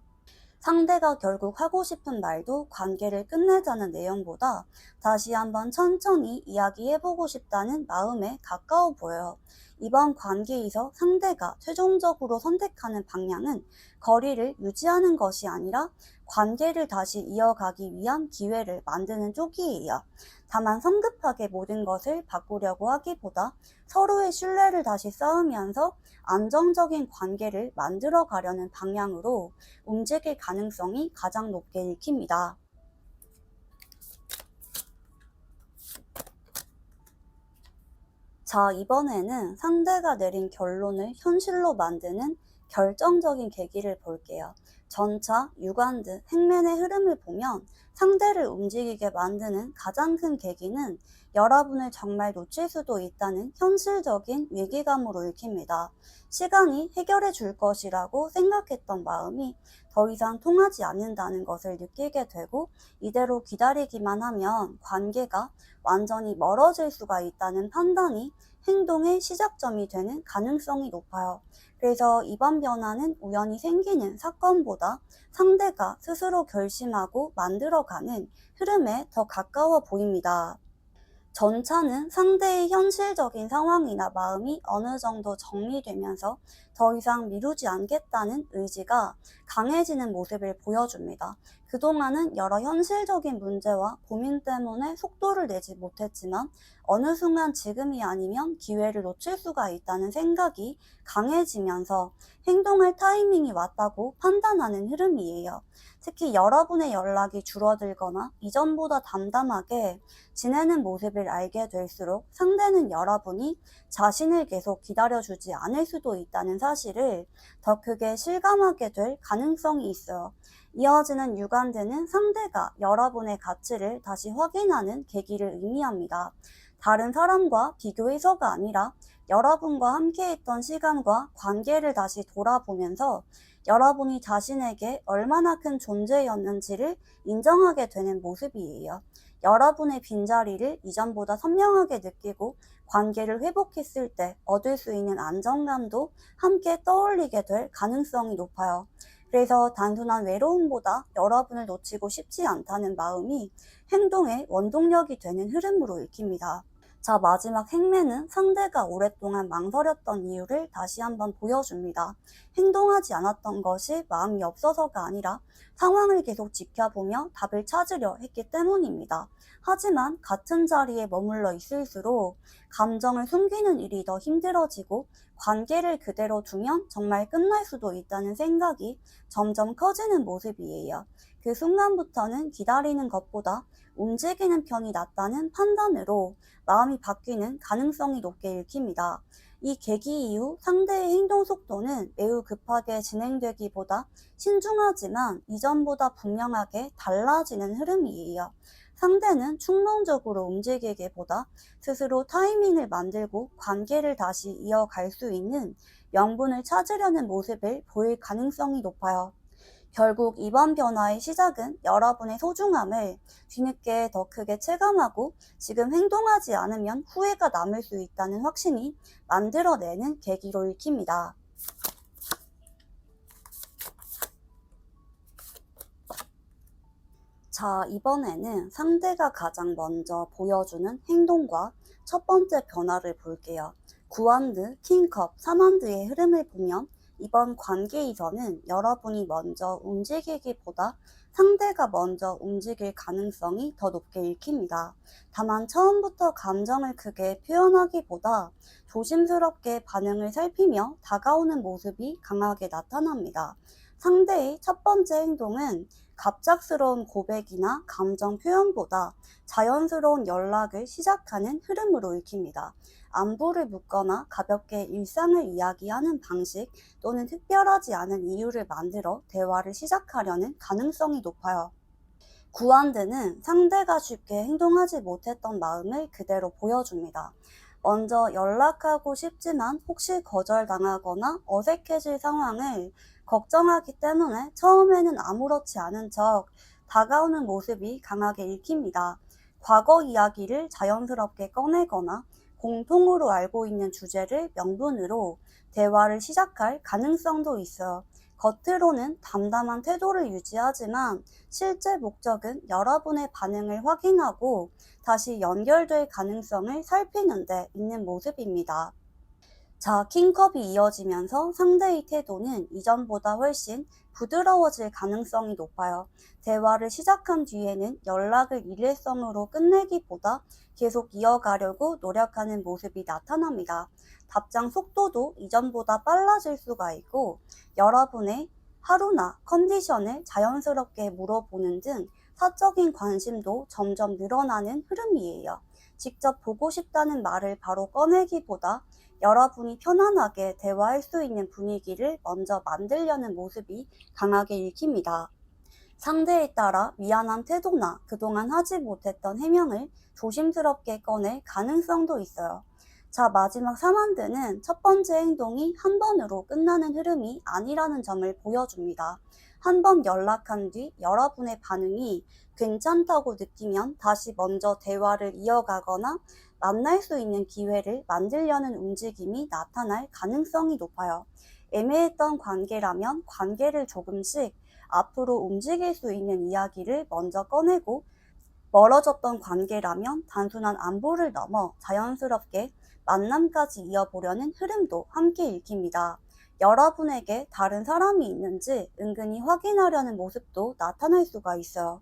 상대가 결국 하고 싶은 말도 관계를 끝내자는 내용보다 다시 한번 천천히 이야기해보고 싶다는 마음에 가까워 보여요. 이번 관계에서 상대가 최종적으로 선택하는 방향은 거리를 유지하는 것이 아니라 관계를 다시 이어가기 위한 기회를 만드는 쪽이에요. 다만 성급하게 모든 것을 바꾸려고 하기보다 서로의 신뢰를 다시 쌓으면서 안정적인 관계를 만들어 가려는 방향으로 움직일 가능성이 가장 높게 읽힙니다. 자, 이번에는 상대가 내린 결론을 현실로 만드는 결정적인 계기를 볼게요. 전차, 유관드, 행맨의 흐름을 보면 상대를 움직이게 만드는 가장 큰 계기는 여러분을 정말 놓칠 수도 있다는 현실적인 위기감으로 읽힙니다. 시간이 해결해 줄 것이라고 생각했던 마음이 더 이상 통하지 않는다는 것을 느끼게 되고, 이대로 기다리기만 하면 관계가 완전히 멀어질 수가 있다는 판단이 행동의 시작점이 되는 가능성이 높아요. 그래서 이번 변화는 우연히 생기는 사건보다 상대가 스스로 결심하고 만들어가는 흐름에 더 가까워 보입니다. 전차는 상대의 현실적인 상황이나 마음이 어느 정도 정리되면서 더 이상 미루지 않겠다는 의지가 강해지는 모습을 보여줍니다. 그동안은 여러 현실적인 문제와 고민 때문에 속도를 내지 못했지만 어느 순간 지금이 아니면 기회를 놓칠 수가 있다는 생각이 강해지면서 행동할 타이밍이 왔다고 판단하는 흐름이에요. 특히 여러분의 연락이 줄어들거나 이전보다 담담하게 지내는 모습을 알게 될수록 상대는 여러분이 자신을 계속 기다려주지 않을 수도 있다는 사실을 더 크게 실감하게 될 가능성이 있어요. 이어지는 유관드는 상대가 여러분의 가치를 다시 확인하는 계기를 의미합니다. 다른 사람과 비교해서가 아니라 여러분과 함께했던 시간과 관계를 다시 돌아보면서 여러분이 자신에게 얼마나 큰 존재였는지를 인정하게 되는 모습이에요. 여러분의 빈자리를 이전보다 선명하게 느끼고 관계를 회복했을 때 얻을 수 있는 안정감도 함께 떠올리게 될 가능성이 높아요. 그래서 단순한 외로움보다 여러분을 놓치고 싶지 않다는 마음이 행동의 원동력이 되는 흐름으로 읽힙니다. 자, 마지막 행매는 상대가 오랫동안 망설였던 이유를 다시 한번 보여줍니다. 행동하지 않았던 것이 마음이 없어서가 아니라 상황을 계속 지켜보며 답을 찾으려 했기 때문입니다. 하지만 같은 자리에 머물러 있을수록 감정을 숨기는 일이 더 힘들어지고 관계를 그대로 두면 정말 끝날 수도 있다는 생각이 점점 커지는 모습이에요. 그 순간부터는 기다리는 것보다 움직이는 편이 낫다는 판단으로 마음이 바뀌는 가능성이 높게 읽힙니다. 이 계기 이후 상대의 행동 속도는 매우 급하게 진행되기보다 신중하지만 이전보다 분명하게 달라지는 흐름이에요. 상대는 충동적으로 움직이기보다 스스로 타이밍을 만들고 관계를 다시 이어갈 수 있는 명분을 찾으려는 모습을 보일 가능성이 높아요. 결국 이번 변화의 시작은 여러분의 소중함을 뒤늦게 더 크게 체감하고 지금 행동하지 않으면 후회가 남을 수 있다는 확신이 만들어내는 계기로 읽힙니다. 자, 이번에는 상대가 가장 먼저 보여주는 행동과 첫 번째 변화를 볼게요. 9한드, 킹컵, 3한드의 흐름을 보면 이번 관계에서는 여러분이 먼저 움직이기보다 상대가 먼저 움직일 가능성이 더 높게 읽힙니다. 다만 처음부터 감정을 크게 표현하기보다 조심스럽게 반응을 살피며 다가오는 모습이 강하게 나타납니다. 상대의 첫 번째 행동은 갑작스러운 고백이나 감정 표현보다 자연스러운 연락을 시작하는 흐름으로 읽힙니다. 안부를 묻거나 가볍게 일상을 이야기하는 방식 또는 특별하지 않은 이유를 만들어 대화를 시작하려는 가능성이 높아요. 구한드는 상대가 쉽게 행동하지 못했던 마음을 그대로 보여줍니다. 먼저 연락하고 싶지만 혹시 거절당하거나 어색해질 상황을 걱정하기 때문에 처음에는 아무렇지 않은 척 다가오는 모습이 강하게 읽힙니다. 과거 이야기를 자연스럽게 꺼내거나 공통으로 알고 있는 주제를 명분으로 대화를 시작할 가능성도 있어요. 겉으로는 담담한 태도를 유지하지만 실제 목적은 여러분의 반응을 확인하고 다시 연결될 가능성을 살피는 데 있는 모습입니다. 자, 킹컵이 이어지면서 상대의 태도는 이전보다 훨씬 부드러워질 가능성이 높아요. 대화를 시작한 뒤에는 연락을 일회성으로 끝내기보다 계속 이어가려고 노력하는 모습이 나타납니다. 답장 속도도 이전보다 빨라질 수가 있고 여러분의 하루나 컨디션을 자연스럽게 물어보는 등 사적인 관심도 점점 늘어나는 흐름이에요. 직접 보고 싶다는 말을 바로 꺼내기보다 여러분이 편안하게 대화할 수 있는 분위기를 먼저 만들려는 모습이 강하게 읽힙니다. 상대에 따라 미안한 태도나 그동안 하지 못했던 해명을 조심스럽게 꺼낼 가능성도 있어요. 자, 마지막 3한드는 첫 번째 행동이 한 번으로 끝나는 흐름이 아니라는 점을 보여줍니다. 한 번 연락한 뒤 여러분의 반응이 괜찮다고 느끼면 다시 먼저 대화를 이어가거나 만날 수 있는 기회를 만들려는 움직임이 나타날 가능성이 높아요. 애매했던 관계라면 관계를 조금씩 앞으로 움직일 수 있는 이야기를 먼저 꺼내고 멀어졌던 관계라면 단순한 안부를 넘어 자연스럽게 만남까지 이어보려는 흐름도 함께 읽힙니다. 여러분에게 다른 사람이 있는지 은근히 확인하려는 모습도 나타날 수가 있어요.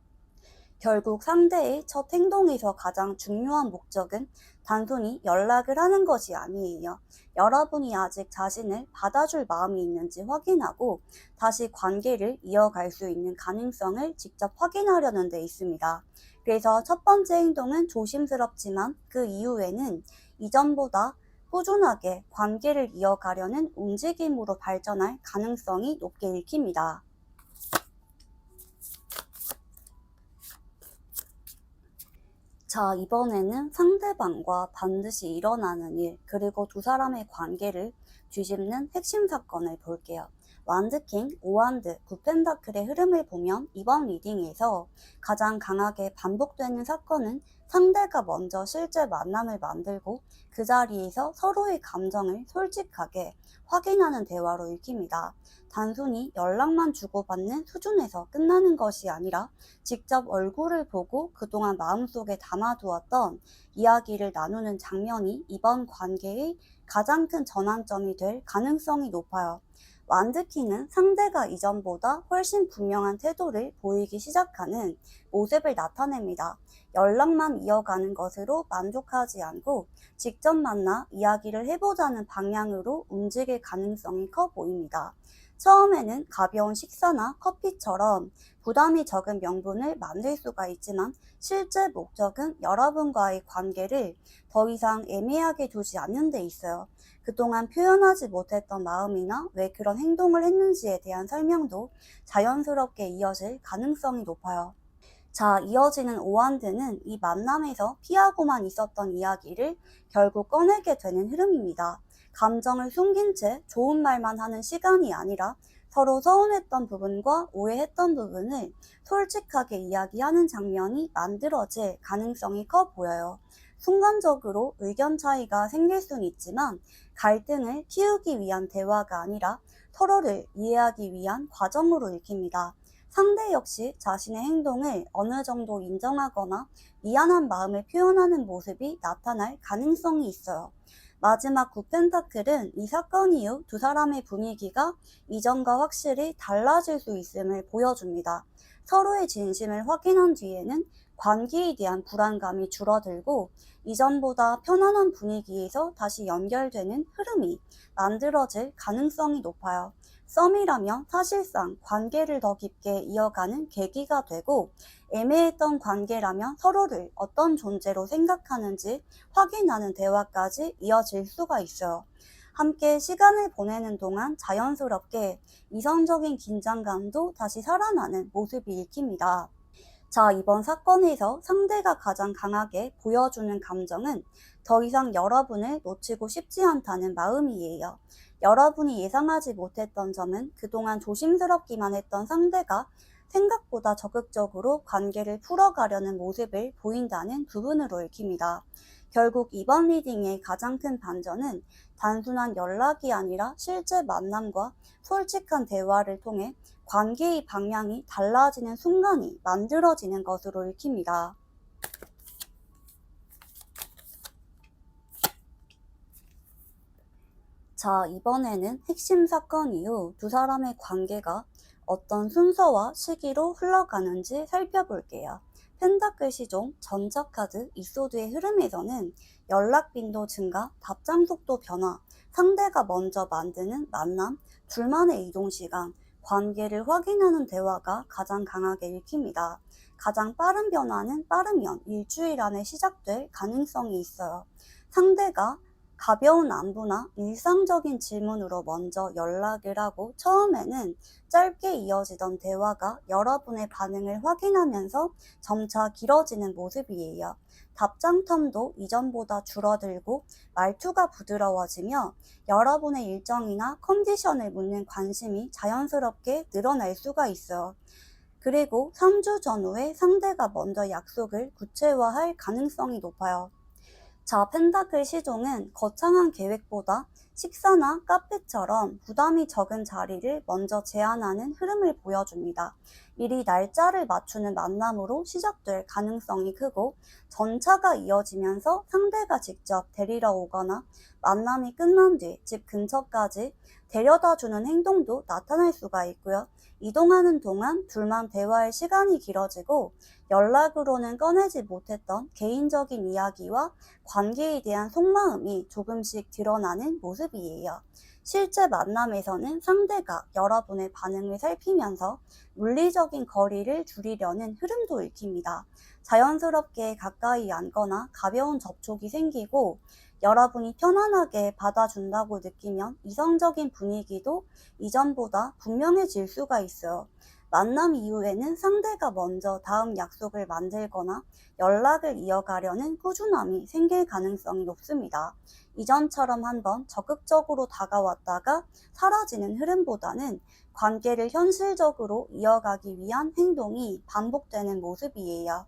결국 상대의 첫 행동에서 가장 중요한 목적은 단순히 연락을 하는 것이 아니에요. 여러분이 아직 자신을 받아줄 마음이 있는지 확인하고 다시 관계를 이어갈 수 있는 가능성을 직접 확인하려는 데 있습니다. 그래서 첫 번째 행동은 조심스럽지만 그 이후에는 이전보다 꾸준하게 관계를 이어가려는 움직임으로 발전할 가능성이 높게 읽힙니다. 자, 이번에는 상대방과 반드시 일어나는 일, 그리고 두 사람의 관계를 뒤집는 핵심 사건을 볼게요. 완드킹, 오한드, 구펜다클의 흐름을 보면 이번 리딩에서 가장 강하게 반복되는 사건은 상대가 먼저 실제 만남을 만들고 그 자리에서 서로의 감정을 솔직하게 확인하는 대화로 읽힙니다. 단순히 연락만 주고받는 수준에서 끝나는 것이 아니라 직접 얼굴을 보고 그동안 마음속에 담아두었던 이야기를 나누는 장면이 이번 관계의 가장 큰 전환점이 될 가능성이 높아요. 완드키는 상대가 이전보다 훨씬 분명한 태도를 보이기 시작하는 모습을 나타냅니다. 연락만 이어가는 것으로 만족하지 않고 직접 만나 이야기를 해보자는 방향으로 움직일 가능성이 커 보입니다. 처음에는 가벼운 식사나 커피처럼 부담이 적은 명분을 만들 수가 있지만 실제 목적은 여러분과의 관계를 더 이상 애매하게 두지 않는 데 있어요. 그동안 표현하지 못했던 마음이나 왜 그런 행동을 했는지에 대한 설명도 자연스럽게 이어질 가능성이 높아요. 자, 이어지는 오한드는 이 만남에서 피하고만 있었던 이야기를 결국 꺼내게 되는 흐름입니다. 감정을 숨긴 채 좋은 말만 하는 시간이 아니라 서로 서운했던 부분과 오해했던 부분을 솔직하게 이야기하는 장면이 만들어질 가능성이 커 보여요. 순간적으로 의견 차이가 생길 수는 있지만 갈등을 키우기 위한 대화가 아니라 서로를 이해하기 위한 과정으로 읽힙니다. 상대 역시 자신의 행동을 어느 정도 인정하거나 미안한 마음을 표현하는 모습이 나타날 가능성이 있어요. 마지막 구펜타클은 이 사건 이후 두 사람의 분위기가 이전과 확실히 달라질 수 있음을 보여줍니다. 서로의 진심을 확인한 뒤에는 관계에 대한 불안감이 줄어들고 이전보다 편안한 분위기에서 다시 연결되는 흐름이 만들어질 가능성이 높아요. 썸이라면 사실상 관계를 더 깊게 이어가는 계기가 되고 애매했던 관계라면 서로를 어떤 존재로 생각하는지 확인하는 대화까지 이어질 수가 있어요. 함께 시간을 보내는 동안 자연스럽게 이성적인 긴장감도 다시 살아나는 모습이 읽힙니다. 자, 이번 사건에서 상대가 가장 강하게 보여주는 감정은 더 이상 여러분을 놓치고 싶지 않다는 마음이에요. 여러분이 예상하지 못했던 점은 그동안 조심스럽기만 했던 상대가 생각보다 적극적으로 관계를 풀어가려는 모습을 보인다는 부분으로 읽힙니다. 결국 이번 리딩의 가장 큰 반전은 단순한 연락이 아니라 실제 만남과 솔직한 대화를 통해 관계의 방향이 달라지는 순간이 만들어지는 것으로 읽힙니다. 자, 이번에는 핵심 사건 이후 두 사람의 관계가 어떤 순서와 시기로 흘러가는지 살펴볼게요. 펜타클 시종, 전차 카드, 이소드의 흐름에서는 연락 빈도 증가, 답장 속도 변화, 상대가 먼저 만드는 만남, 둘만의 이동 시간, 관계를 확인하는 대화가 가장 강하게 읽힙니다. 가장 빠른 변화는 빠르면 일주일 안에 시작될 가능성이 있어요. 상대가 가벼운 안부나 일상적인 질문으로 먼저 연락을 하고 처음에는 짧게 이어지던 대화가 여러분의 반응을 확인하면서 점차 길어지는 모습이에요. 답장 텀도 이전보다 줄어들고 말투가 부드러워지며 여러분의 일정이나 컨디션을 묻는 관심이 자연스럽게 늘어날 수가 있어요. 그리고 3주 전후에 상대가 먼저 약속을 구체화할 가능성이 높아요. 자, 펜타클 시종은 거창한 계획보다 식사나 카페처럼 부담이 적은 자리를 먼저 제안하는 흐름을 보여줍니다. 미리 날짜를 맞추는 만남으로 시작될 가능성이 크고 전차가 이어지면서 상대가 직접 데리러 오거나 만남이 끝난 뒤 집 근처까지 데려다주는 행동도 나타날 수가 있고요. 이동하는 동안 둘만 대화할 시간이 길어지고 연락으로는 꺼내지 못했던 개인적인 이야기와 관계에 대한 속마음이 조금씩 드러나는 모습이에요. 실제 만남에서는 상대가 여러분의 반응을 살피면서 물리적인 거리를 줄이려는 흐름도 읽힙니다. 자연스럽게 가까이 앉거나 가벼운 접촉이 생기고 여러분이 편안하게 받아준다고 느끼면 이성적인 분위기도 이전보다 분명해질 수가 있어요. 만남 이후에는 상대가 먼저 다음 약속을 만들거나 연락을 이어가려는 꾸준함이 생길 가능성이 높습니다. 이전처럼 한번 적극적으로 다가왔다가 사라지는 흐름보다는 관계를 현실적으로 이어가기 위한 행동이 반복되는 모습이에요.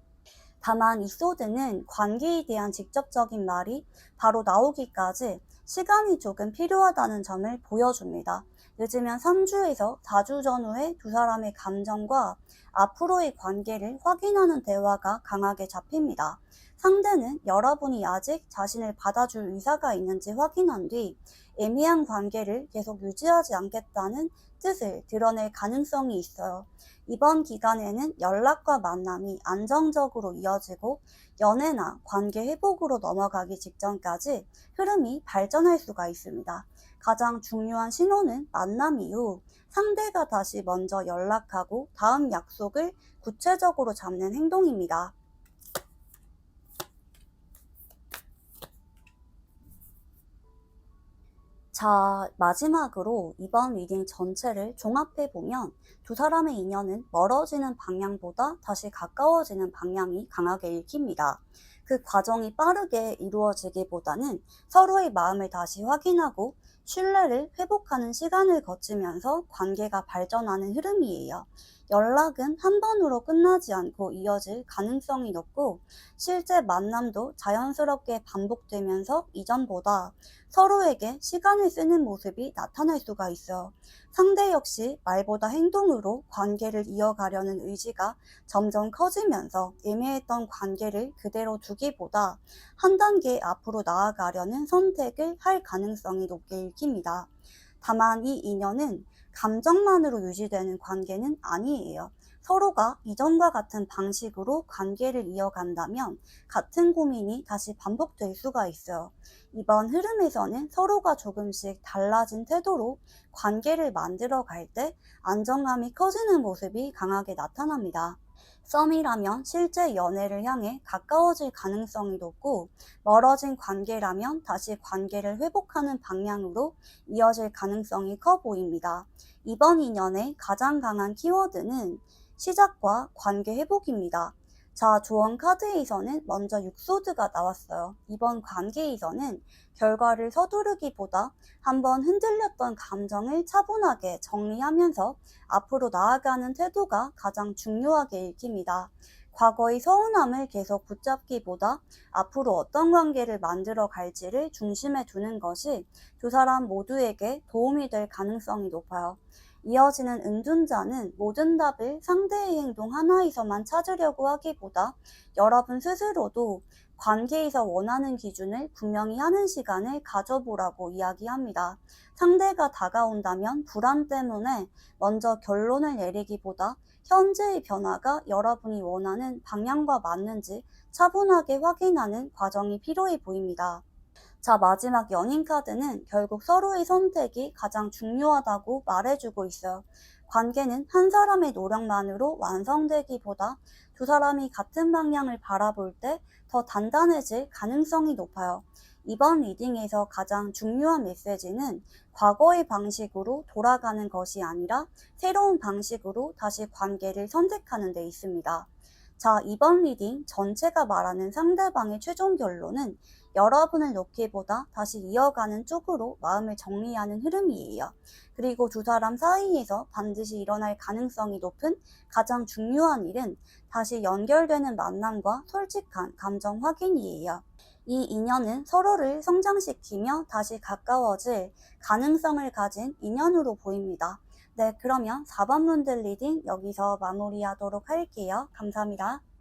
다만 이 소드는 관계에 대한 직접적인 말이 바로 나오기까지 시간이 조금 필요하다는 점을 보여줍니다. 늦으면 3주에서 4주 전후에 두 사람의 감정과 앞으로의 관계를 확인하는 대화가 강하게 잡힙니다. 상대는 여러분이 아직 자신을 받아줄 의사가 있는지 확인한 뒤 애매한 관계를 계속 유지하지 않겠다는 뜻을 드러낼 가능성이 있어요. 이번 기간에는 연락과 만남이 안정적으로 이어지고 연애나 관계 회복으로 넘어가기 직전까지 흐름이 발전할 수가 있습니다. 가장 중요한 신호는 만남 이후 상대가 다시 먼저 연락하고 다음 약속을 구체적으로 잡는 행동입니다. 자, 마지막으로 이번 리딩 전체를 종합해보면 두 사람의 인연은 멀어지는 방향보다 다시 가까워지는 방향이 강하게 읽힙니다. 그 과정이 빠르게 이루어지기보다는 서로의 마음을 다시 확인하고 신뢰를 회복하는 시간을 거치면서 관계가 발전하는 흐름이에요. 연락은 한 번으로 끝나지 않고 이어질 가능성이 높고 실제 만남도 자연스럽게 반복되면서 이전보다 서로에게 시간을 쓰는 모습이 나타날 수가 있어요. 상대 역시 말보다 행동으로 관계를 이어가려는 의지가 점점 커지면서 애매했던 관계를 그대로 두기보다 한 단계 앞으로 나아가려는 선택을 할 가능성이 높게 읽힙니다. 다만 이 인연은 감정만으로 유지되는 관계는 아니에요. 서로가 이전과 같은 방식으로 관계를 이어간다면 같은 고민이 다시 반복될 수가 있어요. 이번 흐름에서는 서로가 조금씩 달라진 태도로 관계를 만들어 갈 때 안정감이 커지는 모습이 강하게 나타납니다. 썸이라면 실제 연애를 향해 가까워질 가능성이 높고 멀어진 관계라면 다시 관계를 회복하는 방향으로 이어질 가능성이 커 보입니다. 이번 인연의 가장 강한 키워드는 시작과 관계 회복입니다. 자, 조언 카드에서는 먼저 육소드가 나왔어요. 이번 관계에서는 결과를 서두르기보다 한번 흔들렸던 감정을 차분하게 정리하면서 앞으로 나아가는 태도가 가장 중요하게 읽힙니다. 과거의 서운함을 계속 붙잡기보다 앞으로 어떤 관계를 만들어 갈지를 중심에 두는 것이 두 사람 모두에게 도움이 될 가능성이 높아요. 이어지는 은둔자는 모든 답을 상대의 행동 하나에서만 찾으려고 하기보다 여러분 스스로도 관계에서 원하는 기준을 분명히 하는 시간을 가져보라고 이야기합니다. 상대가 다가온다면 불안 때문에 먼저 결론을 내리기보다 현재의 변화가 여러분이 원하는 방향과 맞는지 차분하게 확인하는 과정이 필요해 보입니다. 자, 마지막 연인 카드는 결국 서로의 선택이 가장 중요하다고 말해주고 있어요. 관계는 한 사람의 노력만으로 완성되기보다 두 사람이 같은 방향을 바라볼 때 더 단단해질 가능성이 높아요. 이번 리딩에서 가장 중요한 메시지는 과거의 방식으로 돌아가는 것이 아니라 새로운 방식으로 다시 관계를 선택하는 데 있습니다. 자, 이번 리딩 전체가 말하는 상대방의 최종 결론은 여러분을 놓기보다 다시 이어가는 쪽으로 마음을 정리하는 흐름이에요. 그리고 두 사람 사이에서 반드시 일어날 가능성이 높은 가장 중요한 일은 다시 연결되는 만남과 솔직한 감정 확인이에요. 이 인연은 서로를 성장시키며 다시 가까워질 가능성을 가진 인연으로 보입니다. 네, 그러면 4번 문들 리딩 여기서 마무리하도록 할게요. 감사합니다.